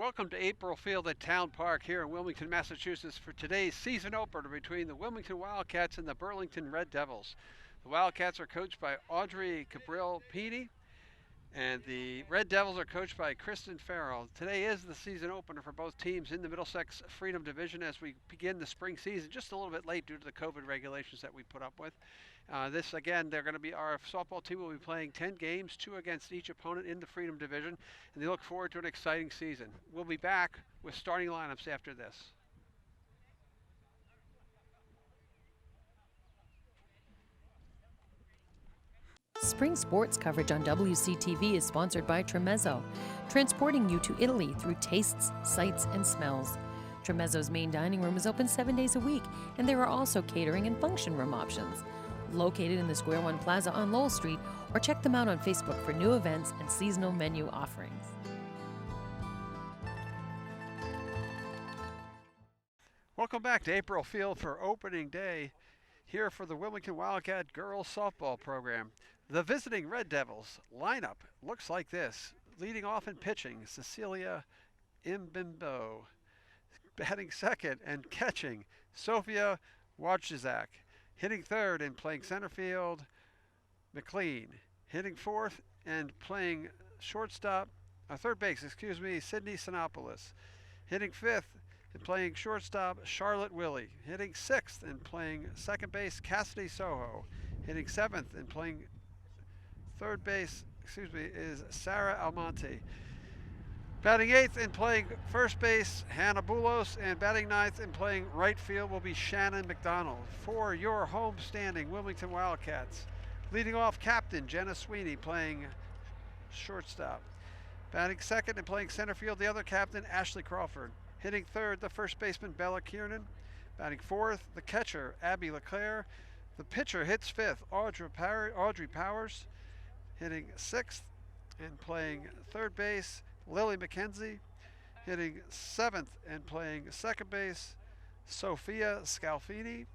Welcome to April Field at Town Park here in Wilmington, Massachusetts for today's season opener between the Wilmington Wildcats and the Burlington Red Devils. The Wildcats are coached by Audrey Cabral-Pini, and the Red Devils are coached by Kristen Farrell. Today is the season opener for both teams in the Middlesex Freedom Division as we begin the spring season, just a little bit late due to the COVID regulations that we put up with. They're going to be, our softball team will be playing 10 games, 2 against each opponent in the Freedom Division, and they look forward to an exciting season. We'll be back with starting lineups after this. Spring sports coverage on WCTV is sponsored by Tremezzo, transporting you to Italy through tastes, sights, and smells. Tremezzo's main dining room is open 7 days a week, and there are also catering and function room options. Located in the Square One Plaza on Lowell Street, or check them out on Facebook for new events and seasonal menu offerings. Welcome back to April Field for opening day here for the Wilmington Wildcat girls softball program. The visiting Red Devils lineup looks like this. Leading off and pitching, Cecilia Imbimbo. Batting second and catching, Sophia Wojcicki. Hitting third and playing center field, McLean. Hitting fourth and playing third base, Sydney Sinopoulos. Hitting fifth and playing shortstop, Charlotte Willie. Hitting sixth and playing second base, Cassidy Soho. Hitting seventh and playing third base, is Sarah Almonte. Batting eighth and playing first base, Hannah Boulos, and batting ninth and playing right field will be Shea Mcdonald. For your home standing Wilmington Wildcats, leading off captain Jenna Sweeney playing shortstop. Batting second and playing center field, the other captain Ashley Crawford. Hitting third, the first baseman Bella Kiernan. Batting fourth, the catcher Abby Leclair. The pitcher hits fifth, Audrey Powers. Hitting sixth and playing third base, Lily McKenzie. Hitting seventh and playing second base, Sophia Scalfini.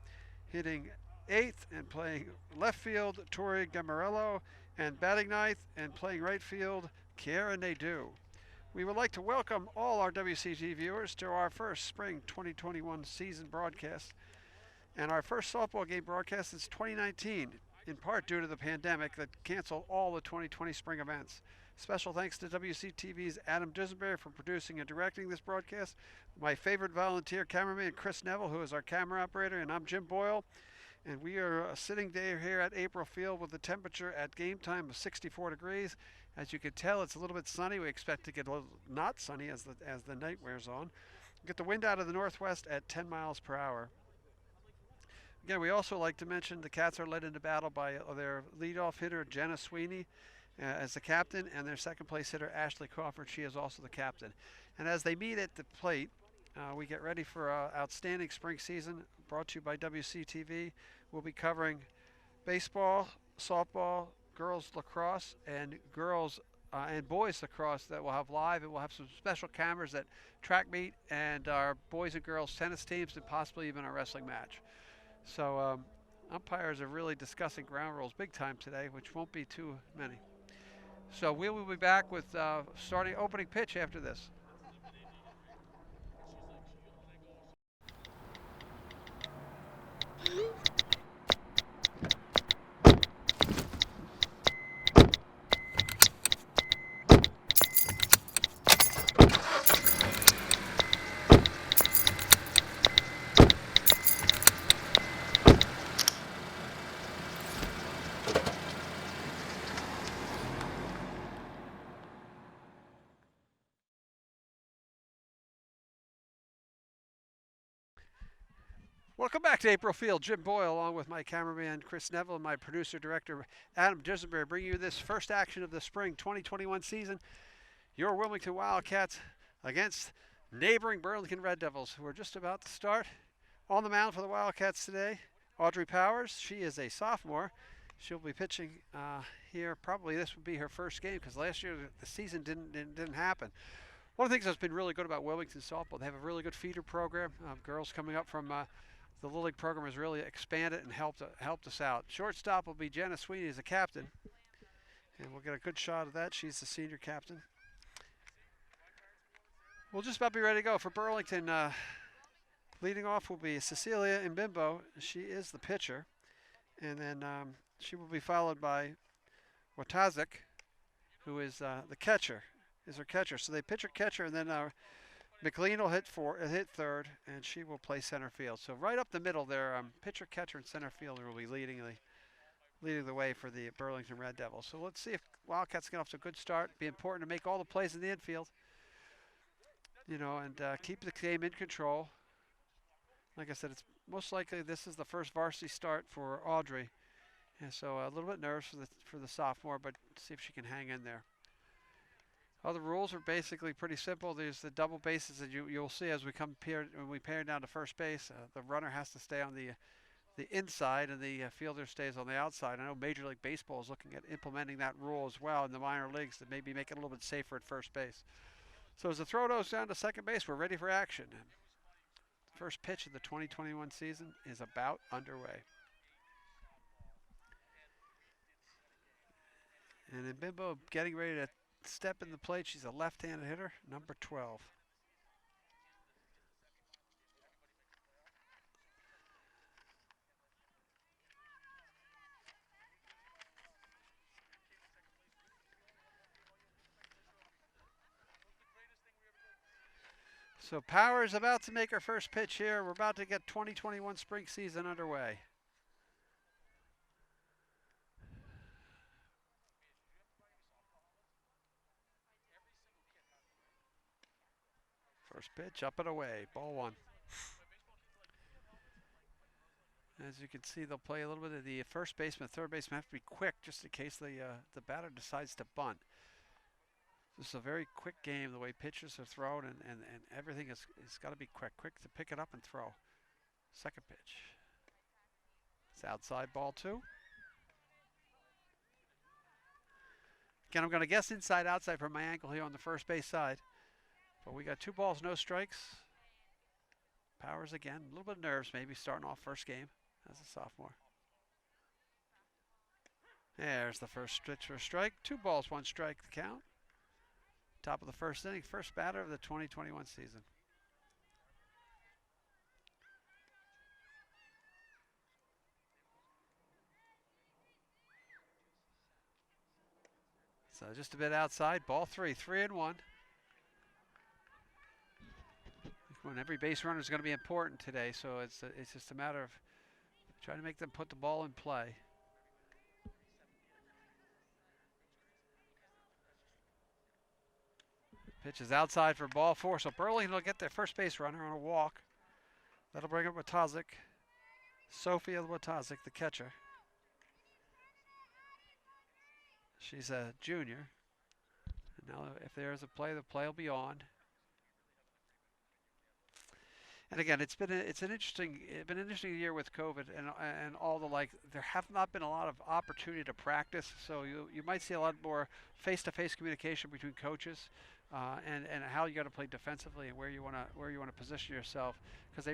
Hitting eighth and playing left field, Tori Gamarello. And batting ninth and playing right field, Kiara Nadeau. We would like to welcome all our WCG viewers to our first spring 2021 season broadcast. And our first softball game broadcast is 2019, in part due to the pandemic that canceled all the 2020 spring events. Special thanks to WCTV's Adam Dusenberry for producing and directing this broadcast. My favorite volunteer cameraman, Chris Neville, who is our camera operator, and I'm Jim Boyle. And we are sitting here at April Field with the temperature at game time of 64 degrees. As you can tell, it's a little bit sunny. We expect to get a little not sunny as the night wears on. Get the wind out of the northwest at 10 miles per hour. Again, we also like to mention the Cats are led into battle by their leadoff hitter, Jenna Sweeney, as the captain, and their second place hitter, Ashley Crawford. She is also the captain. And as they meet at the plate, we get ready for an outstanding spring season brought to you by WCTV. We'll be covering baseball, softball, girls lacrosse, and girls and boys lacrosse that we'll have live, and we'll have some special cameras at track meet and our boys and girls tennis teams, and possibly even a wrestling match. So umpires are really discussing ground rules big time today, which won't be too many. So we will be back with opening pitch after this. Welcome back to April Field. Jim Boyle, along with my cameraman Chris Neville and my producer-director Adam Dusenberry, bring you this first action of the spring 2021 season. Your Wilmington Wildcats against neighboring Burlington Red Devils, who are just about to start. On the mound for the Wildcats today, Audrey Powers. She is a sophomore. She'll be pitching here. Probably this would be her first game because last year the season didn't happen. One of the things that's been really good about Wilmington softball, they have a really good feeder program. Girls coming up from the Little League program has really expanded and helped us out. Shortstop will be Jenna Sweeney as a captain. And we'll get a good shot of that. She's the senior captain. We'll just about be ready to go for Burlington. Leading off will be Cecilia Mbimbo. She is the pitcher. And then she will be followed by Watazik, who is the catcher, is her catcher. So they pitch her catcher, and then McLean will hit third, and she will play center field. So right up the middle there, pitcher, catcher, and center fielder will be leading the way for the Burlington Red Devils. So let's see if Wildcats get off to a good start. Be important to make all the plays in the infield, and keep the game in control. Like I said, it's most likely this is the first varsity start for Audrey, and so a little bit nervous for the sophomore, but see if she can hang in there. Other rules are basically pretty simple. There's the double bases that you'll see as when we pair down to first base. The runner has to stay on the inside, and the fielder stays on the outside. I know Major League Baseball is looking at implementing that rule as well in the minor leagues to maybe make it a little bit safer at first base. So as the throw goes down to second base, we're ready for action. The first pitch of the 2021 season is about underway. And Mbimbo getting ready to step in the plate. She's a left-handed hitter, number 12. So Power is about to make her first pitch here. We're about to get 2021 spring season underway. First pitch, up and away, ball one. As you can see, they'll play a little bit of the first baseman, third baseman have to be quick just in case the batter decides to bunt. This is a very quick game, the way pitches are thrown, and everything is got to be quick to pick it up and throw. Second pitch. It's outside, ball two. Again, I'm going to guess inside, outside from my angle here on the first base side. But we got 2 balls, no strikes. Powers again, a little bit of nerves maybe starting off first game as a sophomore. There's the first pitch for a strike. 2 balls, 1 strike to count. Top of the first inning, first batter of the 2021 season. So just a bit outside, ball 3, 3-1. When every base runner is going to be important today, so it's just a matter of trying to make them put the ball in play. Pitch is outside for ball 4, so Burlington will get their first base runner on a walk. That'll bring up Watazik, Sophia Watazik, the catcher. She's a junior. And now if there's a play, the play will be on. And again, it's been an interesting year with COVID and all the like. There have not been a lot of opportunity to practice, so you might see a lot more face-to-face communication between coaches and how you got to play defensively and where you want to position yourself, because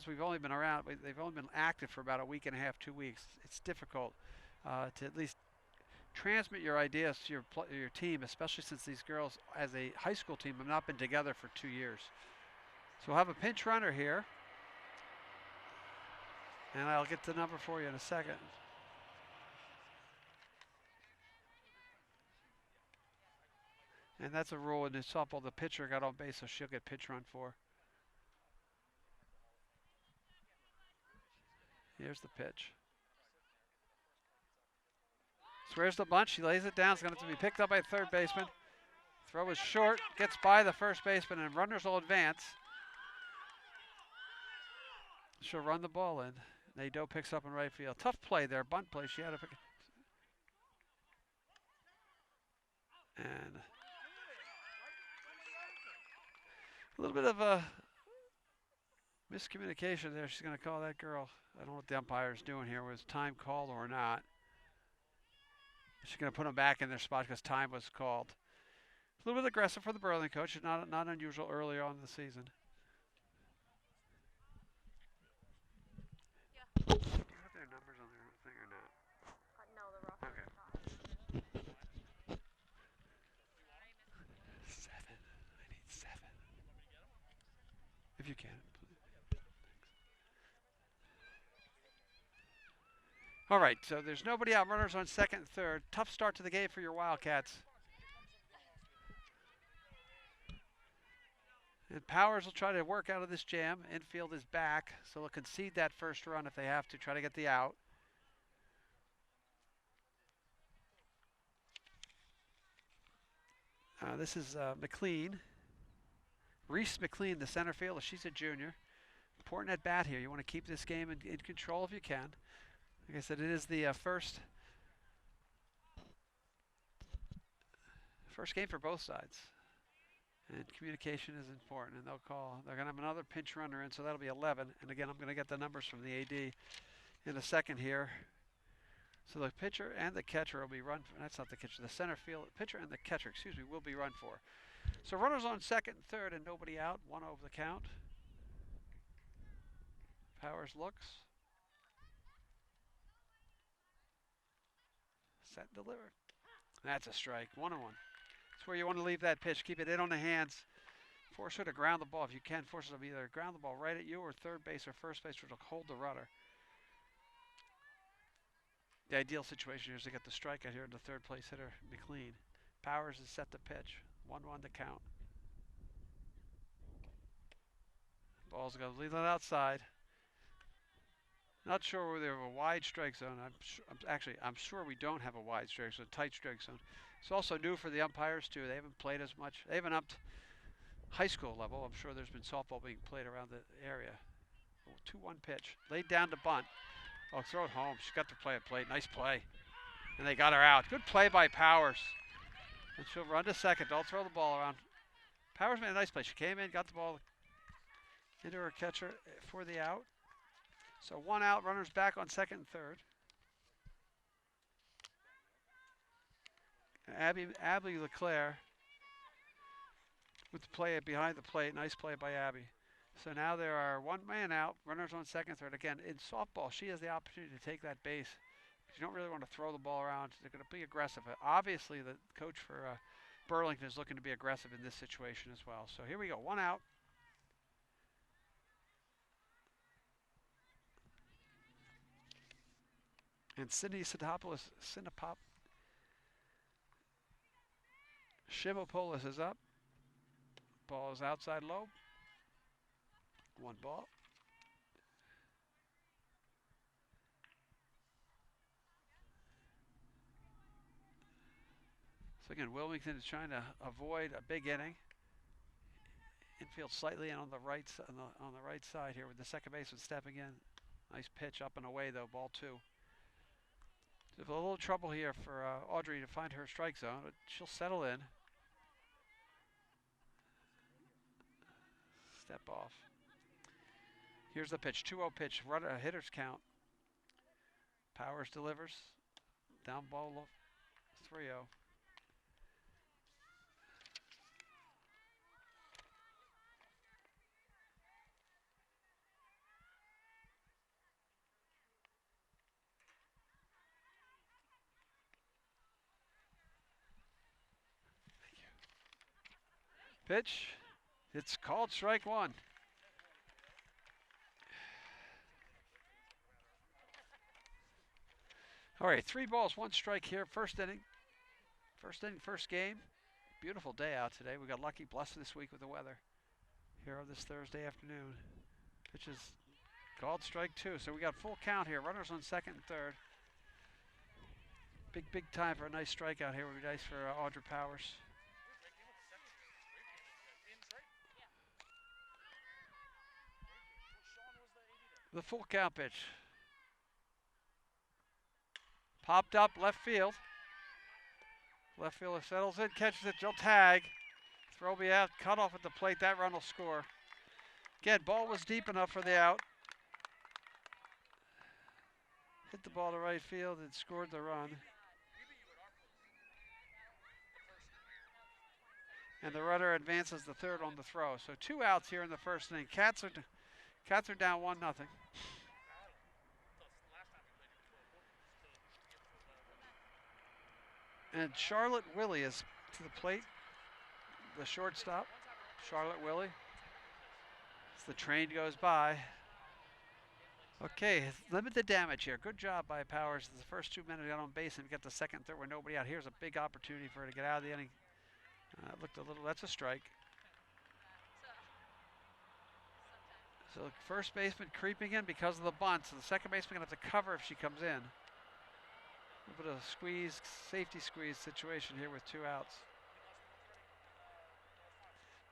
we've only been around, they've only been active for about a week and a half, 2 weeks. It's difficult to at least transmit your ideas to your team, especially since these girls, as a high school team, have not been together for 2 years. So we'll have a pinch runner here. And I'll get the number for you in a second. And that's a rule in the softball. The pitcher got on base, so she'll get pitch run for. Here's the pitch. Swears the bunt. She lays it down. It's going to have to be picked up by third baseman. Throw is short. Gets by the first baseman, and runners will advance. She'll run the ball in. Nadeau picks up in right field. Tough play there, bunt play. She had to pick. And a little bit of a miscommunication there. She's going to call that girl. I don't know what the umpire's doing here. Was time called or not? She's going to put them back in their spot because time was called. A little bit aggressive for the Burlington coach. Not unusual earlier on in the season. Do you have their numbers on their thing or not? No, the rock. Okay. 7. I need 7. All right, so there's nobody out. Runners on second and third. Tough start to the game for your Wildcats. And Powers will try to work out of this jam. Infield is back, so they'll concede that first run if they have to, try to get the out. This is McLean. Reese McLean, the center fielder. She's a junior. Important at bat here. You want to keep this game in control if you can. Like I said, it is the first game for both sides. And communication is important, and they're going to have another pinch runner in, so that'll be 11. And again, I'm going to get the numbers from the AD in a second here. So the pitcher and the catcher will be run for. That's not the catcher. The center field pitcher and the catcher, will be run for. So runners on second and third and nobody out. 1 over the count. Powers looks. Set and delivered. That's a strike. 1-1. That's where you want to leave that pitch. Keep it in on the hands. Force her to ground the ball if you can. Force her to either ground the ball right at you or third base or first base, which will hold the runner. The ideal situation here is to get the strikeout here in the third place hitter, McLean. Powers is set to pitch. 1-1 to count. Ball's going to leave it outside. Not sure whether we have a wide strike zone. I'm sure we don't have a wide strike zone, tight strike zone. It's also new for the umpires too. They haven't played as much. They haven't upped high school level. I'm sure there's been softball being played around the area. 2-1 pitch. Laid down to bunt. Oh, throw it home. She's got to play a plate. Nice play. And they got her out. Good play by Powers. And she'll run to second. Don't throw the ball around. Powers made a nice play. She came in, got the ball into her catcher for the out. So 1 out, runners back on second and third. Abby Leclair with the play behind the plate. Nice play by Abby. So now there are 1 man out, runners on second, third. Again, in softball, she has the opportunity to take that base. You don't really want to throw the ball around. They're going to be aggressive. Obviously, the coach for Burlington is looking to be aggressive in this situation as well. So here we go, 1 out. And Sydney Shimopolis is up. Ball is outside low. 1 ball. So again, Wilmington is trying to avoid a big inning. Infield slightly in on the right side here with the second baseman stepping in. Nice pitch up and away though, ball 2. There's a little trouble here for Audrey to find her strike zone, but she'll settle in. Step off. Here's the pitch, 2-0 pitch, hitter's count. Powers delivers, down ball, 3-0. Pitch, it's called strike 1. All right, 3 balls, 1 strike here. First inning, first game. Beautiful day out today. We got lucky, blessed this week with the weather here on this Thursday afternoon. Pitch is called strike 2. So we got full count here. Runners on second and third. Big time for a nice strikeout here. Would be nice for Audrey Powers. The full count pitch. Popped up left field. Left fielder settles in, catches it, she'll tag. Throw be out, cut off at the plate, that run will score. Again, ball was deep enough for the out. Hit the ball to right field and scored the run. And the runner advances the third on the throw. So 2 outs here in the first inning. Cats are down 1-0. And Charlotte Willie is to the plate, the shortstop. Charlotte Willie. As the train goes by. Okay, limit the damage here. Good job by Powers. The first 2 minutes got on base and get the second, third with nobody out. Here's a big opportunity for her to get out of the inning. Looked a little. That's a strike. So first baseman creeping in because of the bunt. So the second baseman gonna have to cover if she comes in. A little bit of squeeze, safety squeeze situation here with 2 outs.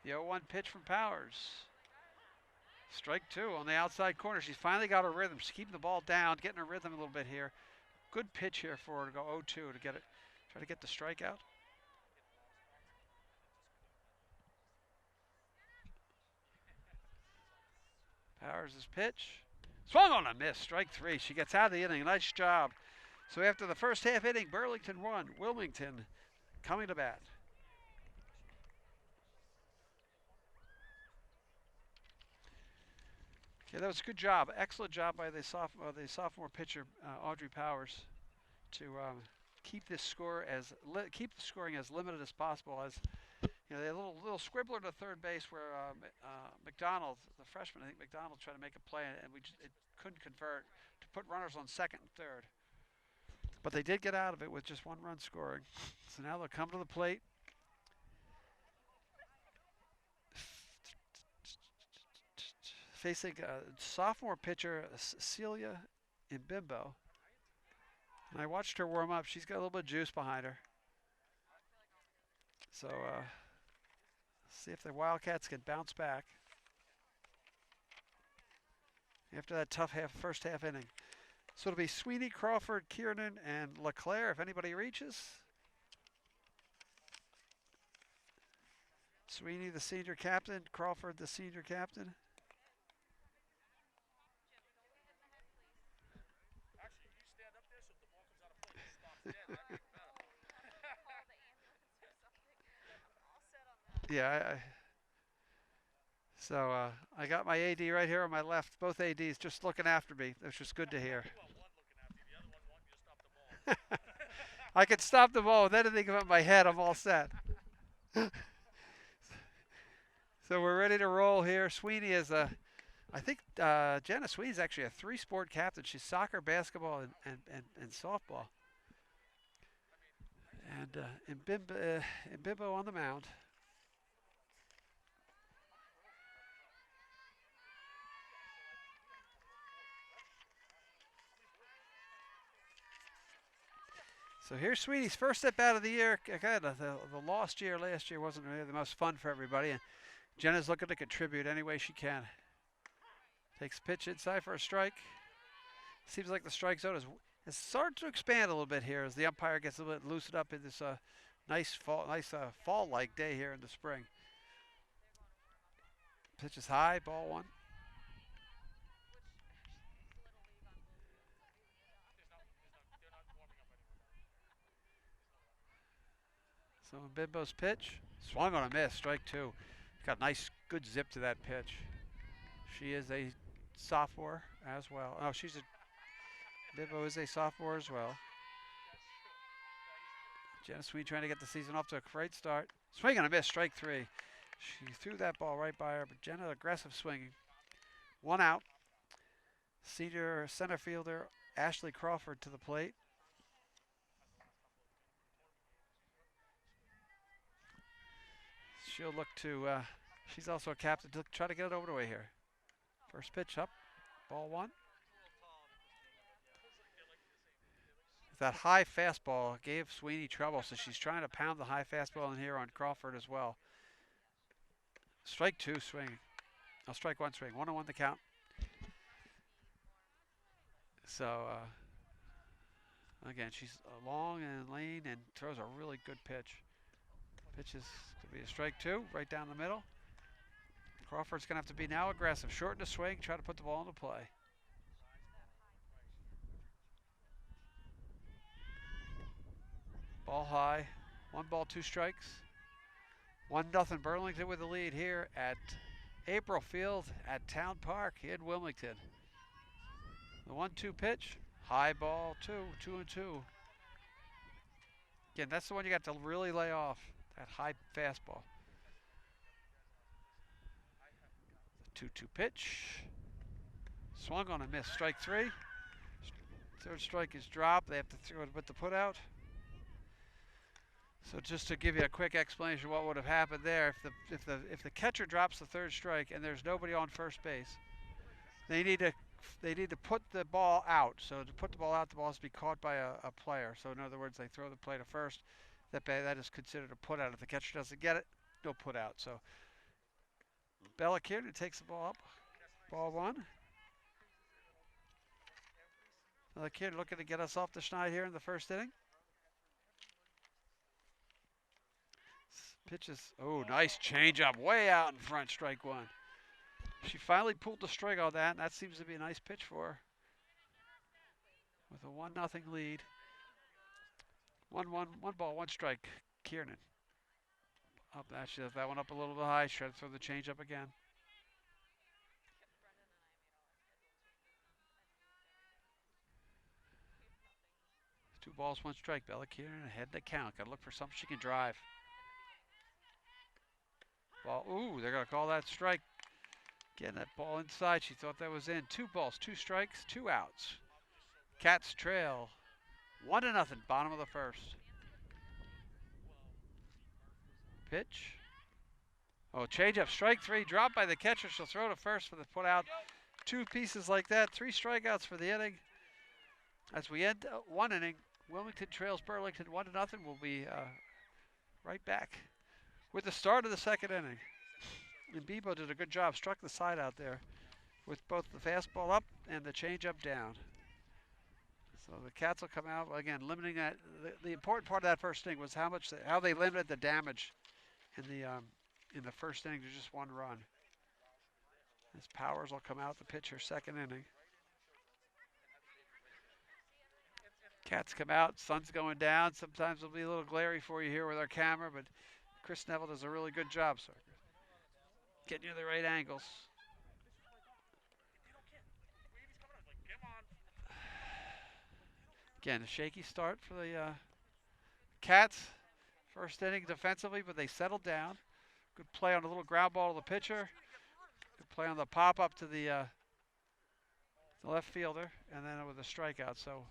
The 0-1 pitch from Powers. Strike 2 on the outside corner. She's finally got her rhythm. She's keeping the ball down, getting her rhythm a little bit here. Good pitch here for her to go 0-2 to get it, try to get the strikeout. Powers' pitch. Swung on a miss. Strike 3. She gets out of the inning. Nice job. So after the first half inning, Burlington 1, Wilmington coming to bat. Okay, that was a good job. Excellent job by the sophomore pitcher, Audrey Powers, to keep the scoring as limited as possible. As you know, they had a little squibbler to third base where Mcdonald, the freshman, I think Mcdonald tried to make a play and it couldn't convert to put runners on second and third. But they did get out of it with just 1 run scoring. So now they'll come to the plate. Facing sophomore pitcher Celia Mbimbo. And I watched her warm up. She's got a little bit of juice behind her. So see if the Wildcats can bounce back after that tough first half inning. So it'll be Sweeney, Crawford, Kiernan, and Leclair if anybody reaches. Sweeney, the senior captain. Crawford, the senior captain. Yeah, I got my AD right here on my left. Both ADs just looking after me. That's just good to hear. I could stop the ball with anything about my head. I'm all set. So we're ready to roll here. Sweeney is I think Jenna Sweeney is actually a 3-sport captain. She's soccer, basketball, and softball. And Mbimbo on the mound. So here's Sweeney's first at bat of the year. Again, the lost year last year wasn't really the most fun for everybody. And Jenna's looking to contribute any way she can. Takes a pitch inside for a strike. Seems like the strike zone is starting to expand a little bit here as the umpire gets a little bit loosened up in this nice fall-like day here in the spring. Pitch is high, ball 1. So Mbimbo's pitch, swung on a miss, strike 2. Got a nice, good zip to that pitch. She is a sophomore as well. Oh, Mbimbo is a sophomore as well. Jenna Sweeney trying to get the season off to a great start. Swing and a miss, strike 3. She threw that ball right by her, but Jenna aggressive swinging. 1 out. Senior center fielder Ashley Crawford to the plate. She'll look to, she's also a captain, to try to get it over the way here. First pitch up, ball 1. That high fastball gave Sweeney trouble, so she's trying to pound the high fastball in here on Crawford as well. Strike 2 swing. No, strike 1 swing. 1-1 the count. So, again, she's long and lean and throws a really good pitch. Pitch is going to be a strike 2, right down the middle. Crawford's going to have to be now aggressive. Shorten the swing, try to put the ball into play. Ball high. 1 ball, 2 strikes. 1-0 Burlington with the lead here at April Field at Town Park in Wilmington. The 1-2 pitch. High ball, 2-2. Again, that's the one you got to really lay off. That high fastball. The 2-2 pitch. Swung on a miss. Strike 3. Third strike is dropped. They have to throw it with the put out. So just to give you a quick explanation of what would have happened there, if the catcher drops the third strike and there's nobody on first base, they need to put the ball out. So to put the ball out, the ball has to be caught by a player. So in other words, they throw the play to first. That is considered a put out. If the catcher doesn't get it, no put out. So Bella Kiernan takes the ball up. Ball 1. Bella Kiernan looking to get us off the schneid here in the first inning. Pitches. Oh, nice changeup way out in front. Strike 1. She finally pulled the string on that, and that seems to be a nice pitch for her. With a 1-0 lead. 1 ball, 1 strike. Kiernan. Up that. She left that one up a little bit high. She tried to throw the changeup again. 2 balls, 1 strike. Bella Kiernan ahead the count. Got to look for something she can drive. Ball. Ooh, they're going to call that strike. Getting that ball inside. She thought that was in. 2 balls, 2 strikes, 2 outs. Cats trail 1-0. Bottom of the first. Pitch. Oh, changeup. Strike 3. Dropped by the catcher. She'll throw to first for the put out. 2 pieces like that. 3 strikeouts for the inning. As we end 1 inning, Wilmington trails Burlington 1-0. We'll be right back with the start of the second inning. And Bebo did a good job. Struck the side out there with both the fastball up and the changeup down. So the Cats will come out again, limiting that. The important part of that first inning was how they limited the damage in the first inning to just 1 run. As Powers will come out to pitch her second inning. Cats come out, sun's going down. Sometimes it'll be a little glary for you here with our camera, but Chris Neville does a really good job, sir. Getting you the right angles. Again, a shaky start for the Cats. First inning defensively, but they settled down. Good play on a little ground ball to the pitcher. Good play on the pop-up to the left fielder, and then with a strikeout. So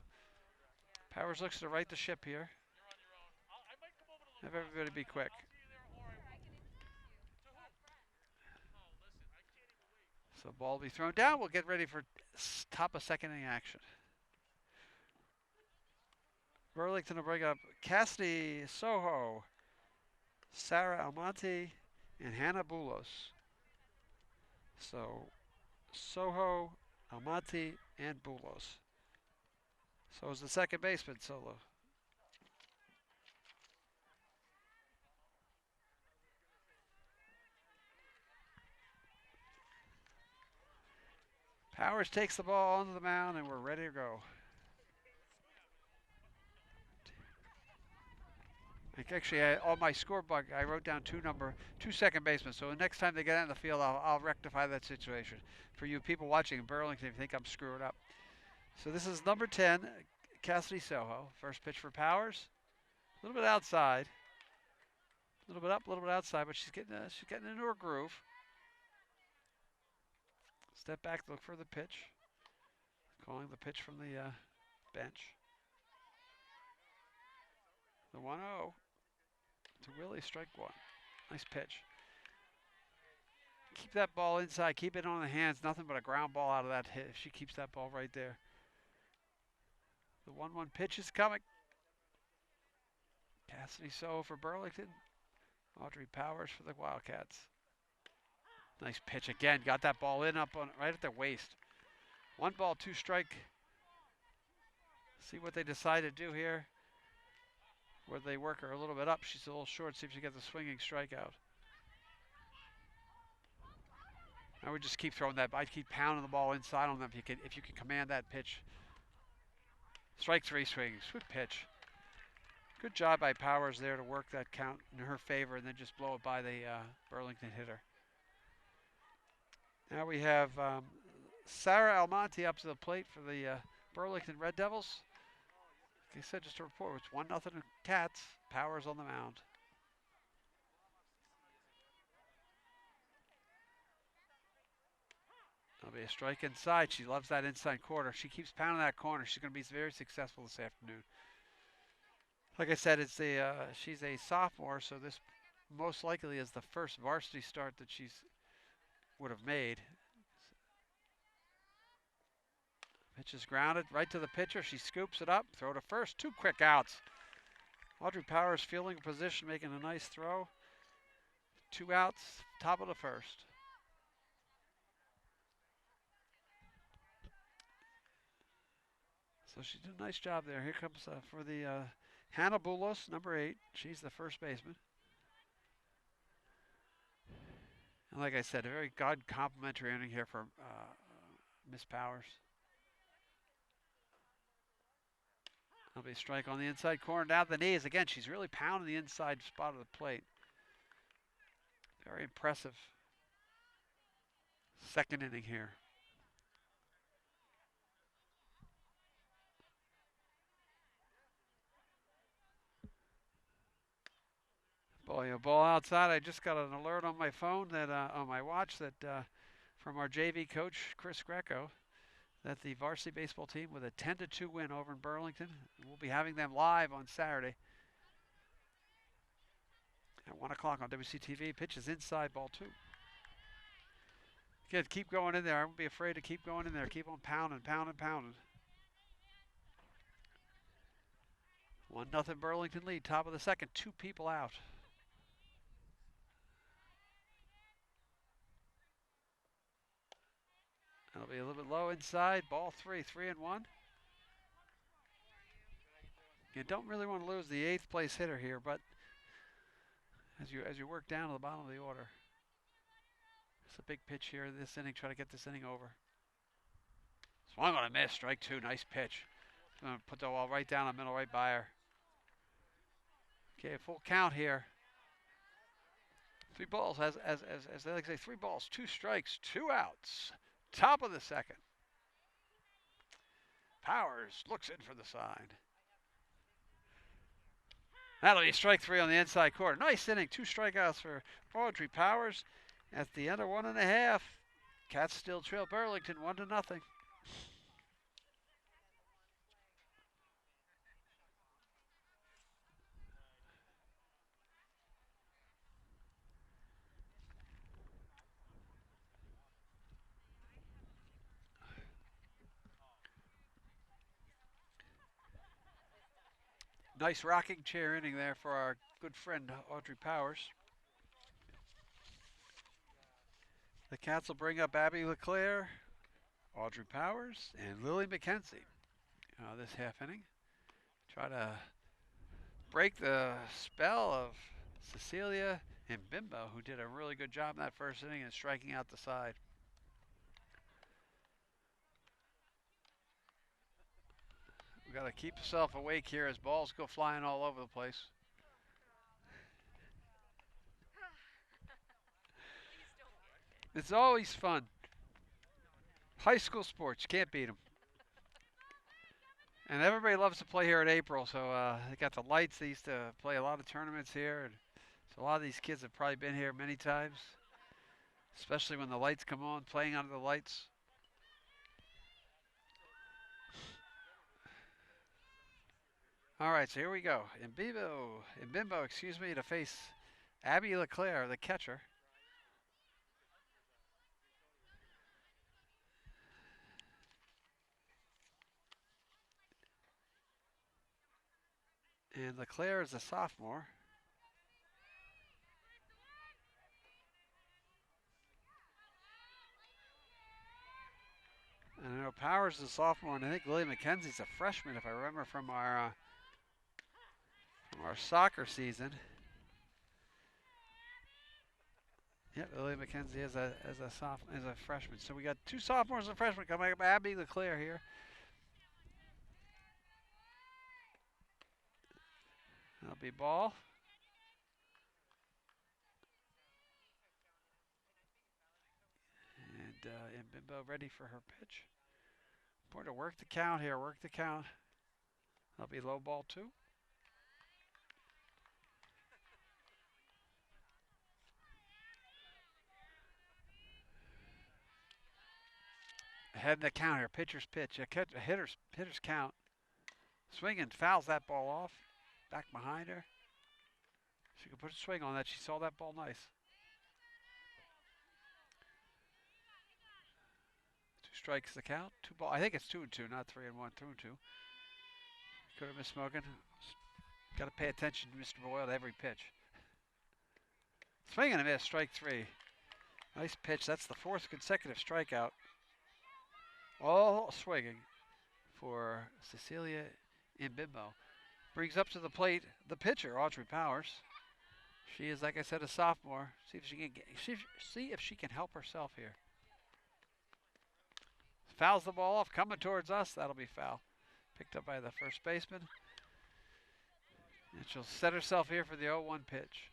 Powers looks to right the ship here. Have everybody be quick. So ball will be thrown down. We'll get ready for top of second inning action. Burlington will bring up Cassidy Soho, Sarah Almonte, and Hannah Boulos. So Soho, Almonte, and Boulos. So is the second baseman solo. Powers takes the ball onto the mound, and we're ready to go. Actually, on my scorebook, I wrote down 2 second basemen. So the next time they get out in the field, I'll rectify that situation. For you people watching in Burlington, if you think I'm screwing up. So this is number 10, Cassidy Soho. First pitch for Powers. A little bit outside. A little bit up, a little bit outside, but she's getting into her groove. Step back, look for the pitch. Calling the pitch from the bench. The 1-0 to Willie, strike 1. Nice pitch. Keep that ball inside. Keep it on the hands. Nothing but a ground ball out of that hit if she keeps that ball right there. The 1-1 pitch is coming. Cassidy Soho for Burlington. Audrey Powers for the Wildcats. Nice pitch again. Got that ball in up on right at the waist. 1 ball, 2 strike. See what they decide to do here. Where they work her a little bit up. She's a little short. See if she gets a swinging strikeout. I would just keep throwing that. I'd keep pounding the ball inside on them if you can command that pitch. Strike 3 swings. Good pitch. Good job by Powers there to work that count in her favor and then just blow it by the Burlington hitter. Now we have Sarah Almonte up to the plate for the Burlington Red Devils. Like I said, just a report, it's 1-0 Cats. Powers on the mound. That'll be a strike inside. She loves that inside corner. She keeps pounding that corner. She's going to be very successful this afternoon. Like I said, she's a sophomore, so this most likely is the first varsity start that she's would have made. Pitch is grounded right to the pitcher. She scoops it up, throw to first. 2 quick outs. Audrey Powers fielding position, making a nice throw. 2 outs, top of the first. So she did a nice job there. Here comes for the Hannah Boulos, number 8. She's the first baseman. And like I said, a very good complimentary inning here for Miss Powers. That'll be a strike on the inside corner, down the knees. Again, she's really pounding the inside spot of the plate. Very impressive second inning here. Boy, a ball outside. I just got an alert on my phone that on my watch that from our JV coach Chris Greco that the varsity baseball team with a 10-2 win over in Burlington. We'll be having them live on Saturday at 1 o'clock on WCTV. Pitch is inside, ball 2. Again, keep going in there. I won't be afraid to keep going in there. Keep on pounding, pounding, pounding. 1-0 Burlington lead, top of the second. 2 people out. That'll be a little bit low inside. Ball 3, 3-1. You don't really want to lose the 8th place hitter here, but as you work down to the bottom of the order, it's a big pitch here this inning. Try to get this inning over. Swung on a miss. Strike 2. Nice pitch. Going to put the ball right down the middle, right by her. Okay, full count here. 3 balls, as they like to say, 3 balls, 2 strikes, 2 outs. Top of the second. Powers looks in for the side. That'll be strike 3 on the inside corner. Nice inning. 2 strikeouts for Audrey Powers. At the end of 1.5, Cats still trail Burlington 1-0. Nice rocking chair inning there for our good friend Audrey Powers. The Cats will bring up Abby Leclair, Audrey Powers, and Lily McKenzie this half inning. Try to break the spell of Cecilia and Bimbo, who did a really good job in that first inning and striking out the side. We got to keep yourself awake here as balls go flying all over the place. It's always fun. High school sports, you can't beat them. And everybody loves to play here in April, so they got the lights. They used to play a lot of tournaments here, and so a lot of these kids have probably been here many times, especially when the lights come on, playing under the lights. All right, so here we go. Bimbo, excuse me, to face Abby Leclair, the catcher. And Leclair is a sophomore. And I know Powers is a sophomore, and I think Lily McKenzie's a freshman, if I remember from our soccer season. Yep, Lily McKenzie is a freshman. So we got 2 sophomores and a freshman coming up. Abby Leclair here. That'll be ball. And Bimbo ready for her pitch. Important to work the count here. Work the count. That'll be low, ball 2. Ahead in the count here. Pitcher's pitch. A hitter's count. Swinging, fouls that ball off. Back behind her. She could put a swing on that. She saw that ball nice. 2 strikes the count. 2 ball. I think it's 2-2, not 3-1. 2-2. Could have missed smoking. Got to pay attention to Mr. Boyle at every pitch. Swing and a miss. Strike 3. Nice pitch. That's the 4th consecutive strikeout. All swinging for Cecilia Imbimbo. Brings up to the plate the pitcher, Audrey Powers. She is, like I said, a sophomore. See if she can help herself here. Fouls the ball off, coming towards us. That'll be foul. Picked up by the first baseman. And she'll set herself here for the 0-1 pitch.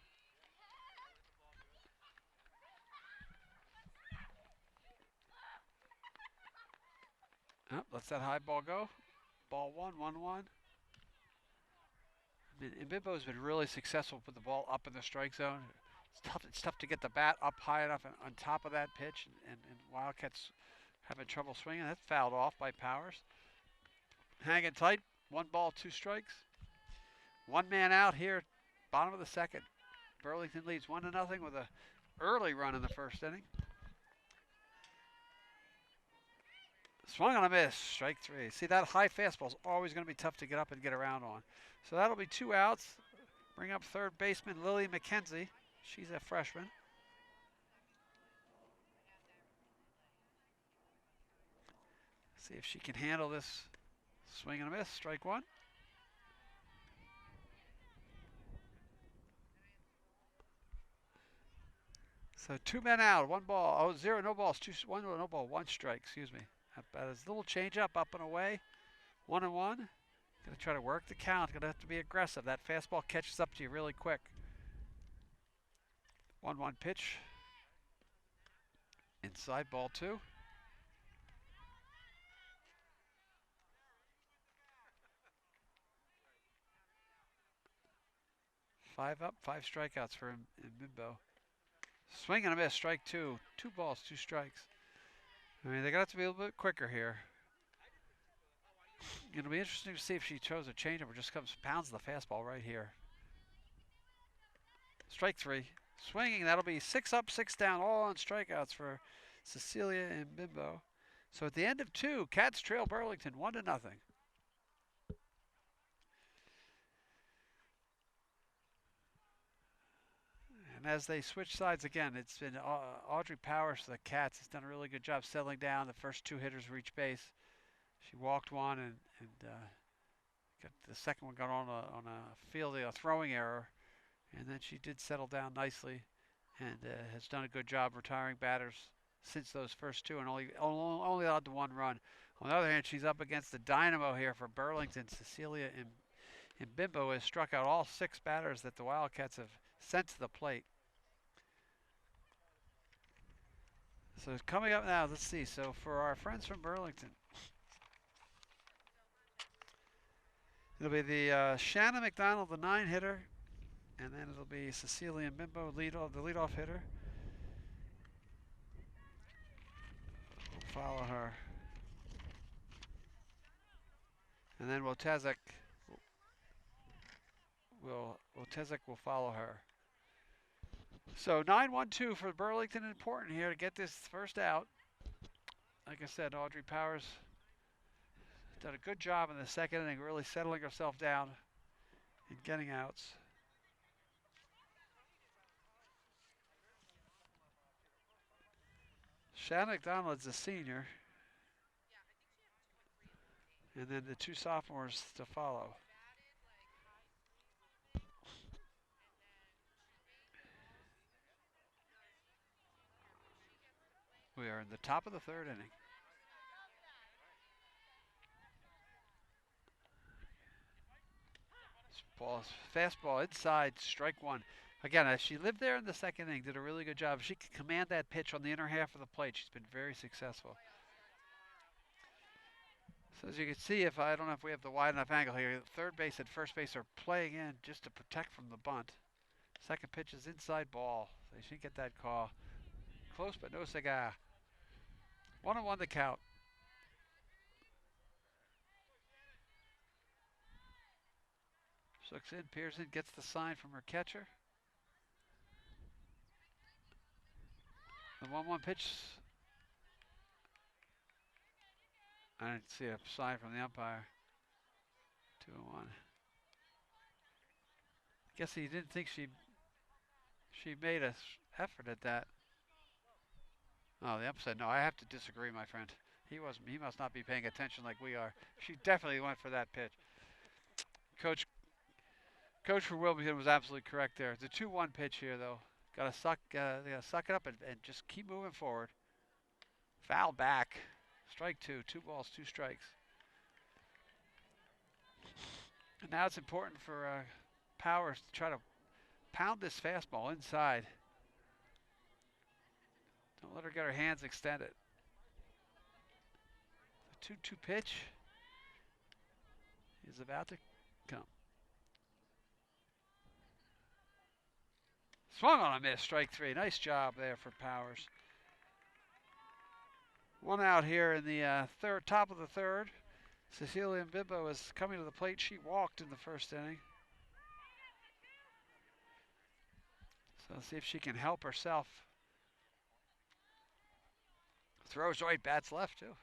Oh, lets that high ball go. Ball 1-1. Imbimbo's been really successful with the ball up in the strike zone. It's tough to get the bat up high enough and on top of that pitch, and Wildcats having trouble swinging. That's fouled off by Powers. Hanging tight. 1 ball, 2 strikes. 1 man out here, bottom of the 2nd. Burlington leads 1-0 with an early run in the 1st inning. Swung on a miss, strike 3. See, that high fastball is always going to be tough to get up and get around on. So that'll be 2 outs. Bring up 3rd baseman Lily McKenzie. She's a freshman. See if she can handle this swing and a miss, strike 1. So 2 men out, 1 ball. Oh, 0, no balls, 1 no ball, 1 strike, excuse me. About a little change up and away. 1-1. Gonna try to work the count. Gonna have to be aggressive. That fastball catches up to you really quick. 1-1 pitch. Inside, ball 2. 5 up, 5 strikeouts for Imbimbo. Swing and a miss, strike 2. 2 balls, 2 strikes. I mean, they're going to have to be a little bit quicker here. It'll be interesting to see if she throws a changeup or just pounds the fastball right here. Strike 3. Swinging, that'll be 6 up, 6 down, all on strikeouts for Cecilia Imbimbo. So at the end of 2, Cats trail Burlington 1-0. And as they switch sides again, it's been Audrey Powers for the Cats has done a really good job settling down. The first 2 hitters reach base. She walked 1 and got the second one got on a throwing error, and then she did settle down nicely and has done a good job retiring batters since those first 2 and only allowed the 1 run. On the other hand, she's up against the dynamo here for Burlington. Cecilia Imbimbo has struck out all 6 batters that the Wildcats have sent to the plate. So coming up now, let's see. So for our friends from Burlington, it'll be the Shea Mcdonald, the 9 hitter, and then it'll be Cecilia Imbimbo, the leadoff hitter. We'll follow her, and then Wojtaszek will follow her. So 9-1-2 for Burlington, important here to get this first out. Like I said, Audrey Powers done a good job in the second inning, really settling herself down and getting outs. Shea Mcdonald is a senior, and then the 2 sophomores to follow. We are in the top of the 3rd inning. Fastball inside, strike 1. Again, she lived there in the second inning, did a really good job. She could command that pitch on the inner half of the plate. She's been very successful. So as you can see, I don't know if we have the wide enough angle here, third base and first base are playing in just to protect from the bunt. Second pitch is inside ball. They should get that call. Close but no cigar. 1-1 the count. Looks in, Pearson gets the sign from her catcher. The 1-1 pitch. I didn't see a sign from the umpire. 2-1. I guess he didn't think she made an effort at that. Oh, the umpire said, no, I have to disagree, my friend. He must not be paying attention like we are. She definitely went for that pitch. Coach for Wilmington was absolutely correct there. It's a 2-1 pitch here, though. Gotta suck it up and just keep moving forward. Foul back. Strike 2. 2 balls, 2 strikes. And now it's important for Powers to try to pound this fastball inside. Don't let her get her hands extended. The 2-2 pitch is about to come. Swung on a miss, strike 3. Nice job there for Powers. 1 out here in the top of the third. Cecilia Mbimbo is coming to the plate. She walked in the first inning. So let's see if she can help herself. Throws right, bats left too.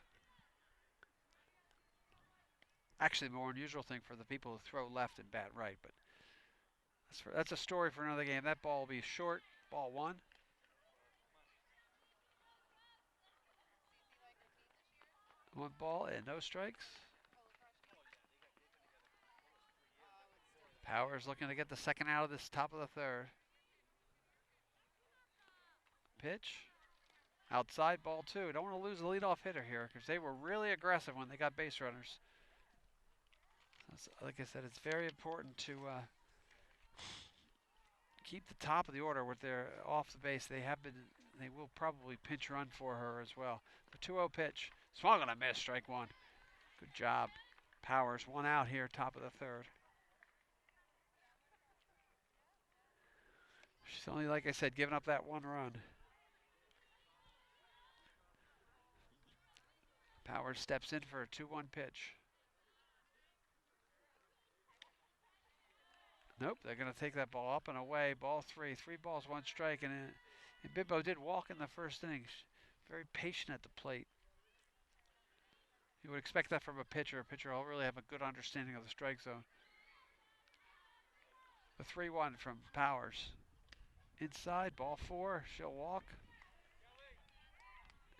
Actually, the more unusual thing for the people who throw left and bat right, but that's a story for another game. That ball will be short, ball 1. One ball and no strikes. Powers looking to get the second out of this top of the third. Pitch. Outside, ball 2. Don't want to lose the leadoff hitter here because they were really aggressive when they got base runners. Like I said, it's very important to keep the top of the order with their off the base. They will probably pinch run for her as well. The 2-0 pitch. Swung on a miss, strike 1. Good job. Powers, 1 out here, top of the third. She's only, like I said, giving up that 1 run. Powers steps in for a 2-1 pitch. Nope, they're going to take that ball up and away. Ball 3. 3 balls, 1 strike. And Mbimbo did walk in the first inning. Very patient at the plate. You would expect that from a pitcher. A pitcher will really have a good understanding of the strike zone. The 3-1 from Powers. Inside, ball 4. She'll walk.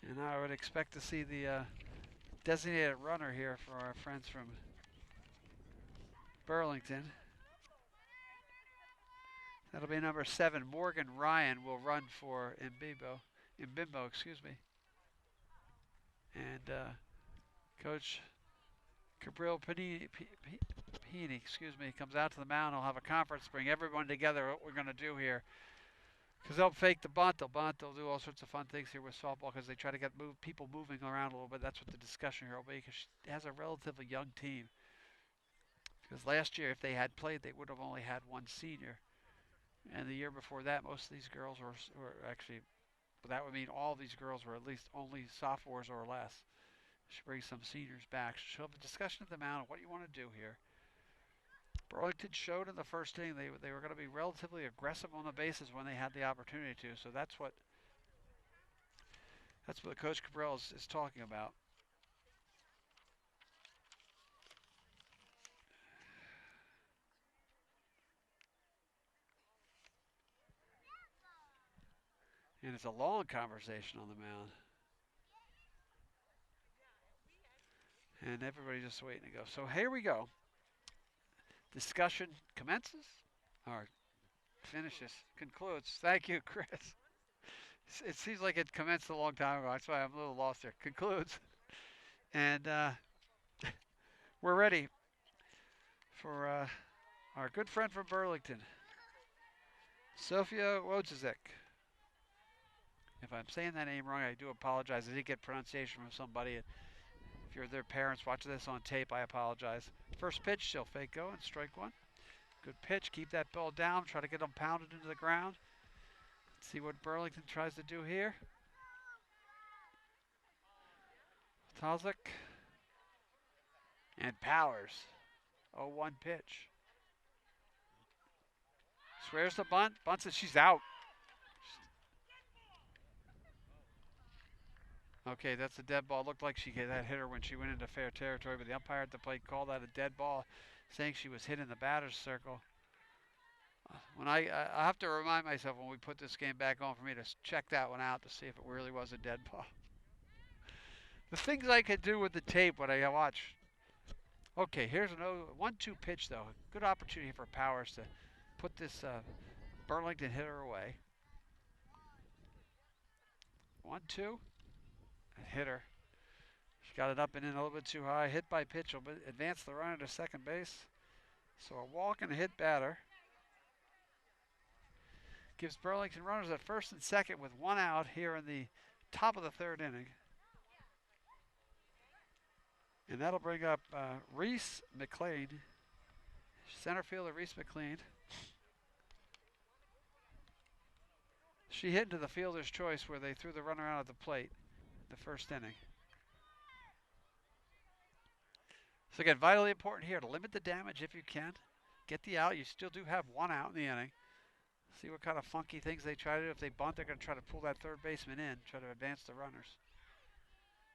And I would expect to see the designated runner here for our friends from Burlington. That'll be number 7. Morgan Ryan will run for Mbimbo, excuse me. And Coach Cabrillo Panini, comes out to the mound. He'll have a conference, bring everyone together, what we're going to do here. Because they'll fake the bunt. They'll do all sorts of fun things here with softball because they try to get people moving around a little bit. That's what the discussion here will be because she has a relatively young team. Because last year, if they had played, they would have only had 1 senior. And the year before that, most of these girls were actually, that would mean all these girls were at least only sophomores or less. She brings some seniors back. She'll have a discussion at the mound of what you want to do here. Burlington showed in the first inning they were going to be relatively aggressive on the bases when they had the opportunity to. So that's what Coach Cabrillo is talking about. And it's a long conversation on the mound. And everybody's just waiting to go. So here we go. Discussion commences, or finishes, concludes. Thank you, Chris. It seems like it commenced a long time ago. That's why I'm a little lost there. Concludes. And we're ready for our good friend from Burlington, Sofia Wojcicek. If I'm saying that name wrong, I do apologize. I did get pronunciation from somebody. If you're their parents watching this on tape, I apologize. First pitch, she'll fake go and strike 1. Good pitch. Keep that ball down. Try to get them pounded into the ground. Let's see what Burlington tries to do here. Talzik. And Powers. 0-1 pitch. Swears the bunt. Bunts it. She's out. Okay, that's a dead ball. Looked like that hit her when she went into fair territory, but the umpire at the plate called that a dead ball, saying she was hit in the batter's circle. When I have to remind myself when we put this game back on for me to check that one out to see if it really was a dead ball. The things I could do with the tape when I watch. Okay, here's an 1-2 pitch though. Good opportunity for Powers to put this Burlington hitter away. 1-2. Hit her. She got it up and in a little bit too high. Hit by pitch will advance the runner to second base. So a walk and a hit batter. Gives Burlington runners at first and second with one out here in the top of the third inning. And that'll bring up Reese McLean. Center fielder Reese McLean. She hit into the fielder's choice where they threw the runner out at the plate the first inning. So again, vitally important here to limit the damage if you can. Get the out. You still do have one out in the inning. See what kind of funky things they try to do. If they bunt, they're going to try to pull that third baseman in, try to advance the runners.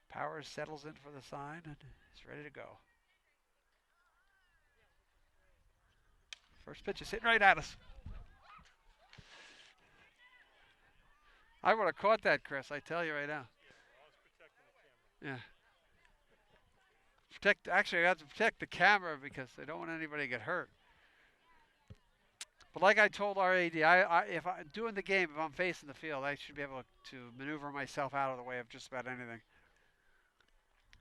Powers settles in for the sign and is ready to go. First pitch is hitting right at us. I would have caught that, Chris. I tell you right now. Yeah. Actually, I have to protect the camera because I don't want anybody to get hurt. But like I told our AD, if I'm doing the game, if I'm facing the field, I should be able to maneuver myself out of the way of just about anything.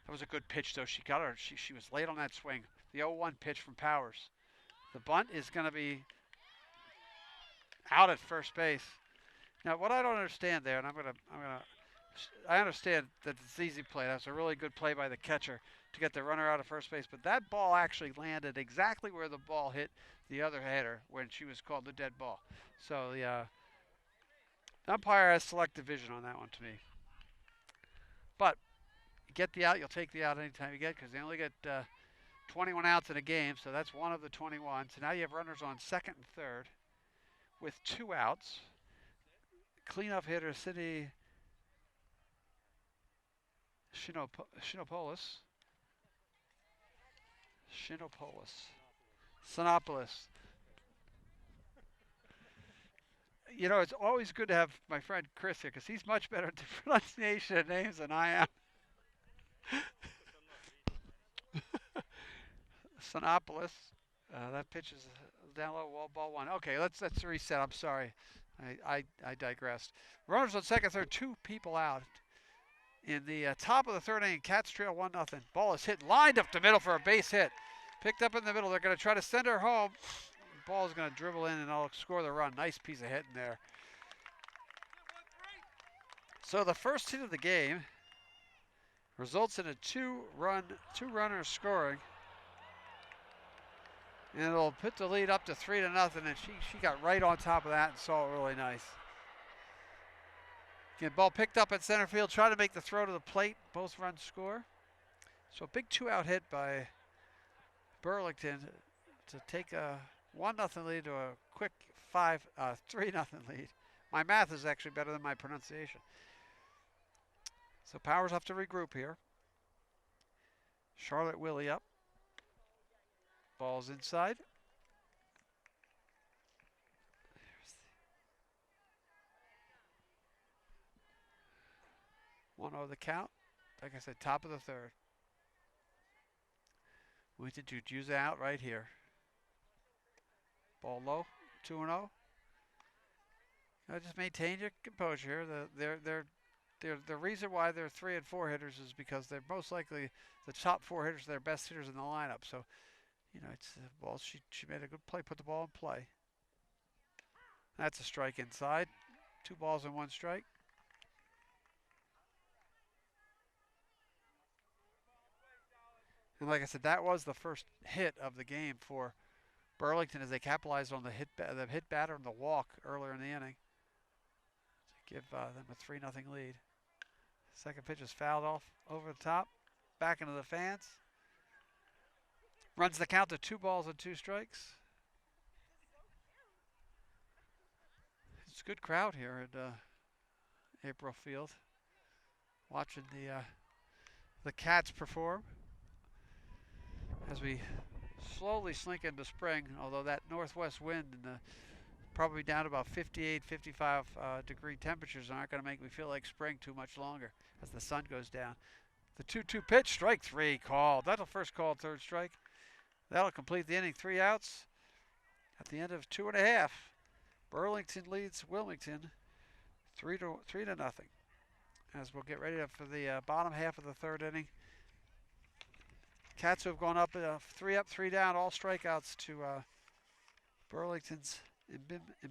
That was a good pitch, though. She got her. She was late on that swing. The 0-1 pitch from Powers. The bunt is going to be out at first base. Now, what I don't understand there, and I understand that it's easy play. That's a really good play by the catcher to get the runner out of first base. But that ball actually landed exactly where the ball hit the other hitter when she was called the dead ball. So the umpire has selective vision on that one to me. But you get the out, you'll take the out anytime you get because they only get 21 outs in a game. So that's one of the 21. So now you have runners on second and third with 2 outs. Cleanup hitter City Sinopolis. You know, it's always good to have my friend Chris here because he's much better at the pronunciation of names than I am. Sinopolis. That pitch is down low, ball 1. Okay, let's reset. I'm sorry. I digressed. Runners on second, third, 2 people out. In the top of the third inning, Cats trail 1-0. Ball is hit, lined up the middle for a base hit. Picked up in the middle. They're going to try to send her home. Ball is going to dribble in and I'll score the run. Nice piece of hitting there. So the first hit of the game results in a 2-runner scoring. And it'll put the lead up to 3-0. And she got right on top of that and saw it really nice. Again, ball picked up at center field. Try to make the throw to the plate. Both runs score. So a big 2-out hit by Burlington to take a 1-0 lead to a quick 3-0 lead. My math is actually better than my pronunciation. So Powers have to regroup here. Charlotte Willie up. Ball's inside. 1-0 the count. Like I said, top of the third. We did Jujuza out right here. Ball low, 2-0. Just maintain your composure here. The reason why they're 3 and 4 hitters is because they're most likely the top 4 hitters, they're best hitters in the lineup. So, you know, it's ball. She made a good play, put the ball in play. That's a strike inside. 2 balls and 1 strike. And like I said, that was the first hit of the game for Burlington as they capitalized on the hit batter and the walk earlier in the inning to give them a 3-0 lead. Second pitch is fouled off over the top, back into the fans. Runs the count to 2 balls and 2 strikes. a good crowd here at April Field, watching the Cats perform as we slowly slink into spring. Although that northwest wind and probably down to about 58, 55 degree temperatures aren't going to make me feel like spring too much longer as the sun goes down. The 2-2 pitch, strike 3 called. That'll first call, third strike. That'll complete the inning. 3 outs at the end of 2.5. Burlington leads Wilmington 3-0. As we'll get ready for the bottom half of the third inning. Cats who have gone up 3 up, 3 down, all strikeouts to Burlington's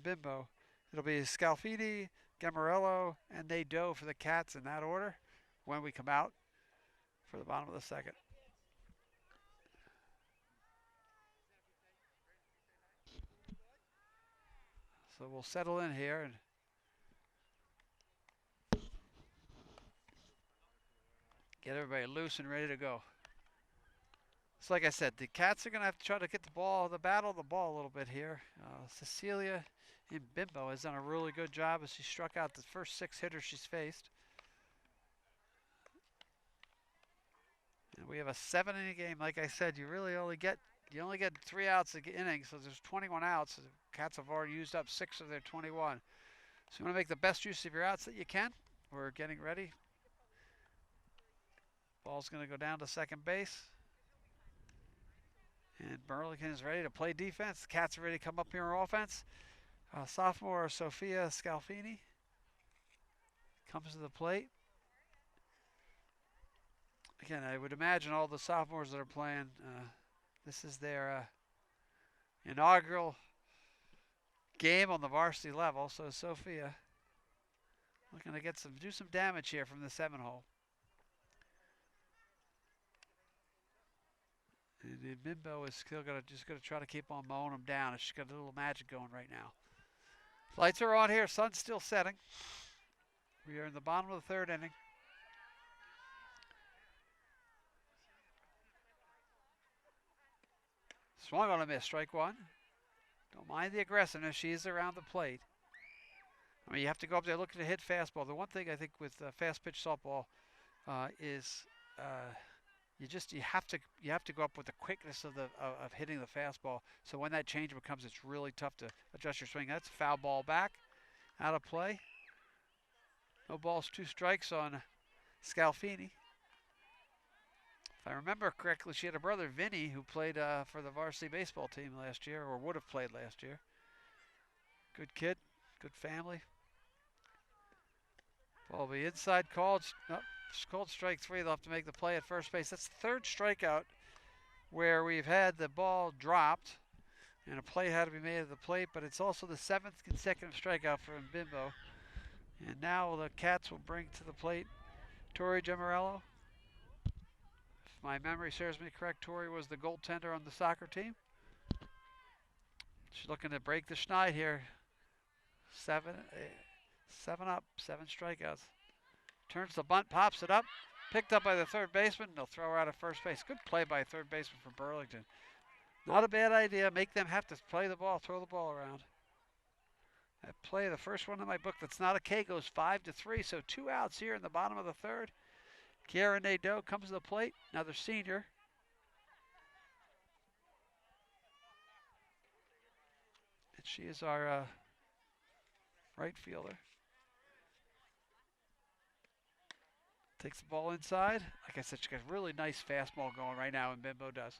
Bimbo. It'll be Scalfini, Gamarello, and Nadeau for the Cats in that order when we come out for the bottom of the second. So we'll settle in here and get everybody loose and ready to go. So like I said, the Cats are going to have to try to get battle the ball a little bit here. Cecilia Bimbo has done a really good job as she struck out the first 6 hitters she's faced. And we have a 7-inning game. Like I said, you only get 3 outs an inning, so there's 21 outs. The Cats have already used up 6 of their 21. So you want to make the best use of your outs that you can. We're getting ready. Ball's going to go down to second base. And Burlington is ready to play defense. The Cats are ready to come up here on offense. Sophomore Sophia Scalfini comes to the plate. Again, I would imagine all the sophomores that are playing, this is their inaugural game on the varsity level. So Sophia looking to do some damage here from the 7-hole. And Bimbo is still just gonna try to keep on mowing them down. She's got a little magic going right now. Lights are on here. Sun's still setting. We are in the bottom of the third inning. Swung on a miss, strike 1. Don't mind the aggressiveness. She is around the plate. I mean, you have to go up there looking to hit fastball. The one thing I think with fast pitch softball is you have to go up with the quickness of hitting the fastball. So when that change comes, it's really tough to adjust your swing. That's a foul ball back, out of play. No balls, 2 strikes on Scalfini. If I remember correctly, she had a brother, Vinny, who played for the varsity baseball team last year, or would have played last year. Good kid, good family. Ball will be inside, called. Nope. Called strike 3. They'll have to make the play at first base. That's the 3rd strikeout where we've had the ball dropped and a play had to be made at the plate, but it's also the 7th consecutive strikeout for Bimbo. And now the Cats will bring to the plate Tori Gamarello. If my memory serves me correct, Tori was the goaltender on the soccer team. She's looking to break the schneid here. 7 up, 7 strikeouts. Turns the bunt, pops it up. Picked up by the third baseman. They'll throw her out at first base. Good play by third baseman for Burlington. Not a bad idea. Make them have to play the ball, throw the ball around. That play, the first one in my book that's not a K, goes 5-3. So 2 outs here in the bottom of the third. Kiara Nadeau comes to the plate. Another senior. And she is our right fielder. Takes the ball inside. Like I said, she got a really nice fastball going right now, and Bimbo does.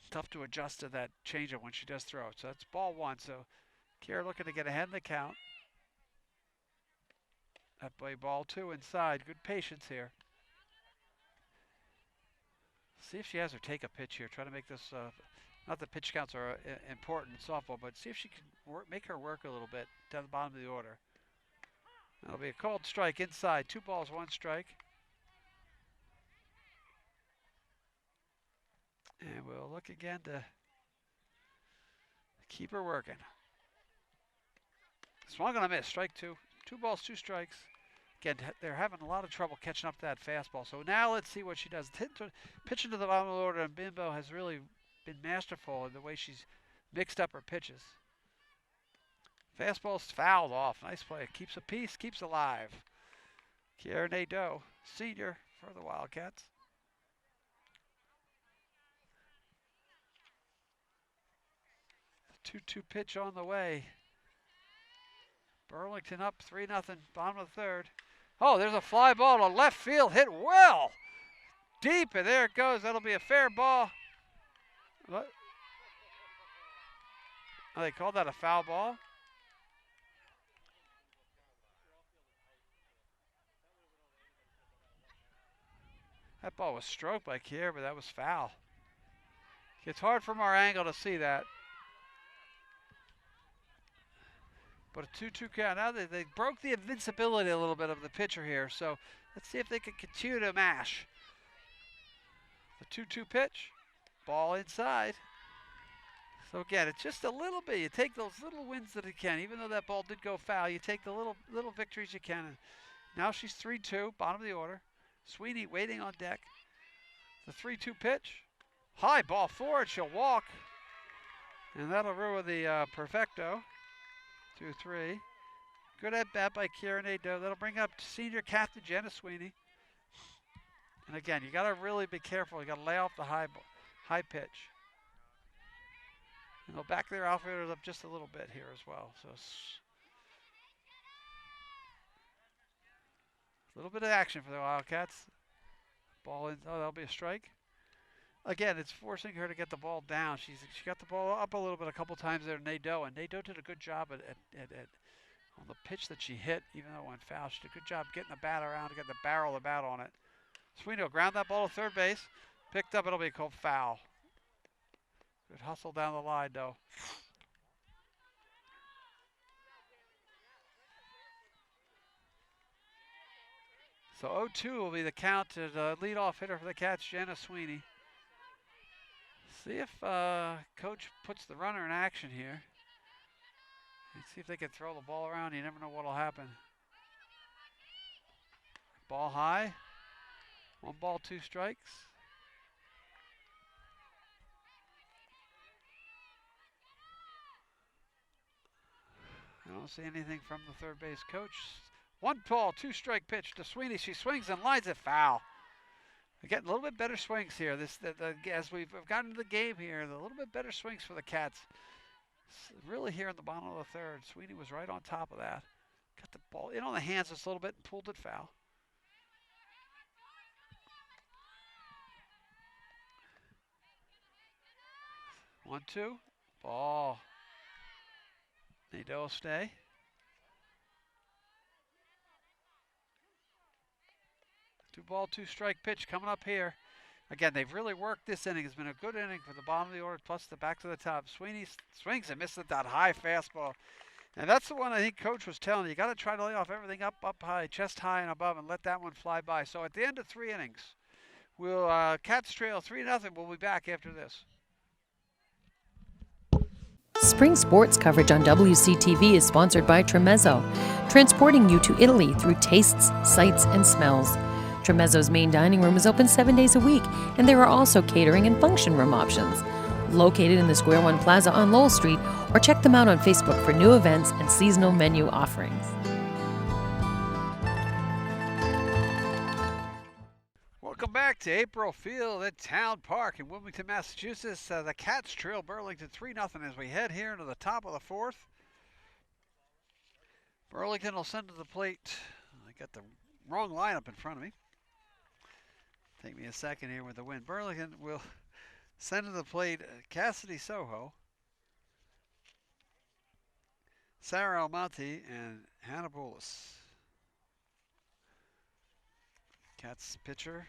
Tough to adjust to that changeup when she does throw it. So that's ball 1. So Kiara looking to get ahead in the count. That play ball 2 inside. Good patience here. See if she has her take a pitch here. Try to make this, not that pitch counts are important in softball, but see if she can make her work a little bit down the bottom of the order. That'll be a called strike inside. 2 balls, 1 strike. And we'll look again to keep her working. Swung on a miss, strike 2. 2 balls, 2 strikes. Again, they're having a lot of trouble catching up to that fastball. So now let's see what she does. Pitching to the bottom of the order, and Bimbo has really been masterful in the way she's mixed up her pitches. Fastball's fouled off. Nice play. Keeps a piece, keeps alive. Kiera Nadeau, senior for the Wildcats. The 2-2 pitch on the way. Burlington up 3-0, bottom of the third. Oh, there's a fly ball to left field, hit well deep, and there it goes. That'll be a fair ball. What? Oh, they called that a foul ball. That ball was stroked by Kier, but that was foul. It's hard from our angle to see that. But a 2-2 count. Now they broke the invincibility a little bit of the pitcher here. So let's see if they can continue to mash. The 2-2 pitch. Ball inside. So again, it's just a little bit. You take those little wins that you can. Even though that ball did go foul, you take the little victories you can. And now she's 3-2, bottom of the order. Sweeney waiting on deck. The 3-2 pitch. High ball forward. She'll walk. And that'll ruin the perfecto. 2-3. Good at bat by Kiera Nadeau. That'll bring up senior captain Jenna Sweeney. And again, you got to really be careful. You got to lay off the high pitch. And they'll back their outfielders up just a little bit here as well. So a little bit of action for the Wildcats. Ball in. Oh, that'll be a strike. Again, it's forcing her to get the ball down. She got the ball up a little bit a couple times there to Nadeau, and Nadeau did a good job at on the pitch that she hit, even though it went foul. She did a good job getting the bat around to get the barrel of the bat on it. Sweeney will ground that ball to third base. Picked up, it'll be called foul. Good hustle down the line, though. So 0-2 will be the count to the leadoff hitter for the Cats, Jenna Sweeney. See if coach puts the runner in action here. Let's see if they can throw the ball around. You never know what'll happen. Ball high. 1 ball, 2 strikes. I don't see anything from the third base coach. 1 ball, 2 strike pitch to Sweeney. She swings and lines it foul. We're getting a little bit better swings here. As we've gotten into the game here, a little bit better swings for the Cats. Really here in the bottom of the third. Sweeney was right on top of that. Got the ball in on the hands just a little bit and pulled it foul. One, two. Ball. Nadeau will stay. 2 ball, 2 strike pitch coming up here. Again, they've really worked this inning. It's been a good inning for the bottom of the order, plus the back to the top. Sweeney swings and misses that high fastball. And that's the one I think coach was telling you. You got to try to lay off everything up high, chest high and above, and let that one fly by. So at the end of 3 innings, we'll Cats trail 3-0. We'll be back after this. Spring sports coverage on WCTV is sponsored by Tremezzo, transporting you to Italy through tastes, sights, and smells. Tremezzo's main dining room is open 7 days a week, and there are also catering and function room options. Located in the Square One Plaza on Lowell Street, or check them out on Facebook for new events and seasonal menu offerings. Welcome back to April Field at Town Park in Wilmington, Massachusetts. The Cats trail Burlington 3-0 as we head here into the top of the 4th. Burlington will send to the plate. I got the wrong lineup in front of me. Take me a second here with the win. Burlington will send to the plate Cassidy Soho, Sarah Almonte, and Hannah Boulis. Cats pitcher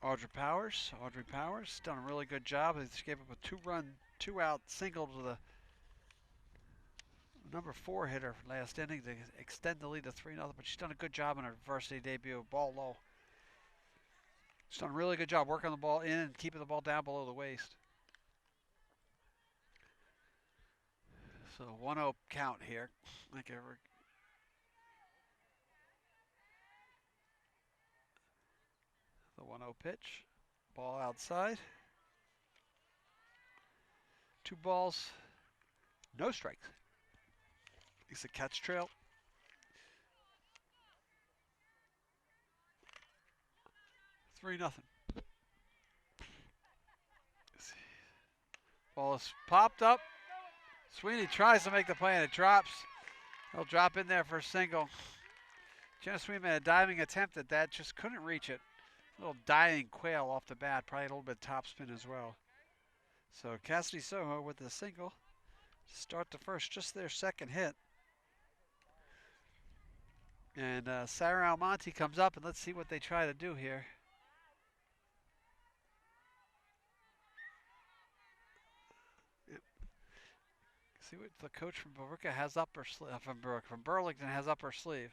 Audrey Powers. Audrey Powers done a really good job. She gave up a 2-run, 2-out single to the number 4 hitter last inning to extend the lead to 3-0, but she's done a good job in her varsity debut. Ball low. She's done a really good job working the ball in and keeping the ball down below the waist. So 1-0 count here. Like ever. The 1-0 pitch. Ball outside. 2 balls, no strikes. It's a catch trail. Three nothing. Ball is popped up. Sweeney tries to make the play and it drops. He'll drop in there for a single. Jenna Sweeney made a diving attempt at that, just couldn't reach it. A little diving quail off the bat, probably a little bit topspin as well. So Cassidy Soho with the single to start the first, just their second hit. And Sarah Almonte comes up, and let's see what they try to do here. Yep. See what the coach from Billerica has up her sleeve, from Burlington has up her sleeve.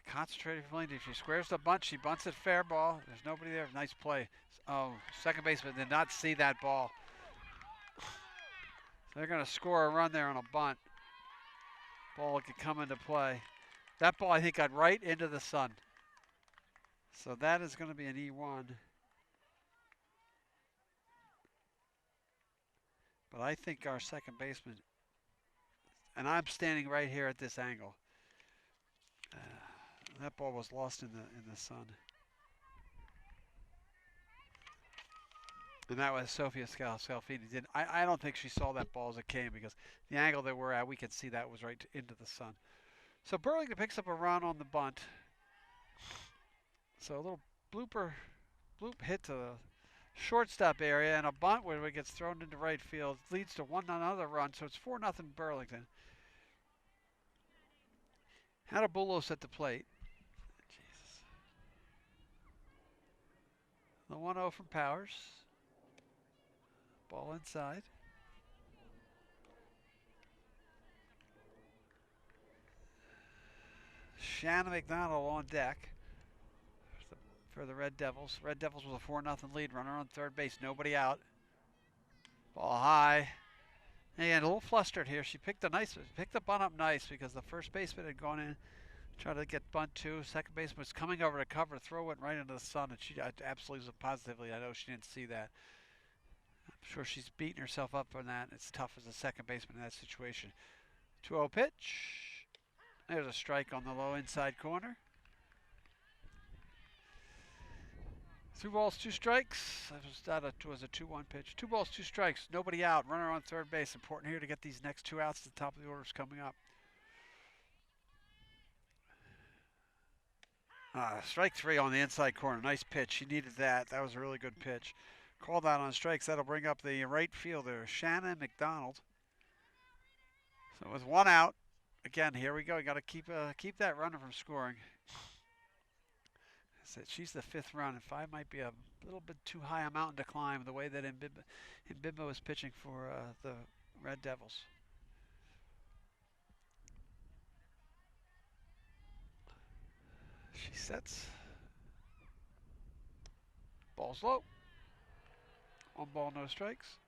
Concentrated from Lindy. She squares the bunt. She bunts it fair ball. There's nobody there. Nice play. Oh, second baseman did not see that ball. So they're going to score a run there on a bunt. Ball could come into play. That ball, I think, got right into the sun. So that is going to be an E1. But I think our second baseman, and I'm standing right here at this angle. That ball was lost in the sun. And that was Sophia Scalfini. I don't think she saw that ball as it came because the angle that we're at, we could see that was right into the sun. So Burlington picks up a run on the bunt. So a little bloop hit to the shortstop area and a bunt where it gets thrown into right field. Leads to another run, so it's 4-0 Burlington. Hadabulos at the plate. Jesus. The 1-0 from Powers. Ball inside. Shea Mcdonald on deck for the Red Devils. Red Devils with a 4-0 lead. Runner on third base. Nobody out. Ball high. And a little flustered here. She picked the bunt up nice because the first baseman had gone in, tried to get bunt two. Second baseman was coming over to cover. Throw went right into the sun, and she absolutely positively. I know she didn't see that. I'm sure she's beating herself up on that. It's tough as a second baseman in that situation. 2-0 pitch. There's a strike on the low inside corner. 2 balls, 2 strikes. That was a 2-1 pitch. 2 balls, 2 strikes. Nobody out. Runner on third base. Important here to get these next 2 outs. The top of the order is coming up. Strike 3 on the inside corner. Nice pitch. She needed that. That was a really good pitch. Called out on strikes. That'll bring up the right fielder, Shea Mcdonald. So with 1 out, again, here we go. You got to keep that runner from scoring. She's the 5th run, and 5 might be a little bit too high a mountain to climb the way that Mbimbo is pitching for the Red Devils. She sets. Ball's low. 1 ball, no strikes.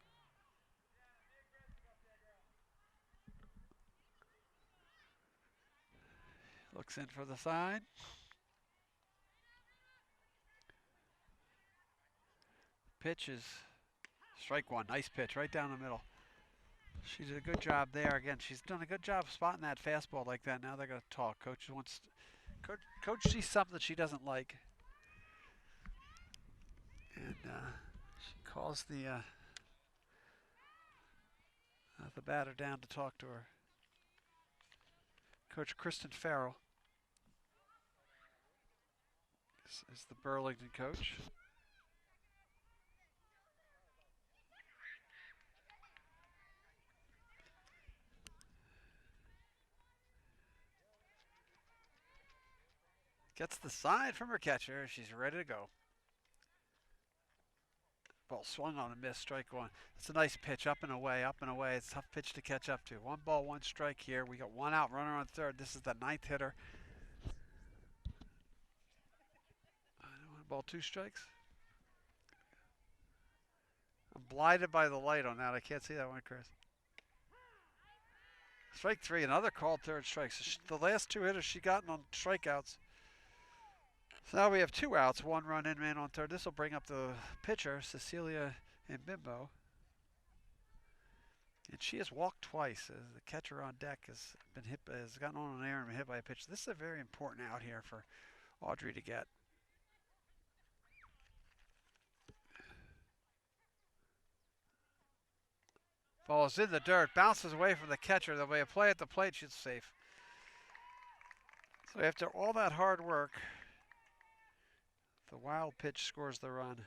Looks in for the side. Pitch is strike 1. Nice pitch right down the middle. She did a good job there. Again, she's done a good job spotting that fastball like that. Now they're going to talk. Coach sees something that she doesn't like. And she calls the batter down to talk to her. Coach Kristen Farrell is the Burlington coach. Gets the sign from her catcher. She's ready to go. Ball swung on a miss, strike 1. It's a nice pitch, up and away, up and away. It's a tough pitch to catch up to. 1 ball, 1 strike here. We got 1 out, runner on third. This is the 9th hitter. 1 ball, 2 strikes. I'm blinded by the light on that. I can't see that one, Chris. Strike 3, another called third strike. So the last 2 hitters she gotten on strikeouts. So now we have 2 outs, 1 run in, man on third. This will bring up the pitcher, Cecilia Mbimbo. And she has walked twice. The catcher on deck has gotten on an air and been hit by a pitch. This is a very important out here for Audrey to get. Ball is in the dirt, bounces away from the catcher. There'll be a play at the plate. She's safe. So after all that hard work, the wild pitch scores the run.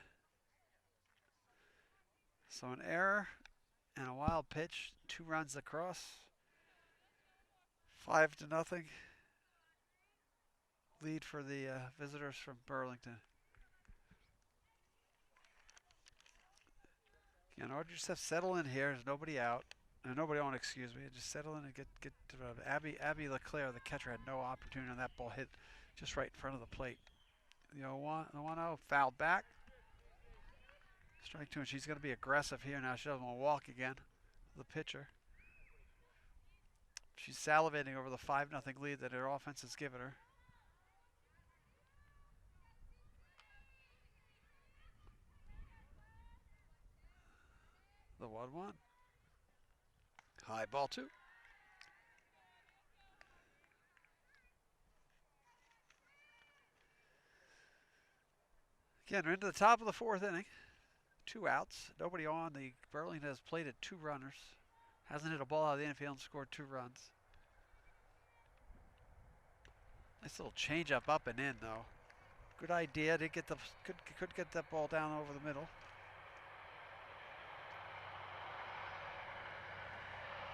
So an error and a wild pitch, 2 runs across, 5-0 lead for the visitors from Burlington. Again, Audrey just have to settle in here. There's nobody out. Nobody on, excuse me. Just settle in and get Abby Leclair, the catcher, had no opportunity on that ball, hit just right in front of the plate. The 1-0 fouled back. Strike 2, and she's going to be aggressive here now. She doesn't want to walk again. The pitcher. She's salivating over the 5-0 lead that her offense has given her. The 1-1. High ball 2. Again, we're into the top of the 4th inning. 2 outs. Nobody on. The Burlington has played at 2 runners. Hasn't hit a ball out of the infield and scored 2 runs. Nice little change up and in though. Good idea. Could get that ball down over the middle.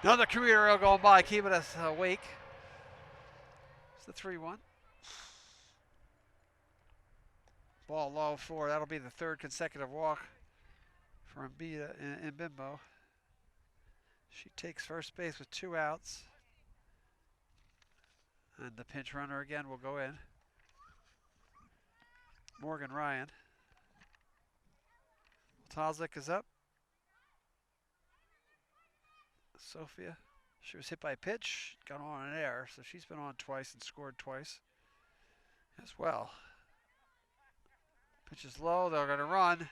Another career rail going by, keeping us awake. It's the 3-1. Ball low 4. That'll be the 3rd consecutive walk for Mbimbo. She takes first base with 2 outs. And the pinch runner again will go in. Morgan Ryan. Tozik is up. Sophia, she was hit by a pitch, got on an error, so she's been on twice and scored twice as well. Pitch is low, they're going to run.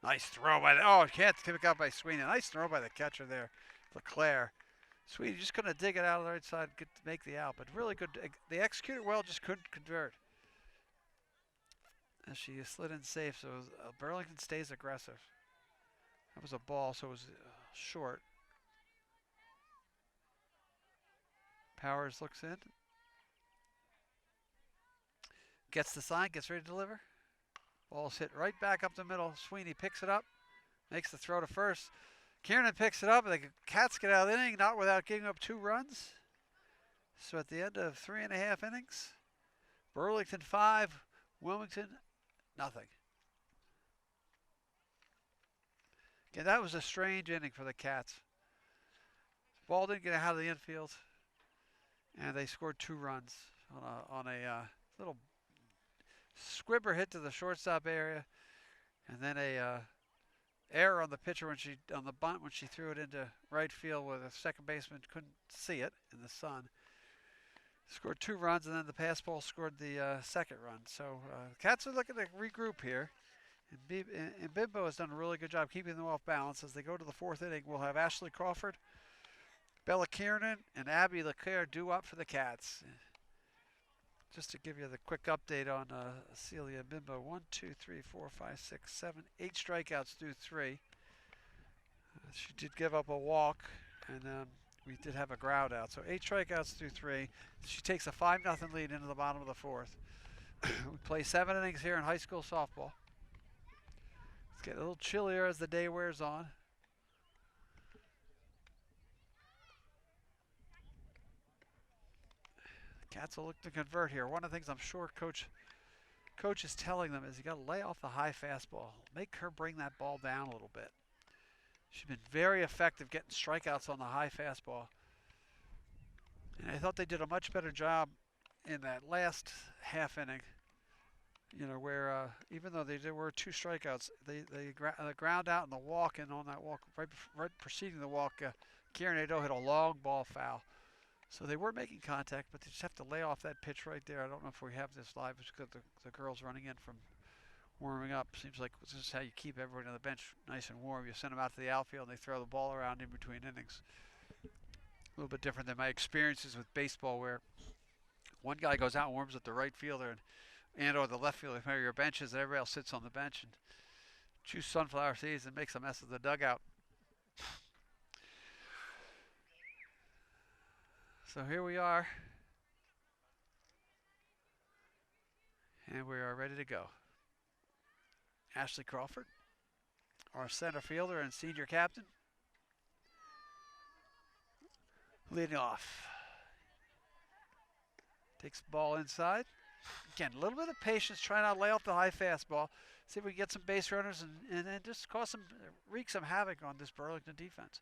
Nice throw by can't pick up by Sweeney. Nice throw by the catcher there, Leclair. Sweeney just couldn't dig it out of the right side to make the out, but really good. They executed well, just couldn't convert. As she slid in safe, so Burlington stays aggressive. That was a ball, so it was short. Powers looks in. Gets the sign, gets ready to deliver. Ball's hit right back up the middle. Sweeney picks it up, makes the throw to first. Kiernan picks it up, and the Cats get out of the inning, not without giving up 2 runs. So at the end of 3.5 innings, Burlington 5, Wilmington nothing. Again, that was a strange inning for the Cats. Ball didn't get out of the infield. And they scored 2 runs on a little squibber hit to the shortstop area, and then a error on the pitcher on the bunt when she threw it into right field where the second baseman couldn't see it in the sun. Scored 2 runs, and then the pass ball scored the 2nd run. So Cats are looking to regroup here, and Bimbo has done a really good job keeping them off balance. As they go to the 4th inning, we'll have Ashley Crawford, Bella Kiernan, and Abby Leclair due up for the Cats. Just to give you the quick update on Celia Mbimbo. 1, 2, 3, 4, 5, 6, 7, 8 strikeouts through 3. She did give up a walk, and we did have a ground out. So 8 strikeouts through 3. She takes a 5-0 lead into the bottom of the 4th. We play 7 innings here in high school softball. It's getting a little chillier as the day wears on. Cats will look to convert here. One of the things I'm sure coach is telling them is you got to lay off the high fastball. Make her bring that ball down a little bit. She's been very effective getting strikeouts on the high fastball. And I thought they did a much better job in that last half inning. You know, where even though there were 2 strikeouts, the ground out and the walk, and on that walk, right preceding the walk, Kieran Nadeau hit a long ball foul. So they were making contact, but they just have to lay off that pitch right there. I don't know if we have this live because the girls running in from warming up. Seems like this is how you keep everyone on the bench nice and warm. You send them out to the outfield and they throw the ball around in between innings. A little bit different than my experiences with baseball, where one guy goes out and warms up the right fielder and or the left fielder, maybe your benches, and everybody else sits on the bench and chews sunflower seeds and makes a mess of the dugout. So here we are, and we are ready to go. Ashley Crawford, our center fielder and senior captain, leading off. Takes the ball inside. Again, a little bit of patience, trying to lay off the high fastball. See if we can get some base runners and just wreak some havoc on this Burlington defense.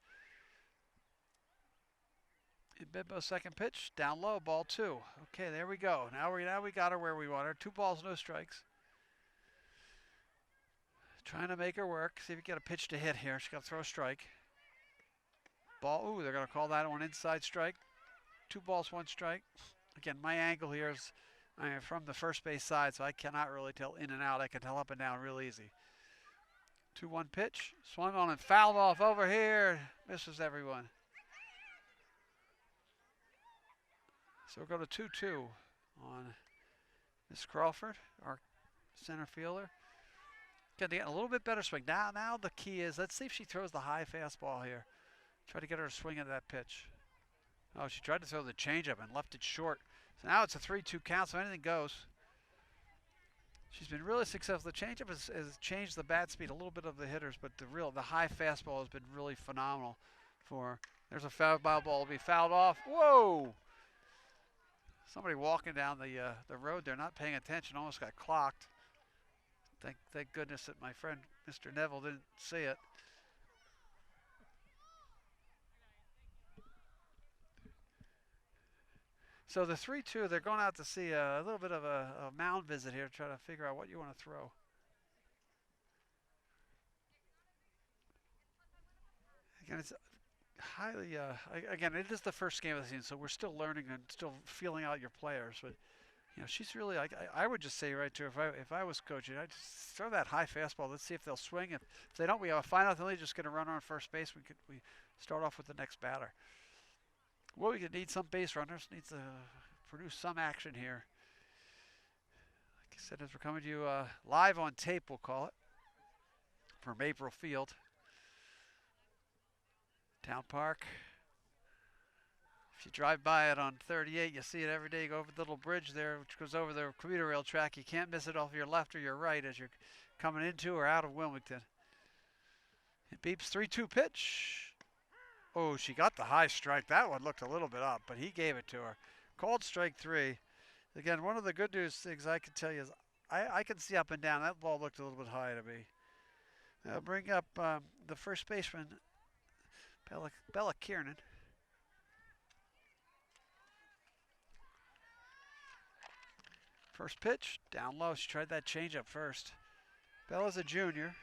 Bimbo's second pitch, down low, ball 2. Okay, there we go. Now we got her where we want her. 2 balls, no strikes. Trying to make her work. See if we get a pitch to hit here. She's got to throw a strike. Ball, ooh, they're going to call that one inside strike. 2 balls, 1 strike. Again, my angle here is I'm from the first base side, so I cannot really tell in and out. I can tell up and down real easy. 2-1 pitch. Swung on and fouled off over here. Misses everyone. So we'll go to 2-2 on Miss Crawford, our center fielder. Getting a little bit better swing. Now the key is, let's see if she throws the high fastball here. Try to get her to swing into that pitch. Oh, she tried to throw the changeup and left it short. So now it's a 3-2 count, so anything goes. She's been really successful. The changeup has changed the bat speed a little bit of the hitters, but the high fastball has been really phenomenal for her. There's a foul ball to be fouled off. Whoa! Somebody walking down the road there, not paying attention, almost got clocked. Thank goodness that my friend Mr. Neville didn't see it. So the 3-2, they're going out to see a little bit of a mound visit here to try to figure out what you want to throw. Again, it's highly, again, it is the first game of the season, so we're still learning and still feeling out your players. But, you know, she's really, I would just say right to her, if I was coaching, I'd just throw that high fastball. Let's see if they'll swing. If they don't, we have a 5-0 lead, just get a runner on first base. We start off with the next batter. Well, we could need some base runners, needs to produce some action here. Like I said, as we're coming to you live on tape, we'll call it, from April Field. Town Park. If you drive by it on 38, you see it every day. You go over the little bridge there, which goes over the commuter rail track. You can't miss it off your left or your right as you're coming into or out of Wilmington. It beeps. 3-2 pitch. Oh, she got the high strike. That one looked a little bit up, but he gave it to her. Called strike 3. Again, one of the good news things I can tell you is I can see up and down. That ball looked a little bit high to me. I'll bring up the first baseman, Bella Kiernan. First pitch, down low. She tried that changeup first. Bella's a junior.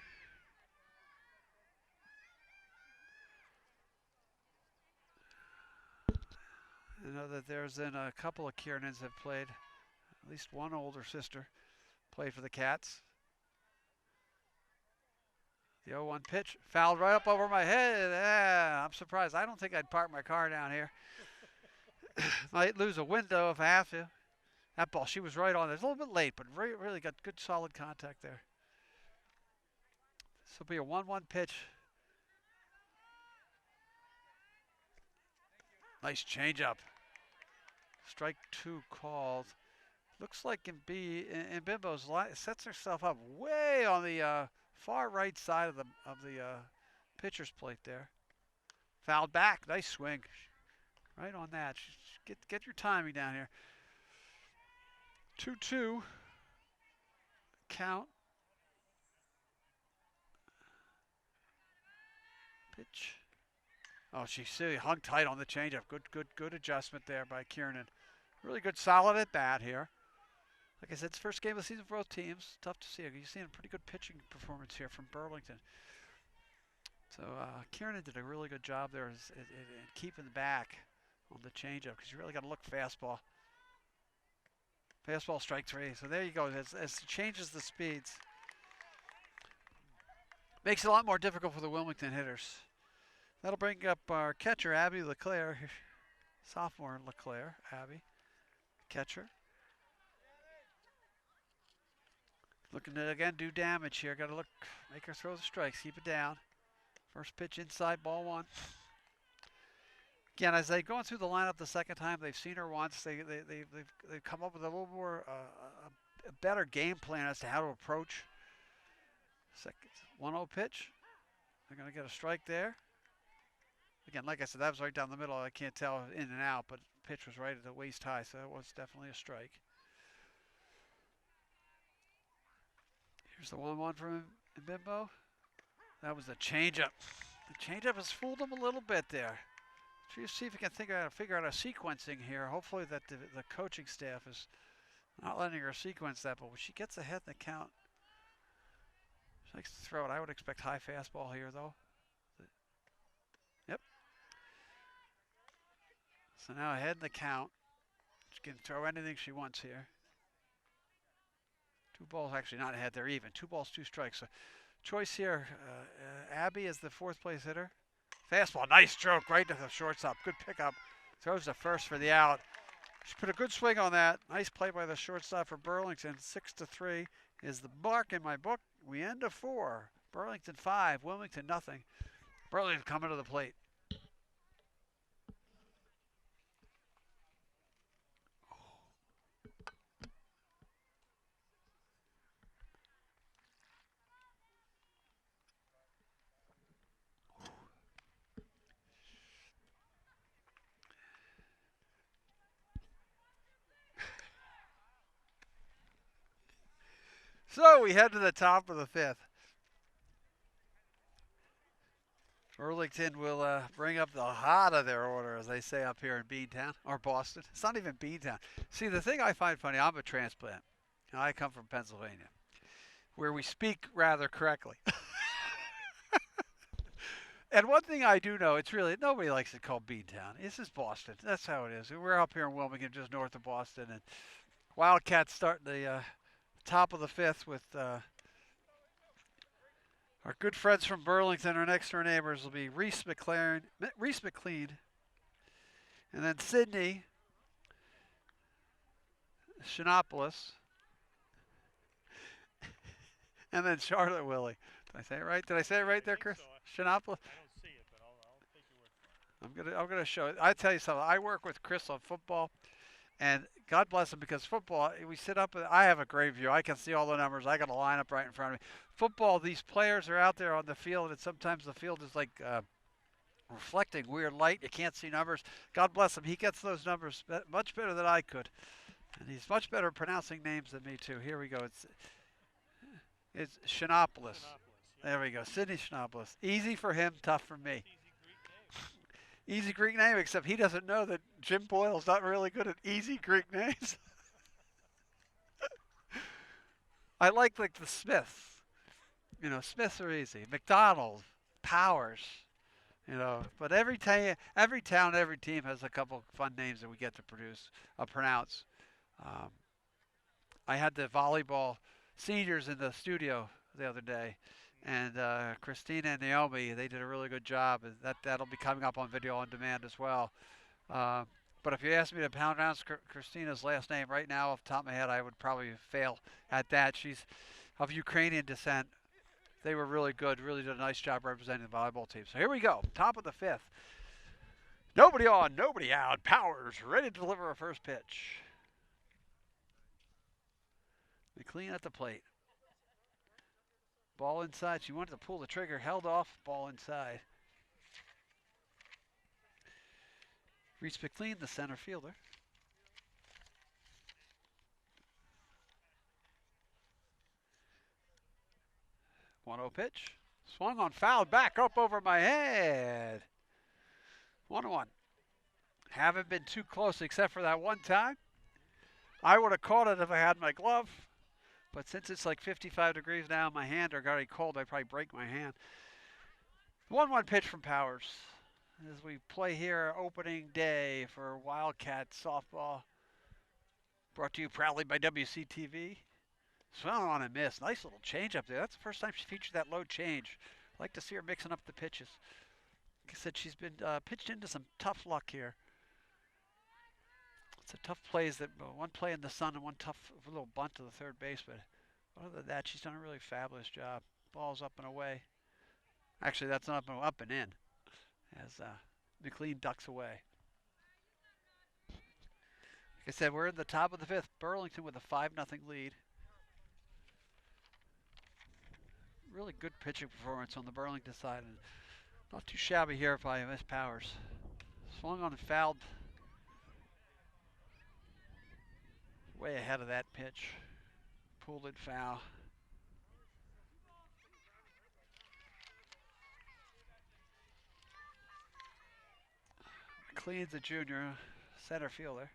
I know that there's been a couple of Kiernans have played, at least one older sister played for the Cats. The 0-1 pitch, fouled right up over my head. I'm surprised. I don't think I'd park my car down here. Might lose a window if I have to. That ball, she was right on. It's a little bit late, but really got good solid contact there. This will be a 1-1 pitch. Nice changeup. Strike 2 called. Looks like in Bimbo's sets herself up way on the far right side of the pitcher's plate there. Fouled back. Nice swing. Right on that. Get your timing down here. 2-2 count. Pitch. Oh, she hung tight on the changeup. Good adjustment there by Kiernan. Really good, solid at bat here. Like I said, it's the first game of the season for both teams. Tough to see. You're seeing a pretty good pitching performance here from Burlington. So Kiernan did a really good job there in keeping back on the changeup because you really got to look fastball. Fastball strike 3. So there you go. As it changes the speeds. Makes it a lot more difficult for the Wilmington hitters. That'll bring up our catcher, Abby Leclair. Sophomore Leclair, Abby, catcher. Looking to, again, do damage here. Got to look, make her throw the strikes, keep it down. First pitch inside, ball one. Again, as they've gone through the lineup the second time, they've seen her once. They've come up with a little more, a better game plan as to how to approach. Second 1-0 pitch. They're going to get a strike there. Again, like I said, that was right down the middle. I can't tell in and out, but pitch was right at the waist high, so that was definitely a strike. Here's the 1-1 from Bimbo. That was the changeup. The changeup has fooled him a little bit there. See if we can figure out a sequencing here. Hopefully that the coaching staff is not letting her sequence that, but when she gets ahead in the count, she likes to throw it. I would expect high fastball here, though. Yep. So now ahead in the count. She can throw anything she wants here. 2 balls, actually not ahead, they're even. 2 balls, 2 strikes. So choice here, Abby is the 4th place hitter. Fastball, nice stroke, right to the shortstop. Good pickup. Throws the first for the out. She put a good swing on that. Nice play by the shortstop for Burlington. 6-3 is the mark in my book. We end of 4. Burlington 5, Wilmington nothing. Burlington coming to the plate. So we head to the top of the 5th. Burlington will bring up the hot of their order, as they say up here in Beantown, or Boston. It's not even Beantown. See, the thing I find funny, I'm a transplant. And I come from Pennsylvania, where we speak rather correctly. And one thing I do know, it's really, nobody likes it called Beantown. This is Boston. That's how it is. We're up here in Wilmington, just north of Boston. And Wildcats starting the top of the 5th with our good friends from Burlington. Our next door neighbors will be Reese McLean, and then Sydney Shinopoulos, and then Charlotte Willie. Did I say it right? Did I say it right there, Chris? So. Shinopoulos. I don't see it, but I'll take your word for it. I'm gonna show it. I tell you something. I work with Chris on football. And God bless him, because football, we sit up, I have a great view. I can see all the numbers. I got a lineup right in front of me. Football, these players are out there on the field, and sometimes the field is like reflecting weird light. You can't see numbers. God bless him. He gets those numbers much better than I could. And he's much better at pronouncing names than me, too. Here we go. It's Shinopoulos. There we go. Sidney Shinopoulos. Easy for him, tough for me. Easy Greek name, except he doesn't know that Jim Boyle's not really good at easy Greek names. I like the Smiths. You know, Smiths are easy. McDonald, Powers, you know. But every town, every team has a couple fun names that we get to pronounce. I had the volleyball seniors in the studio the other day. And Christina and Naomi, they did a really good job. That'll be coming up on video on demand as well. But if you ask me to pronounce Christina's last name right now off the top of my head, I would probably fail at that. She's of Ukrainian descent. They were really good, really did a nice job representing the volleyball team. So here we go, top of the 5th. Nobody on, nobody out. Powers ready to deliver a first pitch. McLean at the plate. Ball inside. She wanted to pull the trigger, held off. Ball inside. Reese McLean, the center fielder. One 1-0 pitch. Swung on, fouled back up over my head. 1-1. Haven't been too close except for that one time. I would have caught it if I had my glove. But since it's like 55 degrees now, my hand are very cold. I'd probably break my hand. 1-1 pitch from Powers. As we play here opening day for Wildcat softball. Brought to you proudly by WCTV. Swung on and missed. Nice little change up there. That's the first time she featured that low change. I like to see her mixing up the pitches. Like I said, she's been pitched into some tough luck here. It's a tough plays that one play in the sun and one tough little bunt to the third base. But other than that, she's done a really fabulous job. Ball's up and away. Actually, that's not up and in as McLean ducks away. Like I said, we're in the top of the fifth. Burlington with a 5-0 lead. Really good pitching performance on the Burlington side, and not too shabby here by Miss Powers. Swung on and fouled. Way ahead of that pitch. Pulled it foul. McLean's a junior center fielder.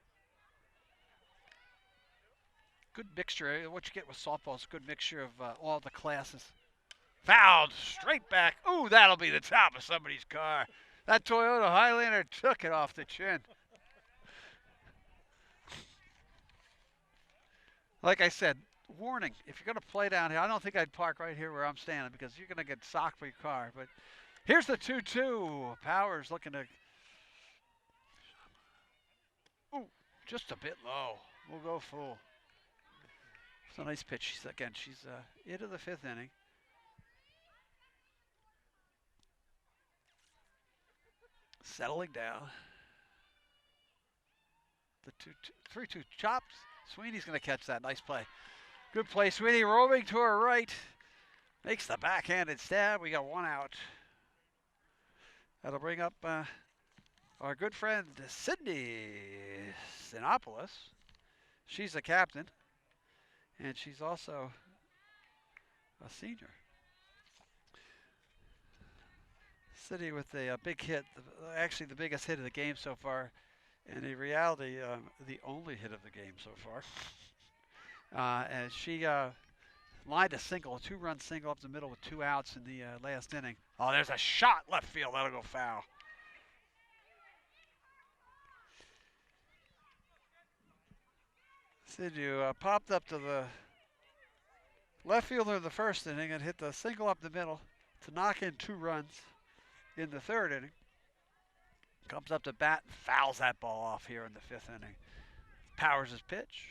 Good mixture. What you get with softball is a good mixture of all the classes. Fouled straight back. Ooh, that'll be the top of somebody's car. That Toyota Highlander took it off the chin. Like I said, warning, if you're going to play down here, I don't think I'd park right here where I'm standing because you're going to get socked by your car. But here's the 2-2. Powers looking to... Ooh, just a bit low. We'll go full. It's a nice pitch. She's into the fifth inning. Settling down. The 3-2 chops. Sweeney's going to catch that. Nice play. Good play. Sweeney roaming to her right. Makes the backhanded stab. We got one out. That'll bring up our good friend Sydney Sinopoulos. She's a captain. And she's also a senior. City with a big hit, actually the biggest hit of the game so far, and in reality, the only hit of the game so far. And she lined a single, a 2-run single up the middle with 2 outs in the last inning. Oh, there's a shot left field. That'll go foul. Sidhu popped up to the left fielder in the first inning and hit the single up the middle to knock in 2 runs in the third inning. Comes up to bat and fouls that ball off here in the 5th inning. Powers his pitch.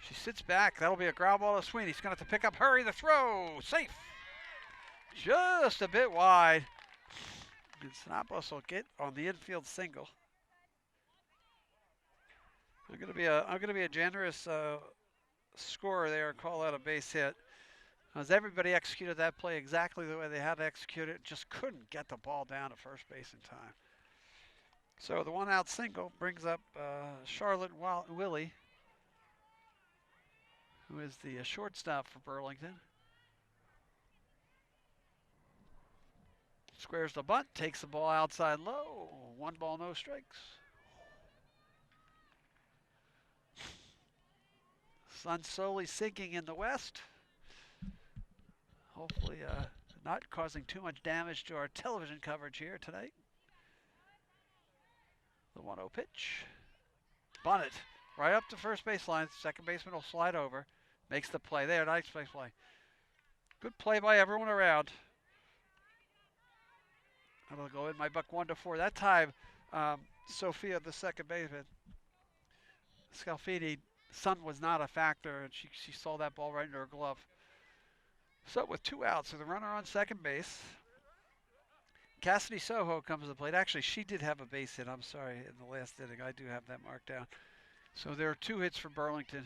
She sits back. That'll be a ground ball to Sweeney. He's going to have to pick up. Hurry the throw. Safe. Just a bit wide. And Sinopoulos will get on the infield single. I'm going to be a generous scorer there and call out a base hit. As everybody executed that play exactly the way they had to execute it, just couldn't get the ball down to first base in time. So the 1-out single brings up Charlotte Willie, who is the shortstop for Burlington. Squares the bunt, takes the ball outside low. 1 ball, no strikes. Sun slowly sinking in the west. Hopefully not causing too much damage to our television coverage here tonight. The 1-0 pitch. Bunted right up to first baseline. Second baseman will slide over. Makes the play there. Nice play. Good play by everyone around. That'll go in my buck 1-4. That time, Sophia, the second baseman, Scalfini, sun was not a factor, and she saw that ball right into her glove. So with 2 outs, so the runner on second base. Cassidy Soho comes to the plate. Actually, she did have a base hit. I'm sorry, in the last inning. I do have that marked down. So there are 2 hits for Burlington.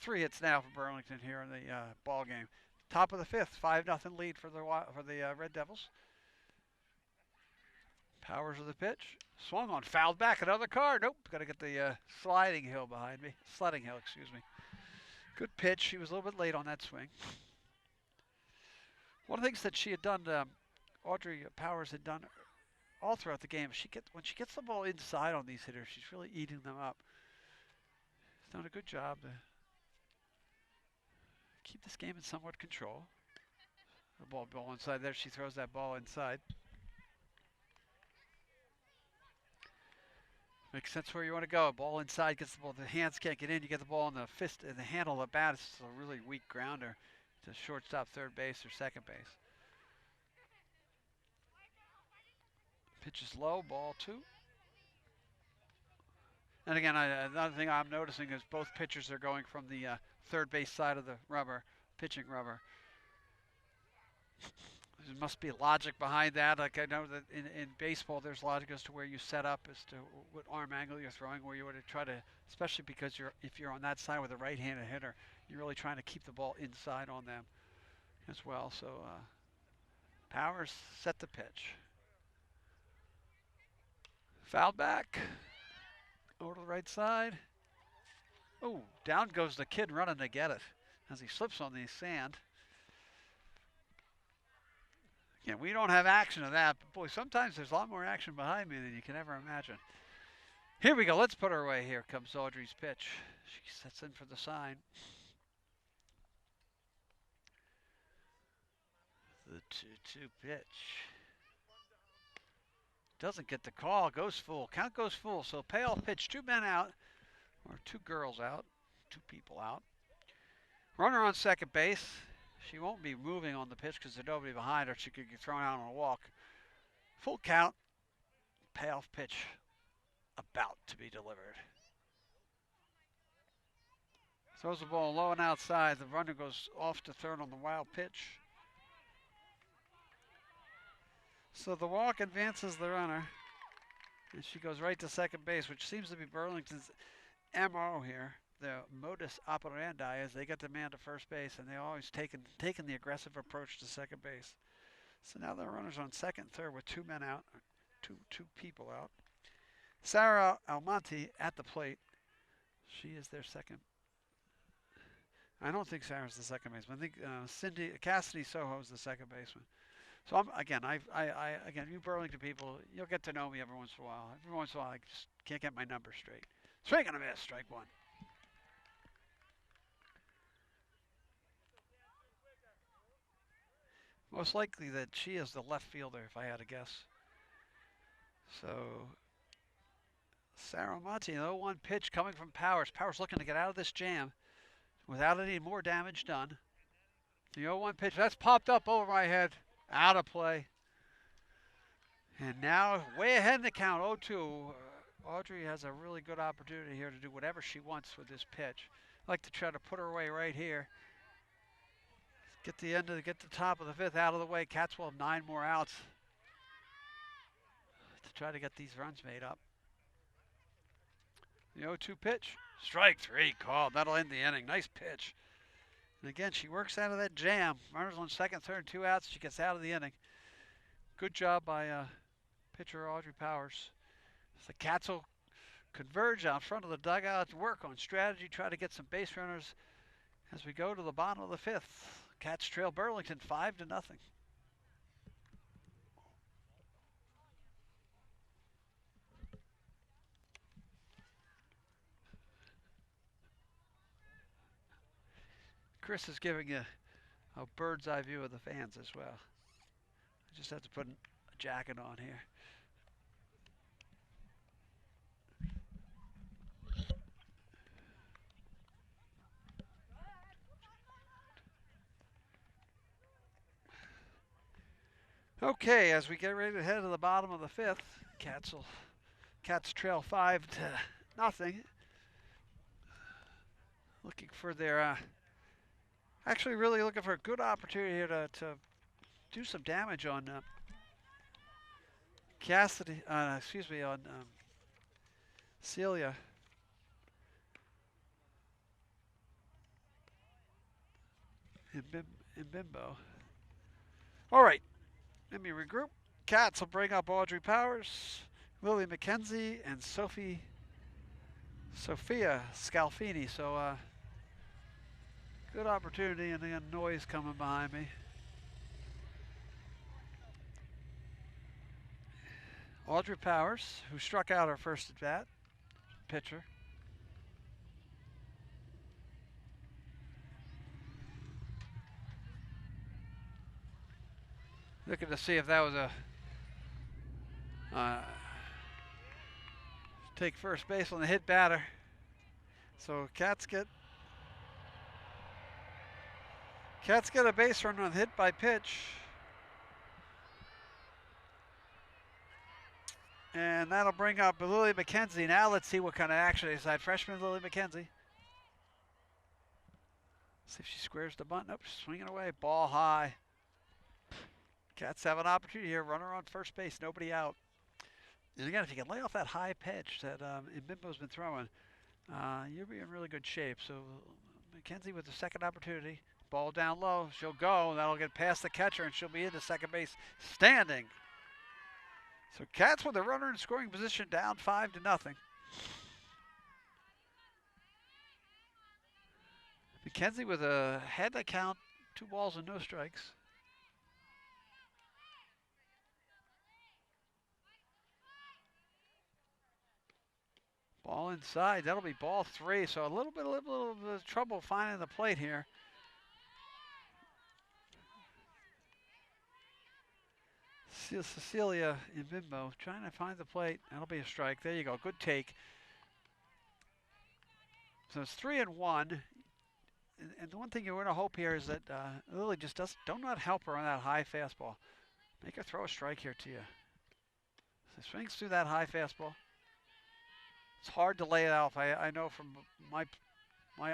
3 hits now for Burlington here in the ball game. Top of the 5th, 5-0 lead for the Red Devils. Powers of the pitch. Swung on, fouled back. Another car. Nope. Got to get the sliding hill behind me. Sledding hill, excuse me. Good pitch. She was a little bit late on that swing. One of the things that she had done, Audrey Powers had done all throughout the game, when she gets the ball inside on these hitters, she's really eating them up. She's done a good job to keep this game in somewhat control. The ball inside there. She throws that ball inside. Makes sense where you want to go. Ball inside, gets the ball. The hands can't get in. You get the ball in the fist and the handle of the bat. It's a really weak grounder to shortstop, third base, or second base. Pitch is low, ball 2. And again, another thing I'm noticing is both pitchers are going from the third base side of the rubber, pitching rubber. There must be logic behind that. Like I know that in baseball, there's logic as to where you set up, as to what arm angle you're throwing, where you want to try to, especially because if you're on that side with a right-handed hitter, you're really trying to keep the ball inside on them as well. So Powers set the pitch. Foul back. Over to the right side. Oh, down goes the kid running to get it as he slips on the sand. Yeah, we don't have action of that, but boy, sometimes there's a lot more action behind me than you can ever imagine. Here we go. Let's put her away. Here comes Audrey's pitch. She sets in for the sign. The 2-2 pitch. Doesn't get the call. Goes full. Count goes full. So payoff pitch. 2 men out, or 2 girls out. 2 people out. Runner on second base. She won't be moving on the pitch because there's nobody behind her. She could get thrown out on a walk. Full count. Payoff pitch about to be delivered. Throws the ball low and outside. The runner goes off to third on the wild pitch. So the walk advances the runner. And she goes right to second base, which seems to be Burlington's MO here. The modus operandi is they get the man to first base, and they always taking the aggressive approach to second base. So now the runner's on second, third with 2 men out, two people out. Sarah Almonte at the plate. She is their second. I don't think Sarah's the second baseman. I think Cassidy Soho is the second baseman. So again, you Burlington people, you'll get to know me every once in a while. Every once in a while, I just can't get my numbers straight. Swing and a miss, strike 1. Most likely that she is the left fielder, if I had to guess. So, Sarah Monti, the 0-1 pitch coming from Powers. Powers looking to get out of this jam without any more damage done. The 0-1 pitch, that's popped up over my head. Out of play. And now way ahead in the count, 0-2. Audrey has a really good opportunity here to do whatever she wants with this pitch. I'd like to try to put her away right here. Get the top of the 5th out of the way. Cats will have 9 more outs to try to get these runs made up. The 0-2 pitch. Strike 3 called. That'll end the inning. Nice pitch. And again, she works out of that jam. Runners on second, third, 2 outs. She gets out of the inning. Good job by pitcher Audrey Powers. The Cats will converge out front of the dugout, work on strategy, try to get some base runners as we go to the bottom of the 5th. Cats trail Burlington 5-0. Chris is giving you a bird's eye view of the fans as well. I just have to put a jacket on here. Okay, as we get ready to head to the bottom of the 5th, Cats trail 5-0. Looking for their, actually really looking for a good opportunity here to do some damage on on Celia. And Bimbo. All right. Let me regroup. Cats will bring up Audrey Powers, Lily McKenzie, and Sophia Scalfini. So good opportunity, and again, noise coming behind me. Audrey Powers, who struck out her first at bat, pitcher. Looking to see if that was a take first base on the hit batter. So Cats get a base run on hit by pitch. And that'll bring up Lily McKenzie. Now let's see what kind of action is that freshman Lily McKenzie. See if she squares the bunt. Nope, swinging away. Ball high. Cats have an opportunity here. Runner on first base. Nobody out. And again, if you can lay off that high pitch that Mbimbo's been throwing, you'll be in really good shape. So McKenzie with the second opportunity. Ball down low. She'll go. That'll get past the catcher, and she'll be into second base standing. So Cats with a runner in scoring position, down 5-0. McKenzie with a head to count, 2 balls and no strikes. Ball inside, that'll be ball 3. So a little bit of trouble finding the plate here. Cecilia Mbimbo trying to find the plate. That'll be a strike. There you go. Good take. So it's 3-1. And the one thing you want to hope here is that Lily just do not help her on that high fastball. Make her throw a strike here to you. So swings through that high fastball. It's hard to lay it off. I know from my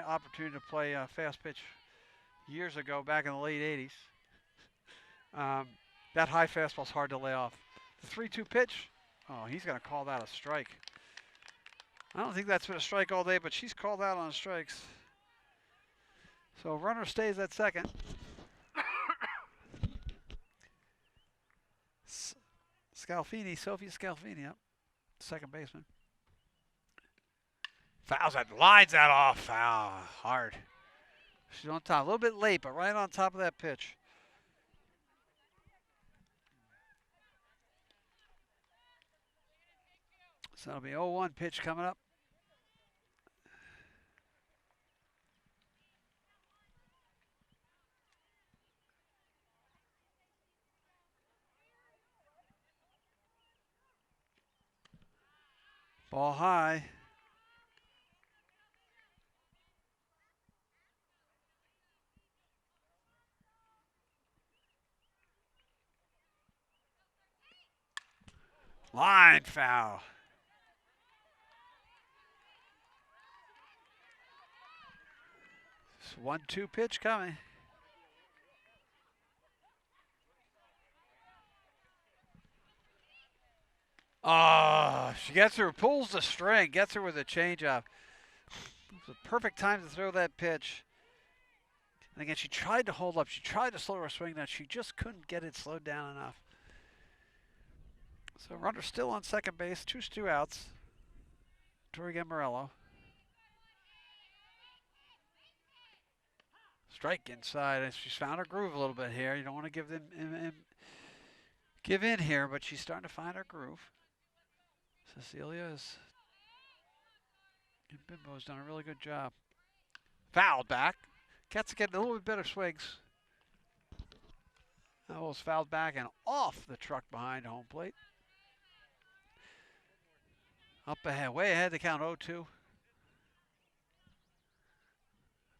opportunity to play fast pitch years ago, back in the late 80s. That high fastball's hard to lay off. The 3-2 pitch. Oh, he's going to call that a strike. I don't think that's been a strike all day, but she's called out on strikes. So runner stays at second. Scalfini, Sophia Scalfini, yep. Second baseman. Fouls that, lines that off. Foul, hard. She's on top, a little bit late, but right on top of that pitch. So it'll be 0-1 pitch coming up. Ball high. Line foul. It's 1-2 pitch coming. Oh, she gets her, pulls the string, gets her with a changeup. It was a perfect time to throw that pitch. And again, she tried to hold up. She tried to slow her swing down. She just couldn't get it slowed down enough. So runner still on second base, 2 outs. Tori Gambarello. Strike inside, and she's found her groove a little bit here. You don't want to give in here, but she's starting to find her groove. Cecilia Mbimbo's done a really good job. Fouled back. Cats getting a little bit better swings. That was fouled back and off the truck behind home plate. Up ahead, way ahead to count 0-2.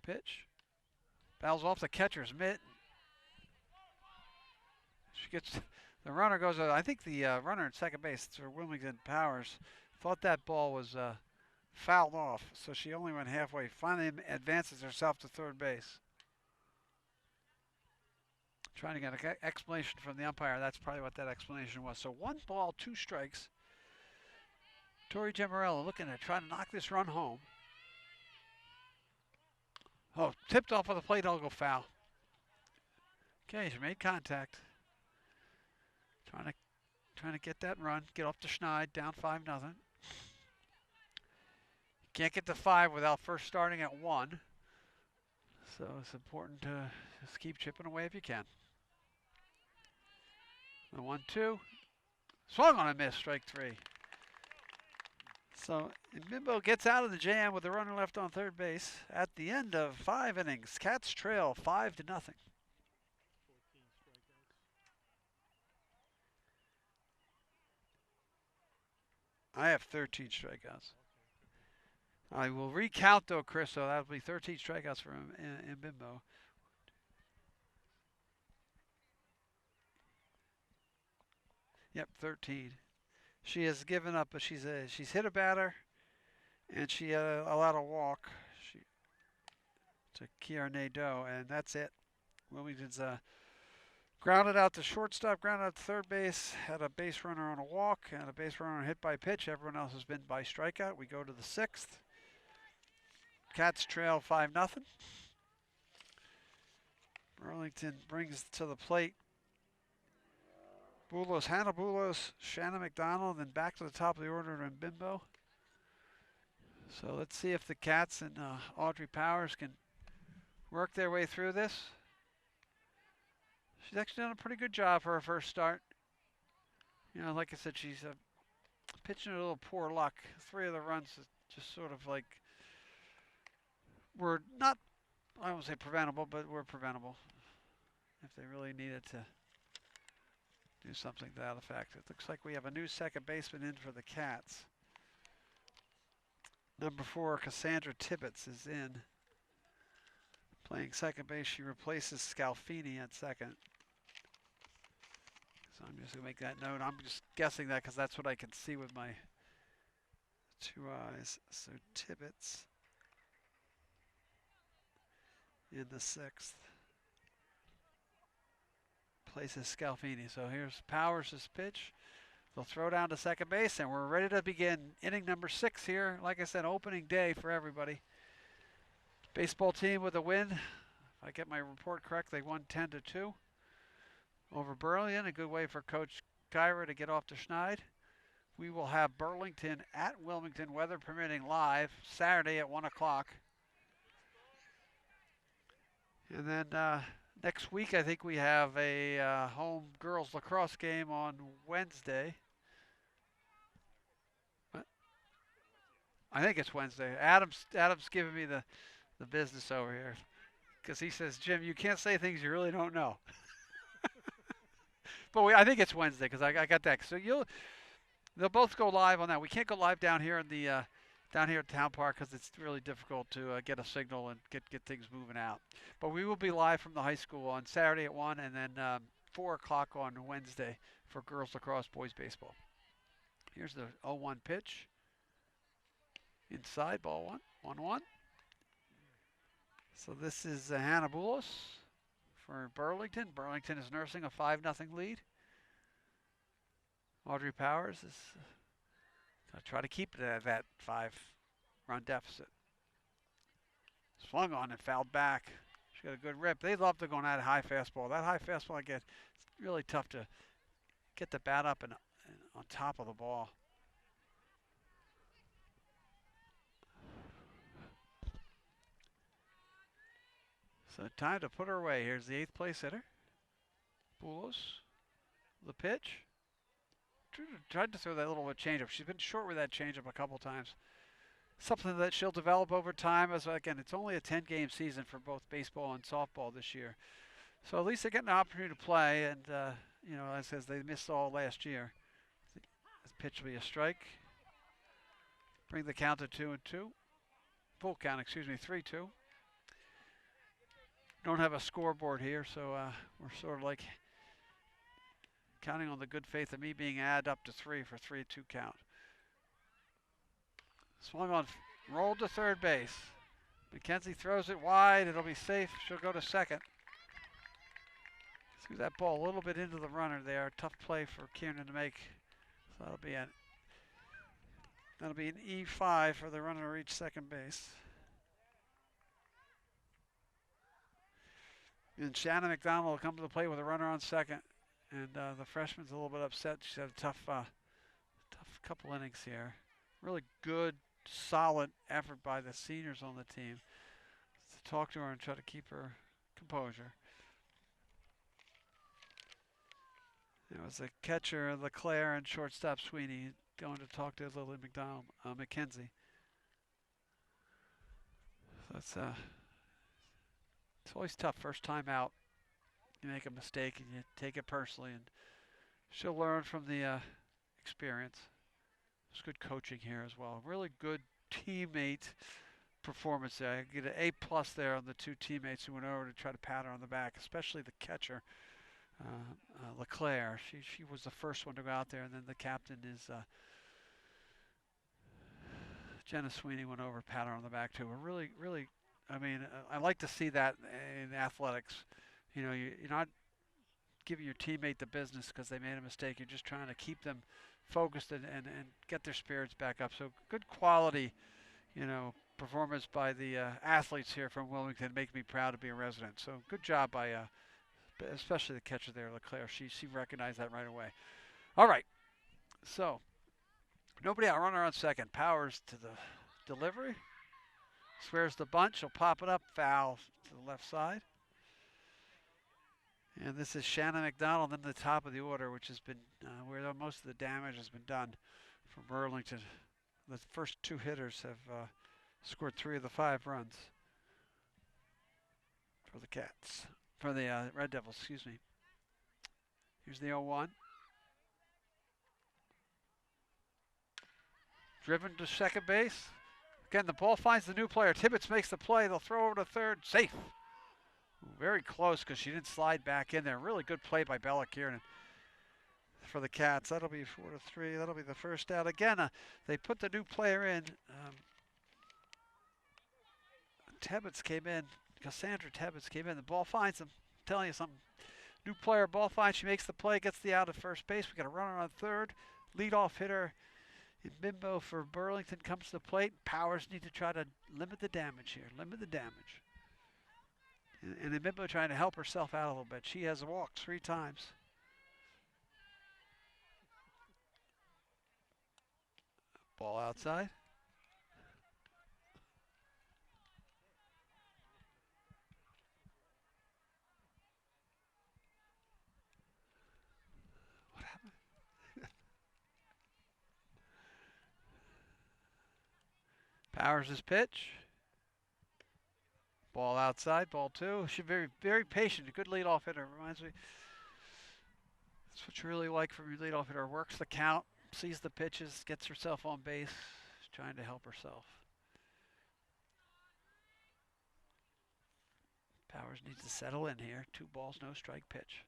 Pitch. Fouls off the catcher's mitt. She gets, the runner goes, I think the runner at second base, for Wilmington Powers, thought that ball was fouled off, so she only went halfway. Finally advances herself to third base. Trying to get an explanation from the umpire. That's probably what that explanation was. So 1 ball, 2 strikes. Tori Gemmarello looking to try to knock this run home. Oh, tipped off of the plate, I'll go foul. Okay, she made contact. Trying to get that run, get up to Schneid, down 5-0. Can't get to 5 without first starting at 1. So it's important to just keep chipping away if you can. The 1-2. Swung on a miss, strike 3. So Mbimbo gets out of the jam with the runner left on third base at the end of 5 innings. Cats trail 5-0. I have 13 strikeouts. I will recount though, Chris, so that'll be 13 strikeouts for him in Bimbo. Yep, 13. She has given up, but she's hit a batter, and she allowed a walk to Kiara Nadeau, and that's it. Wilmington's grounded out to shortstop, grounded out to third base, had a base runner on a walk, and a base runner hit by pitch. Everyone else has been by strikeout. We go to the sixth. Cats trail 5-0. Burlington brings to the plate Hannah Bulos, Shea Mcdonald, then back to the top of the order in Bimbo. So let's see if the Cats and Audrey Powers can work their way through this. She's actually done a pretty good job for her first start. You know, like I said, she's pitching a little poor luck. 3 of the runs just sort of like were not, I won't say preventable, but were preventable if they really needed to do something to that effect. It looks like we have a new second baseman in for the Cats. Number 4, Cassandra Tibbetts is in. Playing second base, she replaces Scalfini at second. So I'm just going to make that note. I'm just guessing that because that's what I can see with my 2 eyes. So Tibbetts in the 6th. Places Scalfini. So here's Powers' pitch. They'll throw down to second base, and we're ready to begin inning number 6 here. Like I said, opening day for everybody. Baseball team with a win. If I get my report correct, they won 10-2 over Burlington. A good way for Coach Kyra to get off to Schneid. We will have Burlington at Wilmington, weather permitting, live Saturday at 1 o'clock. And then next week, I think we have a home girls lacrosse game on Wednesday. What? I think it's Wednesday. Adam's giving me the business over here because he says, Jim, you can't say things you really don't know. But I think it's Wednesday because I got that. So they'll both go live on that. We can't go live down here in the down here at Town Park because it's really difficult to get a signal and get things moving out. But we will be live from the high school on Saturday at 1 and then 4 o'clock on Wednesday for girls lacrosse, boys baseball. Here's the 0-1 pitch. Inside, ball 1-1. So this is Hannah Bulos for Burlington. Burlington is nursing a 5-0 lead. Audrey Powers is going to try to keep it at that 5-run deficit. Swung on and fouled back. She got a good rip. They love to go on that high fastball. That high fastball, I guess, it's really tough to get the bat up and on top of the ball. So time to put her away. Here's the 8th place hitter. Bulos. The pitch. Tried to throw that little changeup. She's been short with that changeup a couple times. Something that she'll develop over time. As again, it's only a 10-game season for both baseball and softball this year. So at least they're getting an opportunity to play. And, you know, as they missed all last year. This pitch will be a strike. Bring the count to 2-2. Full count, 3-2. Don't have a scoreboard here, so we're sort of like counting on the good faith of me being added up to 3 for 3-2 count. Swung on, rolled to third base. McKenzie throws it wide. It'll be safe. She'll go to second. Threw that ball a little bit into the runner there. Tough play for Kiernan to make. So that'll be an E5 for the runner to reach second base. And Shannon McDonald will come to the plate with a runner on second. And the freshman's a little bit upset. She's had a tough couple innings here. Really good, solid effort by the seniors on the team to talk to her and try to keep her composure. It was the catcher, Leclair, and shortstop Sweeney going to talk to Lily McKenzie. So it's always tough first time out. You make a mistake and you take it personally, and she'll learn from the experience. There's good coaching here as well. Really good teammate performance there. I get an A+ there on the two teammates who went over to try to pat her on the back, especially the catcher, Leclair. She was the first one to go out there, and then the captain is Jenna Sweeney went over, pat her on the back too. We're really, I mean, I like to see that in athletics. You know, you're not giving your teammate the business because they made a mistake. You're just trying to keep them focused and get their spirits back up. So good quality, you know, performance by the athletes here from Wilmington. Make me proud to be a resident. So good job by especially the catcher there, Leclair. She recognized that right away. All right, so nobody out, runner on second. Powers to the delivery. Squares the bunt. She'll pop it up. Foul to the left side. And this is Shea Mcdonald in the top of the order, which has been where most of the damage has been done from Burlington. The first two hitters have scored 3 of the 5 runs for the Cats. For the Red Devils, excuse me. Here's the 0-1. Driven to second base. Again, the ball finds the new player. Tibbetts makes the play. They'll throw over to third. Safe. Very close because she didn't slide back in there. Really good play by Bella Kieran for the Cats. That'll be 4-3. That'll be the first out. Again, they put the new player in. Tibbetts came in. Cassandra Tibbetts came in. The ball finds him. I'm telling you something. New player, ball finds. She makes the play, gets the out at first base. We got a runner on third. Leadoff hitter in Bimbo for Burlington comes to the plate. Powers need to try to limit the damage here. Limit the damage. And Bimbo trying to help herself out a little bit. She has walked 3 times. Ball outside. What happened? Powers' pitch. Ball outside, ball 2. She's very patient. A good leadoff hitter. Reminds me. That's what you really like from your leadoff hitter. Works the count, sees the pitches, gets herself on base. She's trying to help herself. Powers needs to settle in here. 2 balls, no strike pitch.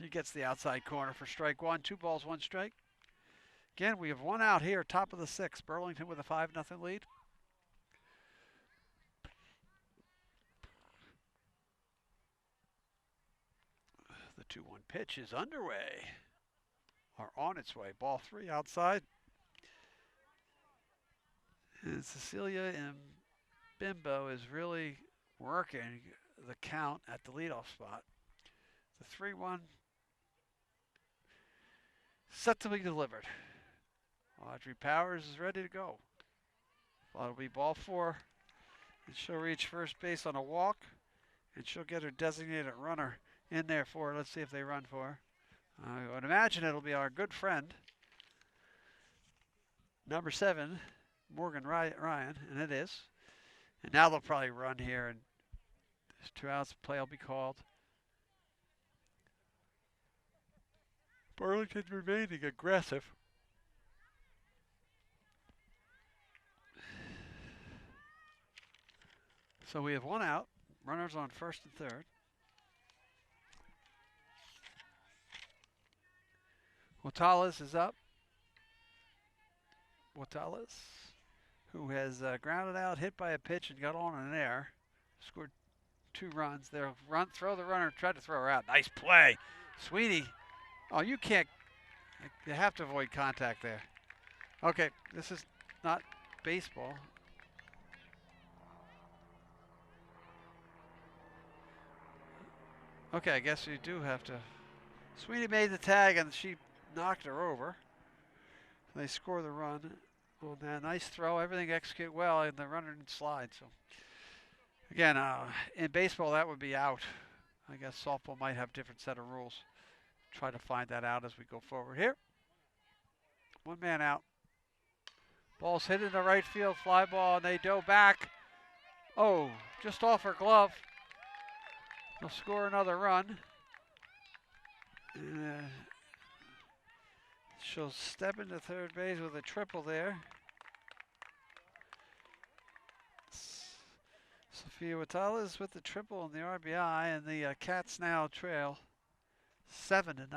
She gets the outside corner for strike 1. 2 balls, 1 strike. Again, we have 1 out here, top of the 6th. Burlington with a 5-0 lead. The 2-1 pitch is underway, or on its way. Ball 3 outside. And Cecilia and Bimbo is really working the count at the leadoff spot. The 3-1 set to be delivered. Audrey Powers is ready to go. That'll be ball 4. And she'll reach first base on a walk, and she'll get her designated runner in there for her. Let's see if they run for her. I would imagine it'll be our good friend, number 7, Morgan Ryan, and it is. And now they'll probably run here, and there's 2 outs. Play will be called. Burlington remaining aggressive. So we have 1 out. Runners on first and third. Watales is up. Watales, who has grounded out, hit by a pitch, and got on an air. Scored 2 runs. They'll throw the runner, tried to throw her out. Nice play. Sweeney. Oh, you can't. You have to avoid contact there. Okay, this is not baseball. Okay, I guess you do have to. Sweeney made the tag, and she knocked her over. They score the run on that. Nice throw. Everything executed well, and the runner didn't slide. So, again, in baseball, that would be out. I guess softball might have a different set of rules. Try to find that out as we go forward here. 1 man out. Ball's hit into right field, fly ball, and they dove back. Oh, just off her glove. They'll score another run. She'll step into third base with a triple there. Sophia Watales with the triple and the RBI, and the Cats now trail 7-0.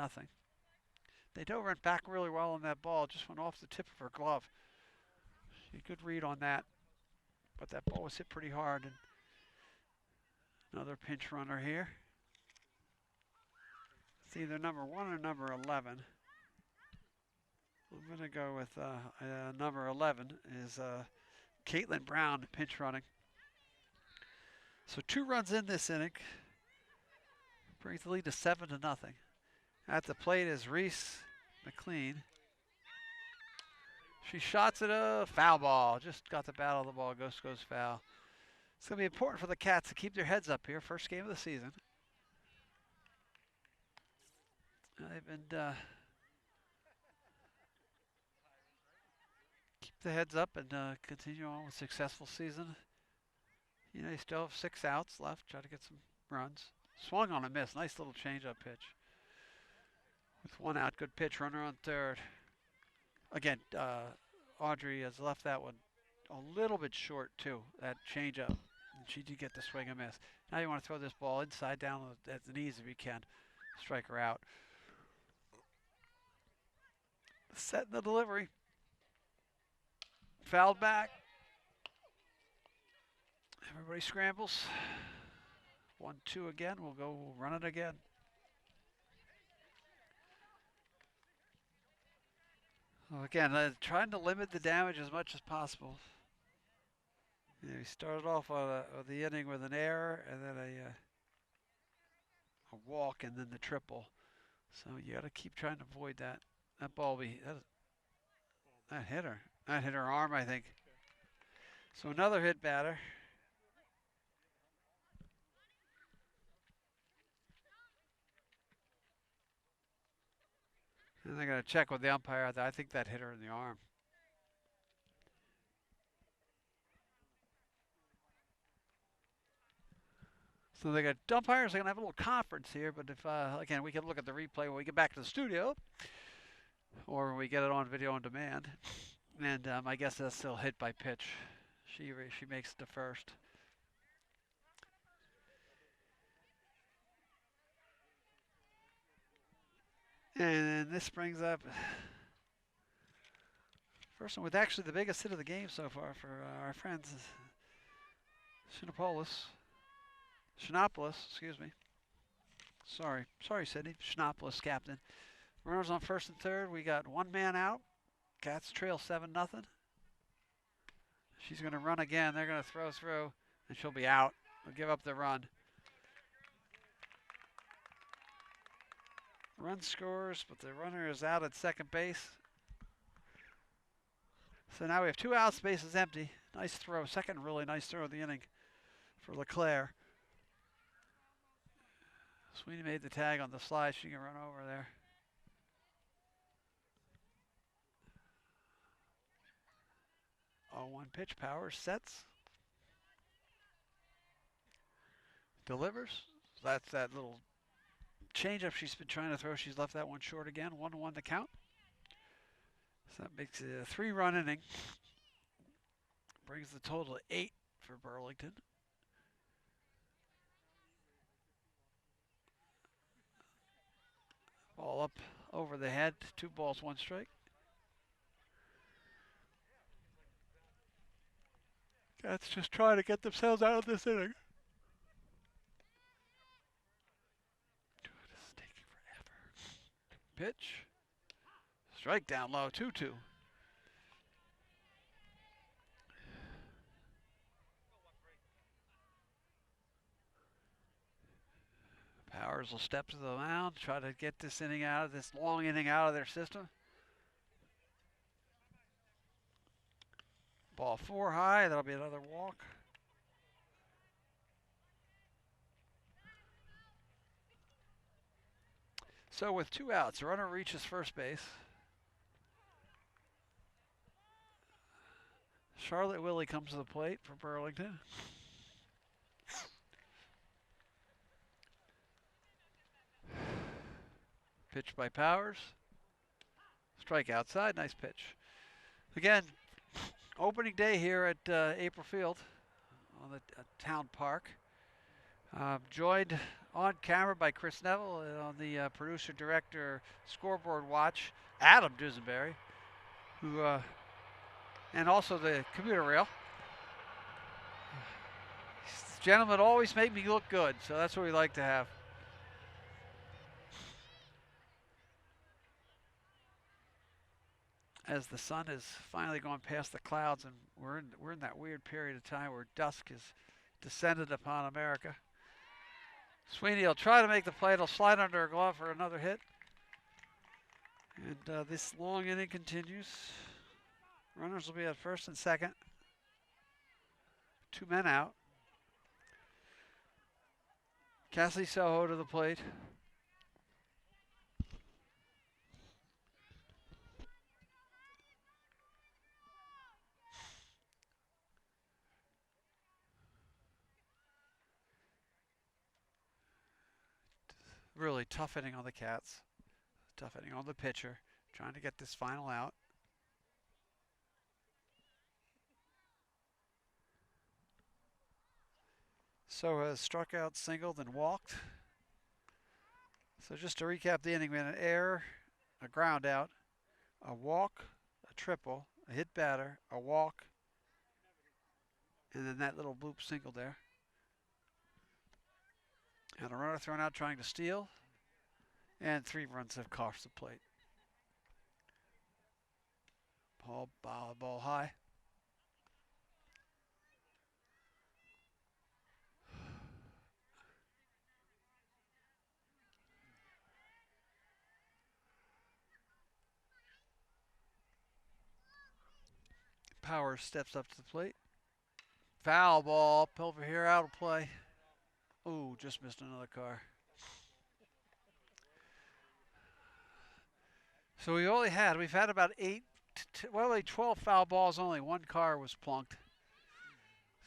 They don't run back really well on that ball. Just went off the tip of her glove. She good read on that, but that ball was hit pretty hard. And another pinch runner here. It's either number 1 or number 11. I'm going to go with number 11 is Caitlin Brown pinch running. So 2 runs in this inning. Brings the lead to 7-0. At the plate is Reese McLean. She shots it, a foul ball. Just got the bat of the ball. Goes foul. It's going to be important for the Cats to keep their heads up here. First game of the season. They've been keep the heads up and continue on with a successful season. You know, you still have 6 outs left. Try to get some runs. Swung on a miss. Nice little change-up pitch. With 1 out, good pitch. Runner on third. Again, Audrey has left that one a little bit short too. That change-up. And she did get the swing and miss. Now you want to throw this ball inside down at the knees if you can. Strike her out. Setting the delivery. Fouled back. Everybody scrambles. 1-2 again. We'll run it again. Well, again, trying to limit the damage as much as possible. You know, we started off on the inning with an error and then a walk and then the triple. So you got to keep trying to avoid that. That ball that hit her. That hit her arm, I think. So another hit batter. And they're going to check with the umpire. I think that hit her in the arm. So they got umpires. They're going to have a little conference here. But if again, we can look at the replay when we get back to the studio, or when we get it on video on demand. And I guess that's still hit by pitch. She makes it to first. And this brings up first one with actually the biggest hit of the game so far for our friends, Shinopoulos, excuse me. Sorry, Sydney. Shinopoulos captain. Runners on first and third. We got 1 man out. Cats trail 7-0. She's going to run again. They're going to throw through, and she'll be out. We'll give up the run. Run scores, but the runner is out at second base. So now we have 2 outs, base is empty. Nice throw, second really nice throw of the inning for Leclair. Sweeney made the tag on the slide. She can run over there. Oh, 1 pitch, Powers sets. Delivers. So that's that little changeup she's been trying to throw. She's left that one short again. 1-1 to count. So that makes it a 3-run inning. Brings the total to 8 for Burlington. Ball up over the head. 2 balls, 1 strike. Cats just trying to get themselves out of this inning. It's taking forever. Pitch. Strike down low, 2-2. Powers will step to the mound, try to get this inning out of this long inning out of their system. Ball 4 high, that'll be another walk. So with 2 outs, the runner reaches first base. Charlotte Willie comes to the plate for Burlington. Pitch by Powers. Strike outside. Nice pitch. Again, opening day here at April Field on the town park. Joined on camera by Chris Neville and on the producer director scoreboard watch, Adam Dusenberry, who and also the computer rail. These gentlemen always make me look good, so that's what we like to have. As the sun has finally gone past the clouds, and we're in that weird period of time where dusk has descended upon America. Sweeney will try to make the play. It'll slide under a glove for another hit. And this long inning continues. Runners will be at first and second. 2 men out. Cassidy Soho to the plate. Really tough inning on the Cats. Tough inning on the pitcher. Trying to get this final out. So has struck out, singled, and walked. So just to recap the inning, we had an error, a ground out, a walk, a triple, a hit batter, a walk, and then that little bloop single there. And a runner thrown out trying to steal, and 3 runs have crossed the plate. Ball high. Powers steps up to the plate. Foul ball up over here, out of play. Oh, just missed another car. So we've had about 12 foul balls, only 1 car was plunked.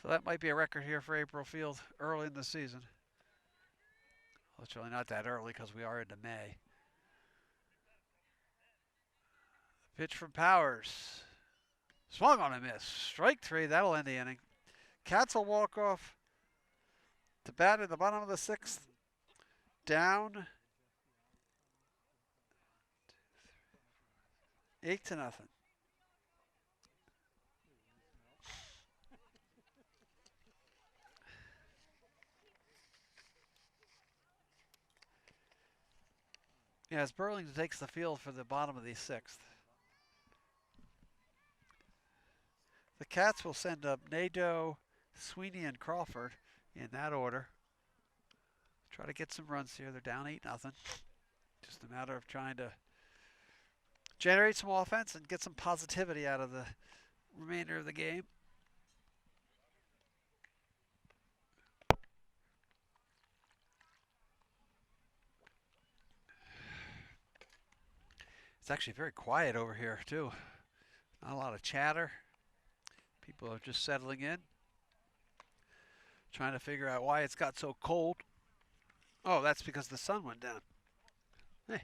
So that might be a record here for April Field early in the season. Well, it's really not that early because we are into May. The pitch from Powers. Swung on a miss. Strike 3, that'll end the inning. Cats will walk off to bat in the bottom of the 6th. Down 8-0. As Burlington takes the field for the bottom of the 6th. The Cats will send up Nadeau, Sweeney, and Crawford in that order. Try to get some runs here. They're down 8-0. Just a matter of trying to generate some offense and get some positivity out of the remainder of the game. It's actually very quiet over here, too. Not a lot of chatter. People are just settling in, trying to figure out why it's got so cold. Oh, that's because the sun went down. Hey.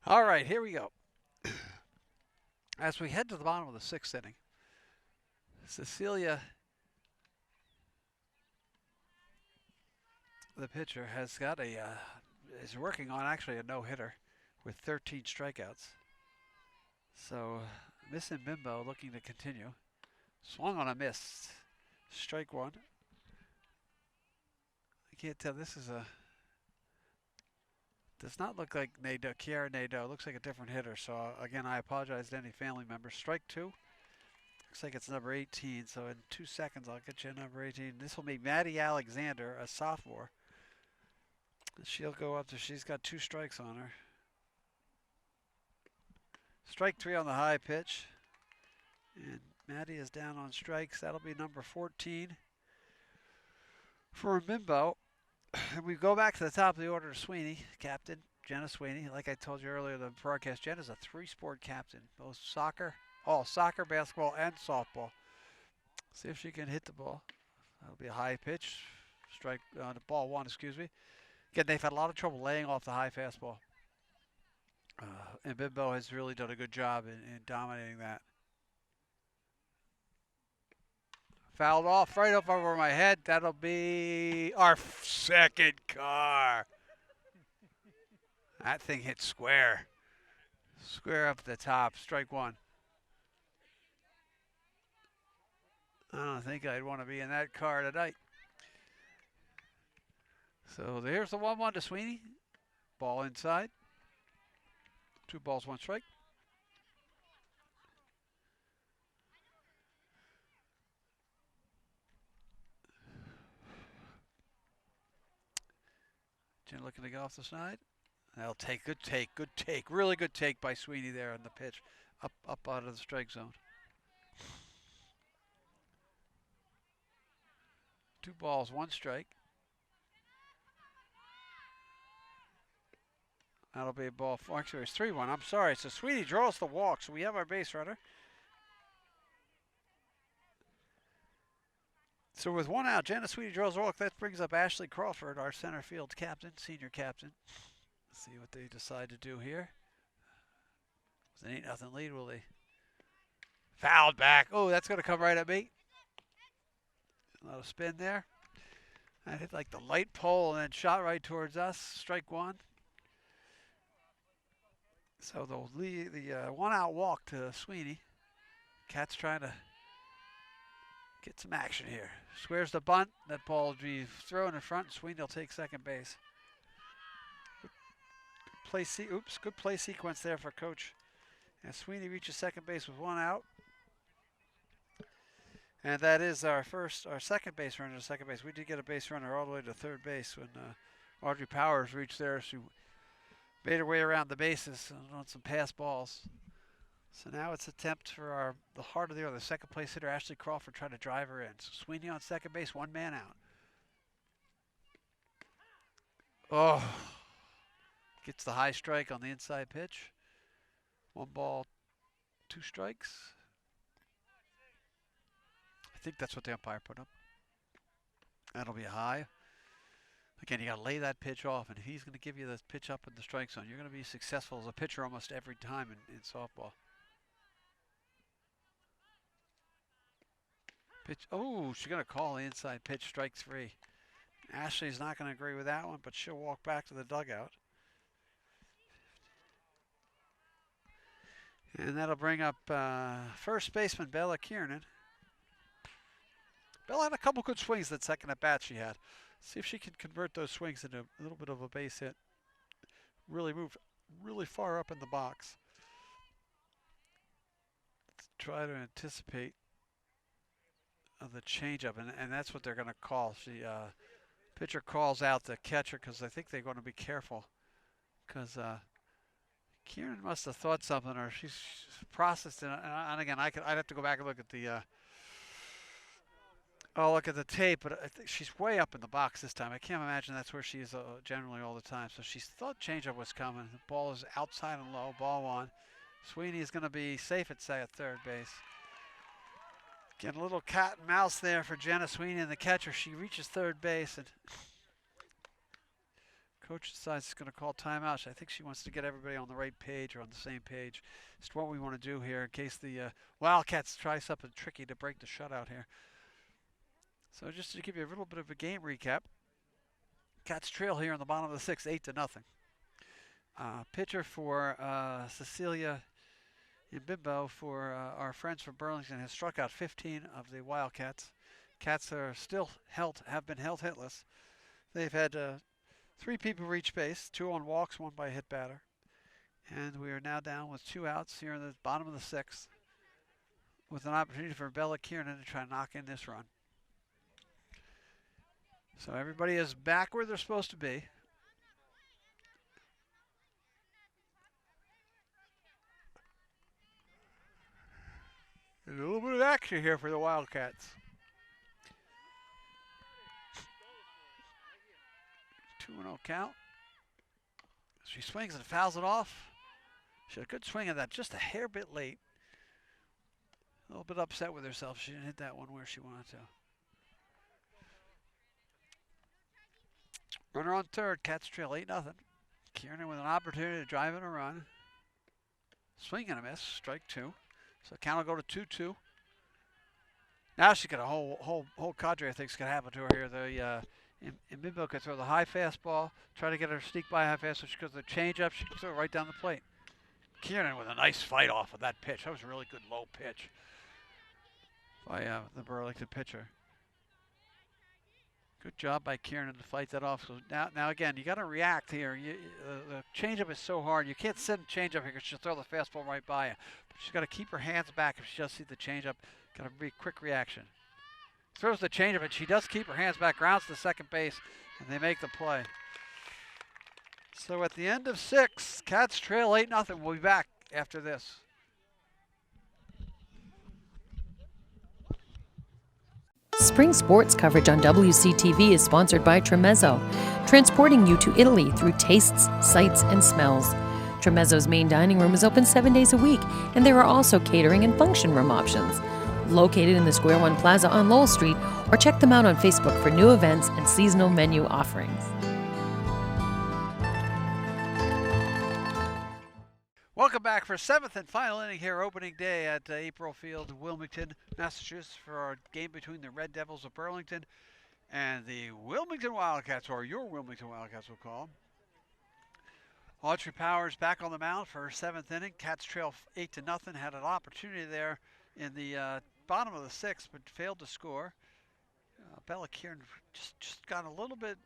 All right, here we go. As we head to the bottom of the 6th inning, Cecilia, the pitcher, has got is working on actually a no-hitter with 13 strikeouts. So Miss and Bimbo looking to continue. Swung on a miss. Strike 1. I can't tell. This is does not look like Nadeau, Kiara Nadeau. Looks like a different hitter. So again, I apologize to any family members. Strike 2. Looks like it's number 18. So in 2 seconds, I'll get you number 18. This will be Maddie Alexander, a sophomore. She'll go up to, she's got 2 strikes on her. Strike 3 on the high pitch. And Maddie is down on strikes. That'll be number 14 for Bimbo. And we go back to the top of the order to Sweeney, captain, Jenna Sweeney. Like I told you earlier in the broadcast, Jenna's a 3-sport captain, both soccer, basketball, and softball. See if she can hit the ball. That'll be a high pitch. Strike on the ball one, excuse me. Again, they've had a lot of trouble laying off the high fastball. And Bimbo has really done a good job in dominating that. Fouled off right up over my head. That'll be our second car. That thing hit square. Square up the top. Strike one. I don't think I'd want to be in that car tonight. So here's the 1-1 to Sweeney. Ball inside. 2 balls, 1 strike. Jen looking to go off the side. That'll take, good take. Really good take by Sweeney there on the pitch. Up out of the strike zone. 2 balls, 1 strike. That'll be a ball. Actually, it's 3-1. I'm sorry. So Sweeney draws the walk. So we have our base runner. So with 1 out, Jenna Sweeney draws the walk. That brings up Ashley Crawford, our center field captain, senior captain. Let's see what they decide to do here. It's an 8-0 lead, will they? Fouled back. Oh, that's going to come right at me. A lot of spin there. I hit like the light pole and then shot right towards us. Strike one. So the 1 out walk to Sweeney. Cat's trying to get some action here. Squares the bunt. That ball will be thrown in front. Sweeney will take second base. Good play sequence there for Coach. And Sweeney reaches second base with 1 out. And that is our second base runner to second base. We did get a base runner all the way to third base when Audrey Powers reached there. She made her way around the bases on some pass balls. So now it's attempt for the heart of the other, second place hitter Ashley Crawford trying to drive her in. So Sweeney on second base, 1 man out. Oh, gets the high strike on the inside pitch. 1 ball, 2 strikes. I think that's what the umpire put up. That'll be a high. Again, you got to lay that pitch off, and if he's going to give you the pitch up in the strike zone, you're going to be successful as a pitcher almost every time in softball. Pitch. Oh, she's going to call the inside pitch, strike 3. Ashley's not going to agree with that one, but she'll walk back to the dugout. And that'll bring up first baseman Bella Kiernan. Bella had a couple good swings that second at bat she had. See if she can convert those swings into a little bit of a base hit. Really moved really far up in the box. Let's try to anticipate the changeup, and that's what they're going to call. Pitcher calls out the catcher because I think they're going to be careful because Kieran must have thought something, or she's processed it. And again, I'd have to go back and look at the. I'll look at the tape, but I think she's way up in the box this time. I can't imagine that's where she is generally all the time. So she thought changeup was coming. The ball is outside and low. Ball 1. Sweeney is going to be safe at third base. Getting a little cat and mouse there for Jenna Sweeney and the catcher. She reaches third base, and coach decides she's going to call timeout. I think she wants to get everybody on the right page or on the same page. It's what we want to do here in case the Wildcats try something tricky to break the shutout here. So just to give you a little bit of a game recap, Cats trail here in the bottom of the 6th, 8-0. Pitcher for Cecilia Bimbo for our friends from Burlington has struck out 15 of the Wildcats. Cats are still have been held hitless. They've had 3 people reach base, 2 on walks, 1 by a hit batter. And we are now down with 2 outs here in the bottom of the 6th with an opportunity for Bella Kiernan to try to knock in this run. So everybody is back where they're supposed to be. And a little bit of action here for the Wildcats. 2-0 count. She swings and fouls it off. She had a good swing of that, just a hair bit late. A little bit upset with herself. She didn't hit that one where she wanted to. Runner on third. Cats trail 8-0. Kiernan with an opportunity to drive in a run. Swing and a miss. Strike two. So the count will go to 2-2. Now she's got a whole cadre of things can happen to her here. The Imbibo could throw the high fastball, try to get her to sneak by high fastball. She goes to the changeup. She can throw it right down the plate. Kiernan with a nice fight off of that pitch. That was a really good low pitch by the Burlington pitcher. Good job by Kiernan to fight that off. So now again, you got to react here. The changeup is so hard. You can't send a changeup here because she'll throw the fastball right by you. But she's got to keep her hands back if she just sees the changeup. Got to be a quick reaction. Throws the changeup, and she does keep her hands back. Grounds to second base, and they make the play. So at the end of 6, Cats trail 8-0. We'll be back after this. Spring sports coverage on WCTV is sponsored by Tremezzo, transporting you to Italy through tastes, sights, and smells. Tremezzo's main dining room is open 7 days a week, and there are also catering and function room options. Located in the Square One Plaza on Lowell Street, or check them out on Facebook for new events and seasonal menu offerings. Welcome back for 7th and final inning here, opening day at April Field, Wilmington, Massachusetts, for our game between the Red Devils of Burlington and the Wilmington Wildcats, or your Wilmington Wildcats we'll call them. Audrey Powers back on the mound for her 7th inning. Cats trail 8-0. Had an opportunity there in the bottom of the 6th, but failed to score. Bella Kieran just got a little bit,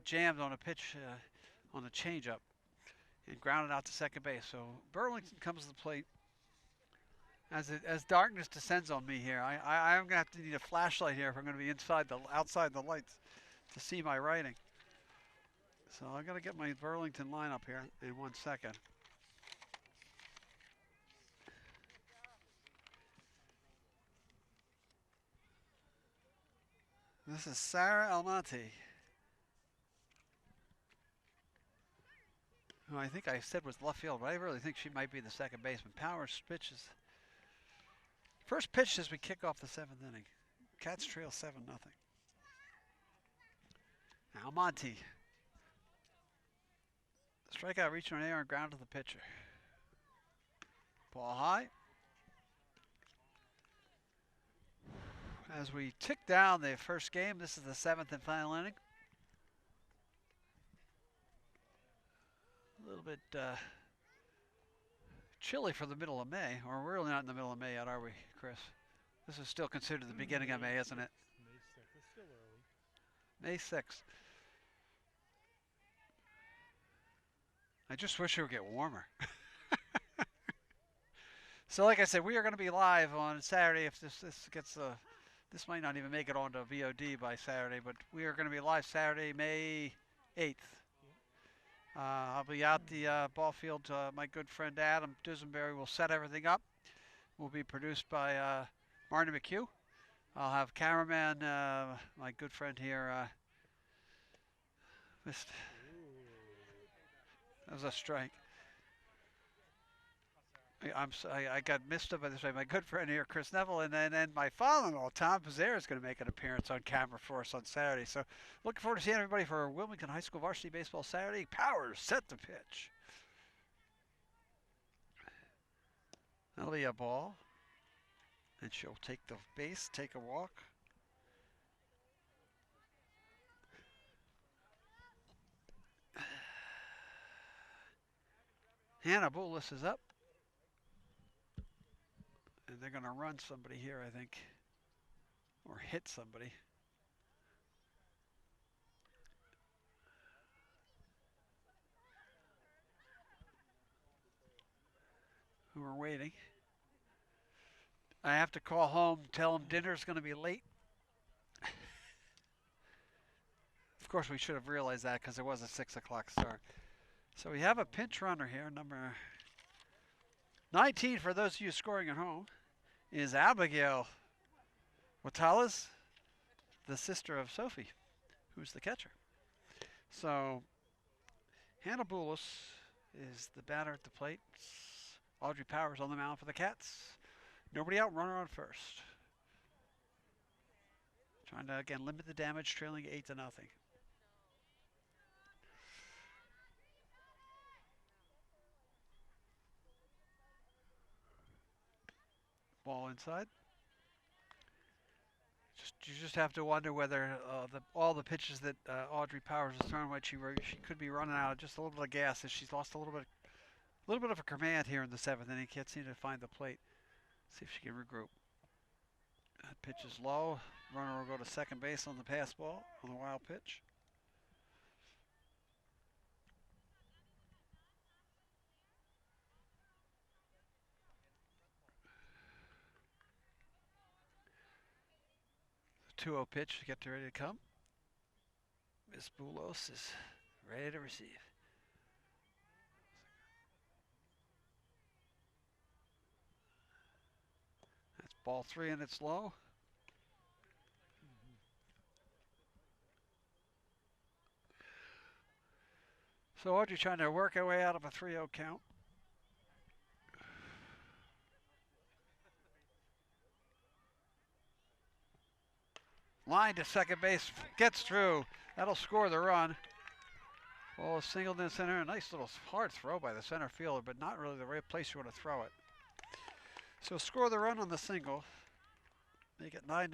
jammed on a pitch on the changeup and grounded out to second base. So Burlington comes to the plate as darkness descends on me here. I'm gonna have to need a flashlight here if I'm gonna be outside the lights to see my writing. So I gotta get my Burlington lineup here in 1 second. This is Sarah Almonte, who I think I said was left field, but I really think she might be the second baseman. Powers pitches. First pitch as we kick off the 7th inning. Cats trail 7-0. Almonte. Strikeout, reaching on air and ground to the pitcher. Ball high. As we tick down the first game, this is the 7th and final inning. A little bit chilly for the middle of May, or we're really not in the middle of May yet, are we, Chris? This is still considered the beginning of May, isn't it? May 6th. It's still early. May 6th. I just wish it would get warmer. So like I said, we are going to be live on Saturday. If this gets this might not even make it onto VOD by Saturday, but we are going to be live Saturday, May 8th. I'll be out the ball field. My good friend Adam Dusenberry will set everything up. Will be produced by Marty McHugh. I'll have cameraman, my good friend here. Missed. That was a strike. I got missed up by this way. My good friend here, Chris Neville, and then my father-in-law, Tom Pizzera, is going to make an appearance on camera for us on Saturday. So looking forward to seeing everybody for Wilmington High School Varsity Baseball Saturday. Powers set the pitch. That'll be a ball. And she'll take the base, take a walk. Hannah Bullis is up. And they're going to run somebody here, I think. Or hit somebody. Who are waiting. I have to call home, tell them dinner's going to be late. Of course, we should have realized that because there was a 6 o'clock start. So we have a pinch runner here, number 19 for those of you scoring at home is Abigail Watalas, the sister of Sophie, who's the catcher. So Hannah Boulos is the batter at the plate. Audrey Powers on the mound for the Cats. Nobody out, runner on first. Trying to, again, limit the damage, trailing 8-0. Ball inside. You just have to wonder whether all the pitches that Audrey Powers has thrown, what she could be running out of just a little bit of gas. As she's lost a little bit of a command here in the 7th inning. Can't seem to find the plate. See if she can regroup. That pitch is low. Runner will go to second base on the pass ball on the wild pitch. The 2-0 pitch to get ready to come. Miss Boulos is ready to receive. That's ball 3 and it's low. So Audrey trying to work her way out of a 3-0 count. Line to second base, gets through. That'll score the run. Ball is singled in center. A nice little hard throw by the center fielder, but not really the right place you want to throw it. So score the run on the single. Make it 9-0.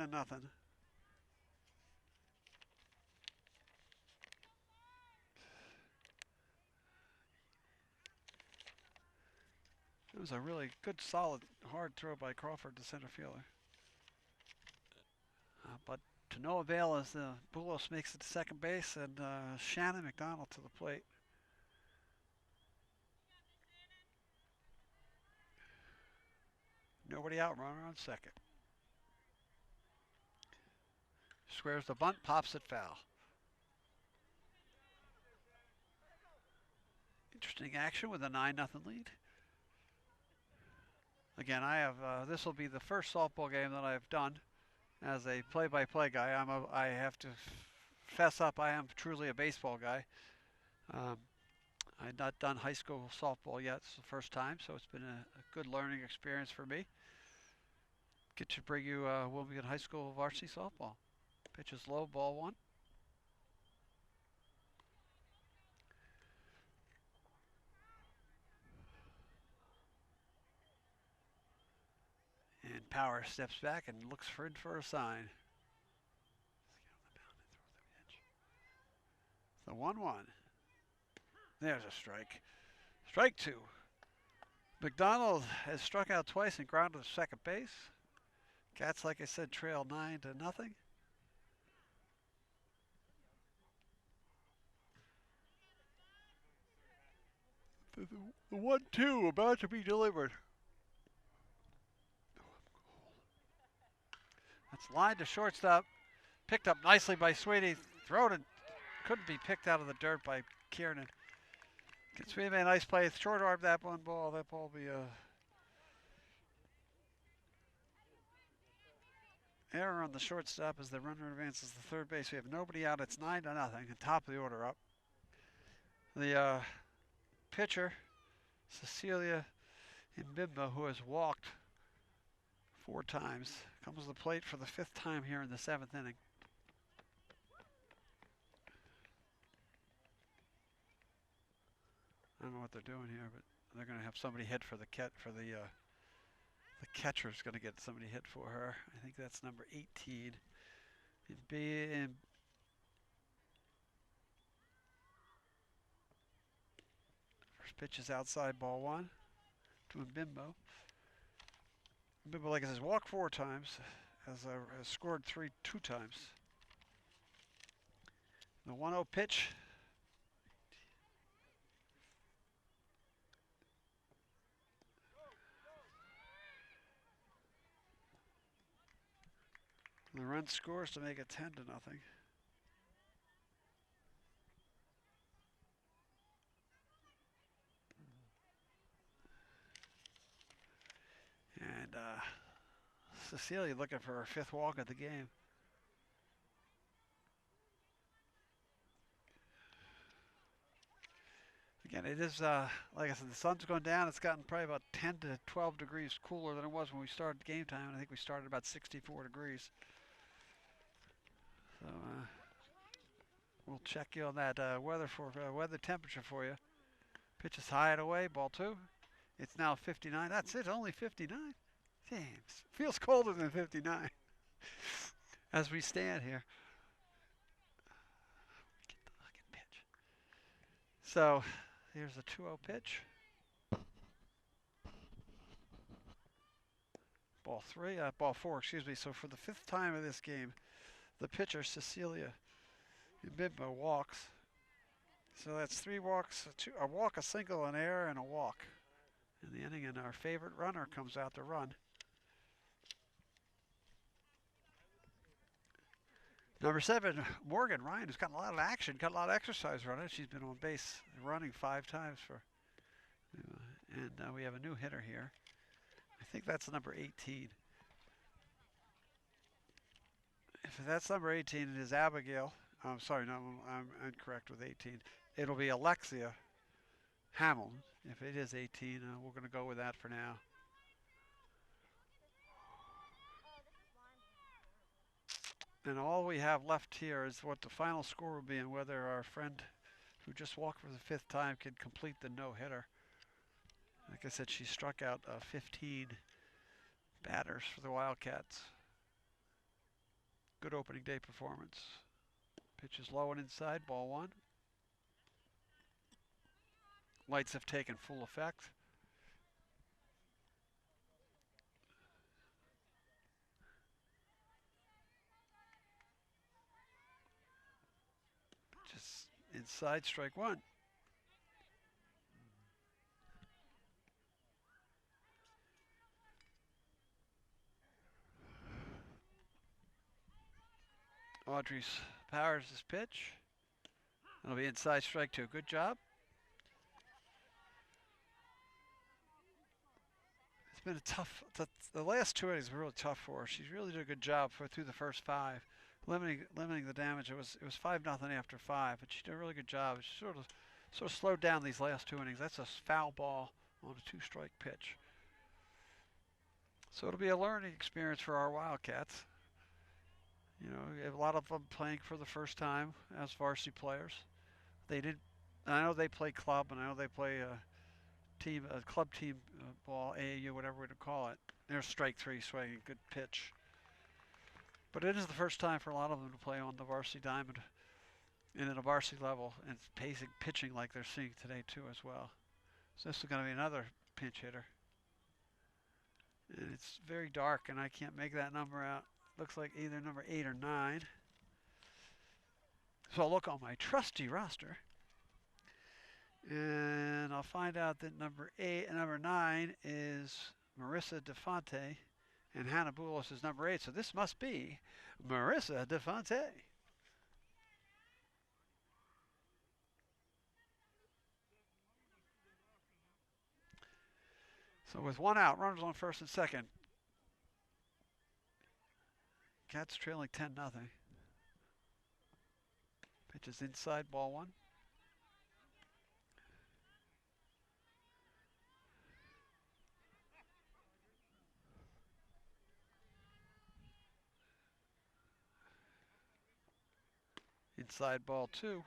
It was a really good, solid, hard throw by Crawford, the center fielder. But to no avail as Boulos makes it to second base and Shea Mcdonald to the plate. Nobody out, runner on second. Squares the bunt, pops it foul. Interesting action with a 9-0 lead. Again, this will be the first softball game that I've done as a play-by-play guy. I have to fess up, I am truly a baseball guy. I've not done high school softball yet. It's the first time, so it's been a good learning experience for me. Get to bring you Wilmington High School varsity softball. Pitch is low, ball 1. And Power steps back and looks for a sign. The 1-1. There's a strike. Strike 2. McDonald has struck out twice and grounded to second base. Cats, like I said, trail 9-0. The 1-2 about to be delivered. That's lined to shortstop. Picked up nicely by Sweetie. Thrown and couldn't be picked out of the dirt by Kiernan. Sweetie made a nice play. Short arm that one ball. That ball will be a error on the shortstop as the runner advances to third base. We have nobody out. It's 9-0. And top of the order up. The pitcher, Cecilia Mbimba, who has walked 4 times, comes to the plate for the 5th time here in the 7th inning. I don't know what they're doing here, but they're going to have somebody hit for the catcher's going to get somebody hit for her. I think that's number 18. First pitch is outside, ball 1 to Mbimbo. Mbimbo, like I said, walked 4 times, has scored 2 times. The 1-0 pitch. The run scores to make it 10-0. Cecilia looking for her 5th walk of the game. Again, it is, like I said, the sun's going down. It's gotten probably about 10 to 12 degrees cooler than it was when we started game time. And I think we started about 64 degrees. So we'll check you on that weather temperature for you. Pitch is high and away, ball 2. It's now 59. That's it, only 59. Damn, feels colder than 59 as we stand here. Get the fucking pitch. So here's the 2-0 pitch. Ball 4, excuse me. So for the 5th time of this game, the pitcher, Cecilia Mbimba, walks. So that's 3 walks, a walk, a single, an error, and a walk in the inning, and our favorite runner comes out to run. Number 7, Morgan Ryan, who's gotten a lot of action, got a lot of exercise running. She's been on base running 5 times for, and we have a new hitter here. I think that's number 18. If that's number 18, it is Abigail. I'm sorry, no, I'm incorrect with 18. It'll be Alexia Hamilton. If it is 18, we're going to go with that for now. And all we have left here is what the final score will be and whether our friend who just walked for the 5th time can complete the no-hitter. Like I said, she struck out 15 batters for the Wildcats. Good opening day performance. Pitch is low and inside, ball 1. Lights have taken full effect. Just inside, strike 1. Audrey's powers this pitch. It'll be inside, strike 2. Good job. It's been a tough, the last 2 innings were really tough for her. She's really did a good job through the first 5, limiting the damage. It was 5-0 after 5, but she did a really good job. She sort of slowed down these last 2 innings. That's a foul ball on a 2-strike pitch. So it'll be a learning experience for our Wildcats. You know, we have a lot of them playing for the first time as varsity players. I know they play club, and I know they play club team ball, AAU, whatever we're to call it. There's strike 3 swinging, good pitch. But it is the first time for a lot of them to play on the varsity diamond and at a varsity level, and pitching like they're seeing today too as well. So this is going to be another pinch hitter. And it's very dark, and I can't make that number out. Looks like either number 8 or 9. So I'll look on my trusty roster, and I'll find out that number 9 is Marissa DeFonte, and Hannah Boulos is number 8. So this must be Marissa DeFonte. So with 1 out, runners on first and second. Cats trailing 10-0. Pitch is inside, ball 1. Inside, ball 2. And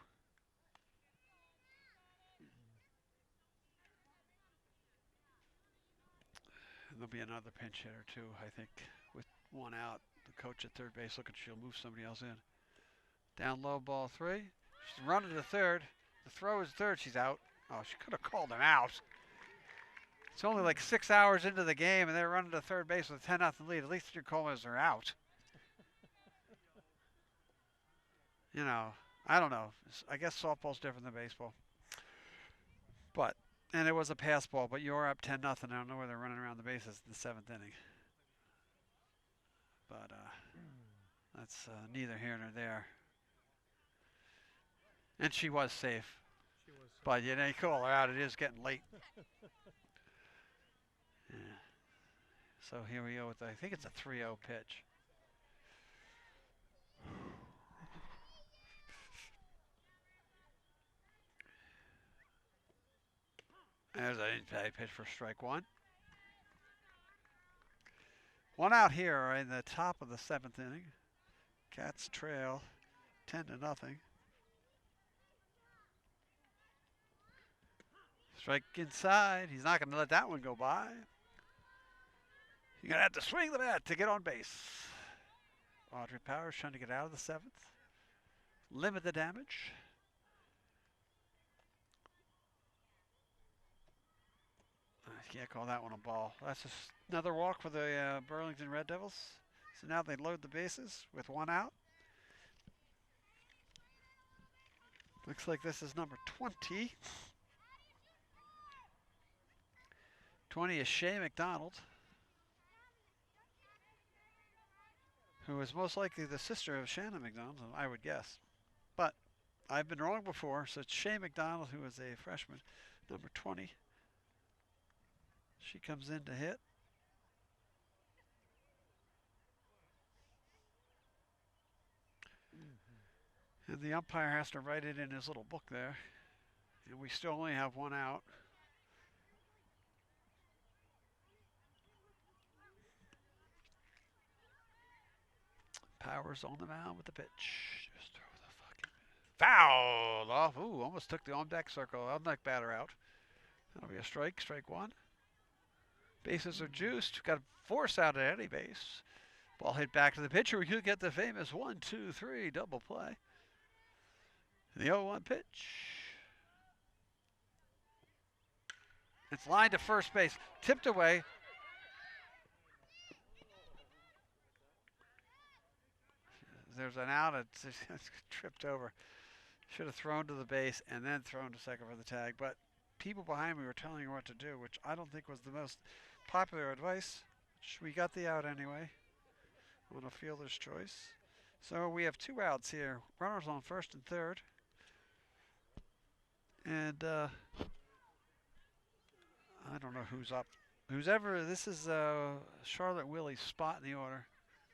there'll be another pinch hitter too, I think, with 1 out. The coach at third base looking, she'll move somebody else in. Down low, ball 3. She's running to third. The throw is third. She's out. Oh, she could have called him out. It's only like 6 hours into the game, and they're running to third base with a 10-0 lead. At least your call is they're out. You know, I don't know. I guess softball's different than baseball. But, and it was a pass ball, but you're up 10-0. I don't know where they're running around the bases in the 7th inning. But that's neither here nor there. And she was safe. But you didn't call her out. It is getting late. Yeah. So here we go with, I think it's a 3-0 pitch. There's an inside pitch for strike one. One out here in the top of the 7th inning. Cats trail 10-0. Strike inside. He's not going to let that one go by. You're going to have to swing the bat to get on base. Audrey Powers trying to get out of the 7th. Limit the damage. I can't call that one a ball. That's just another walk for the Burlington Red Devils. So now they load the bases with one out. Looks like this is number 20. 20 is Shea Mcdonald, who is most likely the sister of Shannon McDonald, I would guess. But I've been wrong before, so it's Shea Mcdonald, who is a freshman, number 20. She comes in to hit. And the umpire has to write it in his little book there. And we still only have one out. Powers on the mound with the pitch. Just throw the fucking foul off. Ooh, almost took the on-deck circle. On-deck batter out. That'll be a strike. Strike one. Bases are juiced. Got to force out at any base. Ball hit back to the pitcher. We could get the famous 1-2-3 double play. The 0-1 pitch. It's lined to first base. Tipped away. There's an out. It's tripped over. Should have thrown to the base and then thrown to second for the tag. But people behind me were telling her what to do, which I don't think was the most popular advice. We got the out anyway. On a fielder's choice. So we have two outs here. Runners on first and third. And I don't know who's up. This is Charlotte Willie's spot in the order.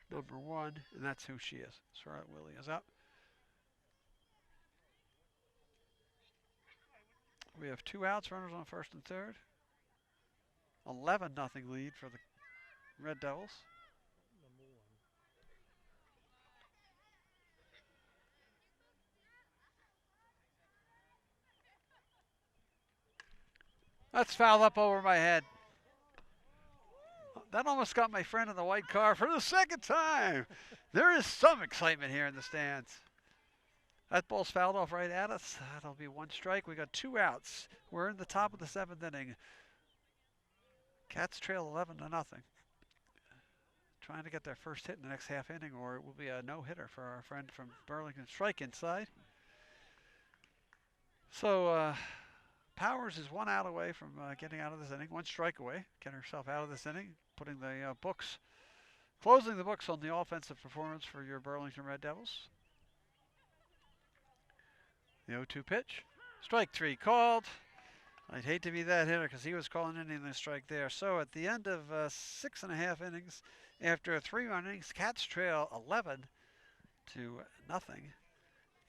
Number 1, and that's who she is. Charlotte Willie is up. We have two outs, runners on first and third. 11-0 lead for the Red Devils. That's fouled up over my head. That almost got my friend in the white car for the second time. There is some excitement here in the stands. That ball's fouled off right at us. That'll be one strike. We got two outs. We're in the top of the 7th inning. Cats trail 11-0. Trying to get their first hit in the next half inning, or it will be a no-hitter for our friend from Burlington. Strike inside. So Powers is one out away from getting out of this inning. One strike away, getting herself out of this inning, putting the closing the books on the offensive performance for your Burlington Red Devils. The 0-2 pitch. Strike 3 called. I'd hate to be that hitter because he was calling in the strike there. So at the end of 6.5 innings, after 3 innings, Cats trail 11-0.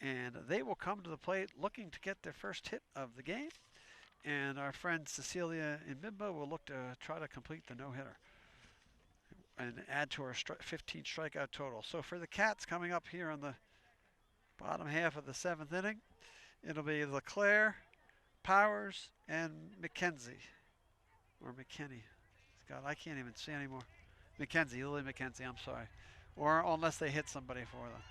And they will come to the plate looking to get their first hit of the game. And our friend Cecilia Mbimbo will look to try to complete the no-hitter and add to our 15 strikeout total. So for the Cats coming up here on the bottom half of the 7th inning, it'll be Leclair, Powers, and McKenzie. Or McKinney. God, I can't even see anymore. Lily McKenzie, I'm sorry. Or unless they hit somebody for them.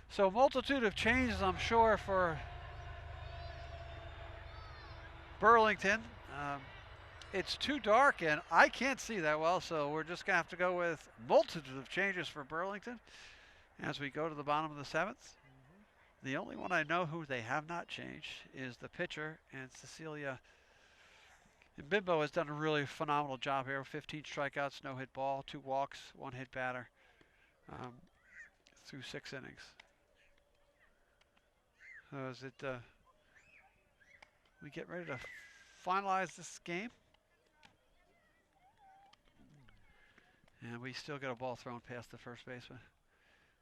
So multitude of changes, I'm sure, for Burlington. It's too dark and I can't see that well, so we're just going to have to go with multitude of changes for Burlington as we go to the bottom of the 7th. The only one I know who they have not changed is the pitcher, and Cecilia Mbimbo has done a really phenomenal job here. 15 strikeouts, no hit ball, 2 walks, 1 hit batter through 6 innings. So is it, we get ready to finalize this game? And we still get a ball thrown past the first baseman.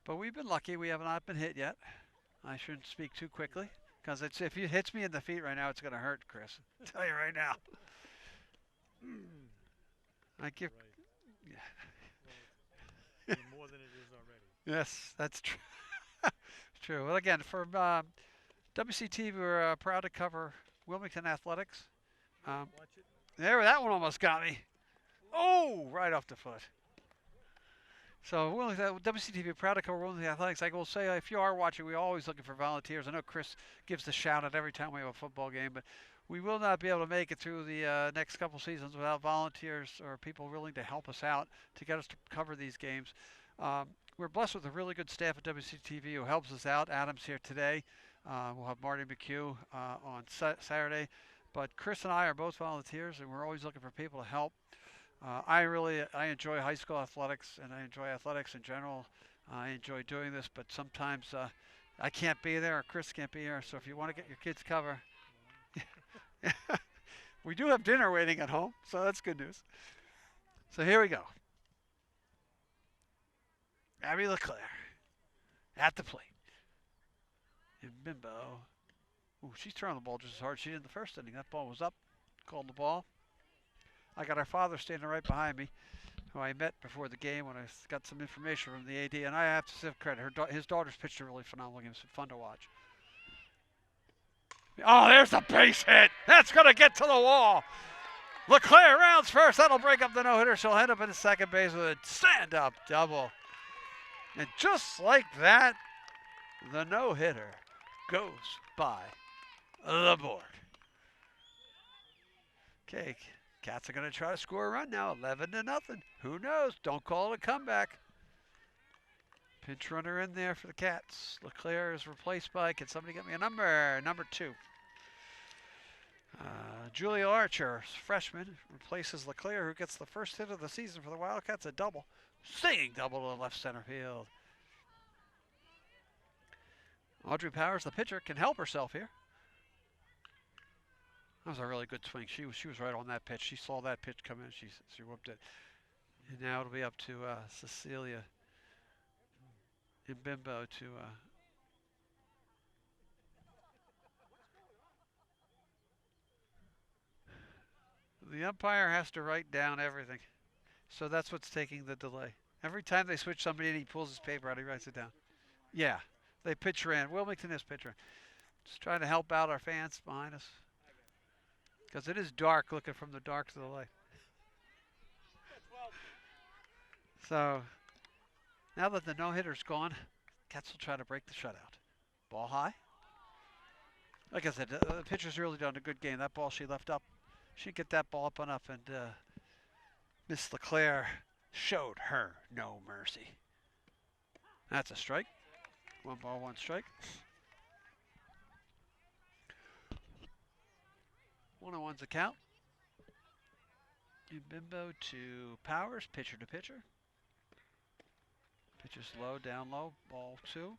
But we've been lucky. We have not been hit yet. I shouldn't speak too quickly, because if it hits me in the feet right now, it's going to hurt, Chris. I'll tell you right now. I give. Right. Yeah. More than it is already. Yes, that's true. True. Well, again, for WCTV, we're proud to cover Wilmington athletics. Watch it. There, that one almost got me. Oh, right off the foot. So WCTV, proud to cover Wilmington athletics. I will say, if you are watching, we're always looking for volunteers. I know Chris gives the shout out every time we have a football game, but we will not be able to make it through the next couple seasons without volunteers or people willing to help us out to get us to cover these games. We're blessed with a really good staff at WCTV who helps us out. Adam's here today. We'll have Marty McHugh on Saturday. But Chris and I are both volunteers, and we're always looking for people to help. I enjoy high school athletics, and I enjoy athletics in general. I enjoy doing this, but sometimes I can't be there, or Chris can't be here. So if you want to get your kids cover, we do have dinner waiting at home, so that's good news. So here we go. Maddie Leclair at the plate. And Bimbo. Ooh, she's throwing the ball just as hard as she did in the first inning. That ball was up. Called the ball. I got our father standing right behind me, who I met before the game when I got some information from the AD. And I have to give credit. His daughter's pitched a really phenomenal game. It's fun to watch. Oh, there's the base hit. That's going to get to the wall. Leclair rounds first. That'll break up the no-hitter. She'll head up into second base with a stand-up double. And just like that, the no-hitter goes by the board. Okay, Cats are going to try to score a run now, 11-0. Who knows? Don't call it a comeback. Pinch runner in there for the Cats. Leclair is replaced by, can somebody get me a number? Number 2. Julia Archer, freshman, replaces Leclair, who gets the first hit of the season for the Wildcats, a double. Singing double to the left center field. Audrey Powers, the pitcher, can help herself here. That was a really good swing. She was right on that pitch. She saw that pitch come in. She whooped it. And now it'll be up to Cecilia and Bimbo to the umpire has to write down everything. So that's what's taking the delay. Every time they switch somebody in, he pulls his paper out, he writes it down. Yeah, they pitcher in. Wilmington is pitcher. Just trying to help out our fans behind us. Because it is dark, looking from the dark to the light. So, now that the no-hitter's gone, Cats will try to break the shutout. Ball high. Like I said, the pitcher's really done a good game. That ball she left up, she get that ball up and up, and Miss Leclair showed her no mercy. That's a strike. 1 ball, 1 strike. 1-1's the count. And Bimbo to Powers, pitcher to pitcher. Pitch is low, down low, ball 2.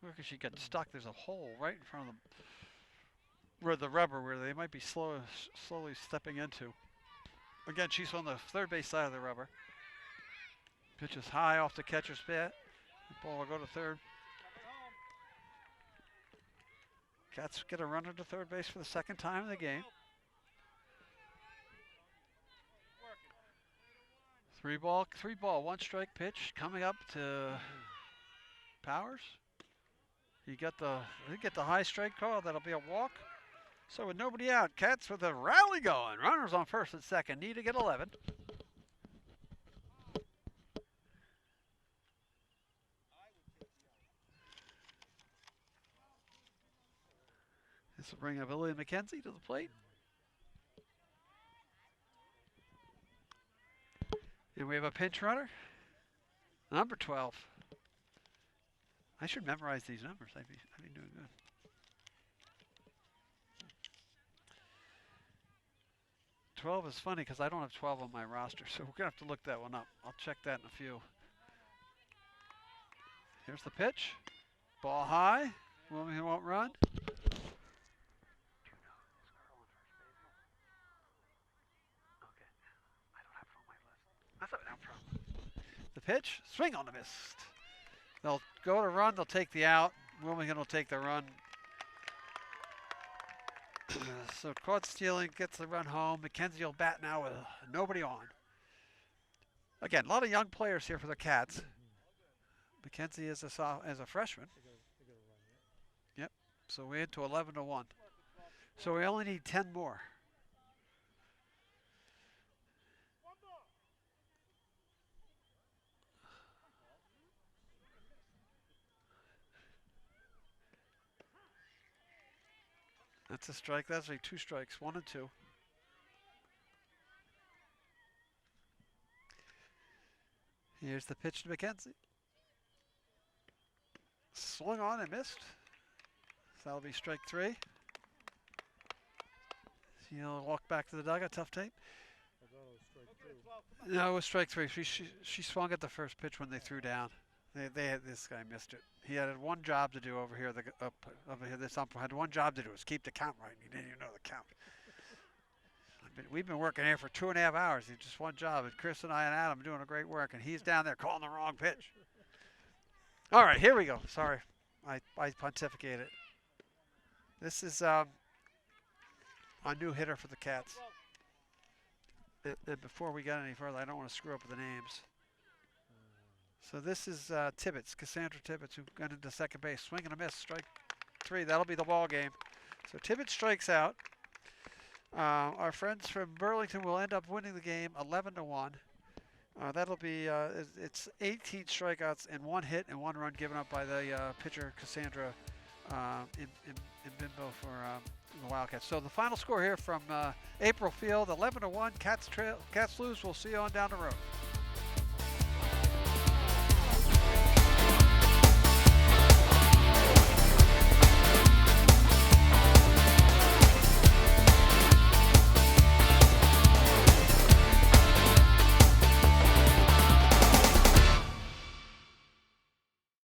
Look, she got stuck. There's a hole right in front of them, where the rubber, where they might be slowly stepping into. Again, she's on the third base side of the rubber. Pitch is high off the catcher's bat. The ball will go to third. Cats get a runner to third base for the second time in the game. 3 ball, 1 strike pitch coming up to Powers. He get the high strike call. That'll be a walk. So with nobody out, Cats with a rally going. Runners on first and second. Need to get 11. This will bring up Lillian McKenzie to the plate. And we have a pinch runner, number 12. I should memorize these numbers. I'd be doing good. "12" is funny because I don't have 12 on my roster, so we're going to have to look that one up. I'll check that in a few. Here's the pitch. Ball high. Wilmington won't run. That's not no problem. pitch. Swing on the miss. They'll go to run. They'll take the out. Wilmington will take the run. So caught stealing, gets the run home. McKenzie will bat now with nobody on. Again, a lot of young players here for the Cats. McKenzie is a freshman. Yep. So we're into 11-1. So we only need 10 more. That's a strike. That's like 2 strikes, 1 and 2. Here's the pitch to McKenzie. Swung on and missed. So that'll be strike 3. Walk back to the dugout. Tough tape. I thought it was strike 2. No, it was strike 3. She swung at the first pitch when they threw down. This guy missed it. He had one job to do over here. Over here, this umpire had one job to do, was keep the count right. He didn't even know the count. We've been working here for 2.5 hours. He just one job, and Chris and I and Adam are doing a great work, and he's down there calling the wrong pitch. All right, here we go. Sorry, I pontificated. This is a new hitter for the Cats. And before we get any further, I don't want to screw up the names. So this is Tibbetts, Cassandra Tibbetts, who got into second base. Swing and a miss, strike 3. That'll be the ball game. So Tibbetts strikes out. Our friends from Burlington will end up winning the game 11-1. That'll be it's 18 strikeouts and 1 hit and 1 run given up by the pitcher Cassandra in Bimbo for the Wildcats. So the final score here from April Field, 11-1. Cats lose. We'll see you on down the road.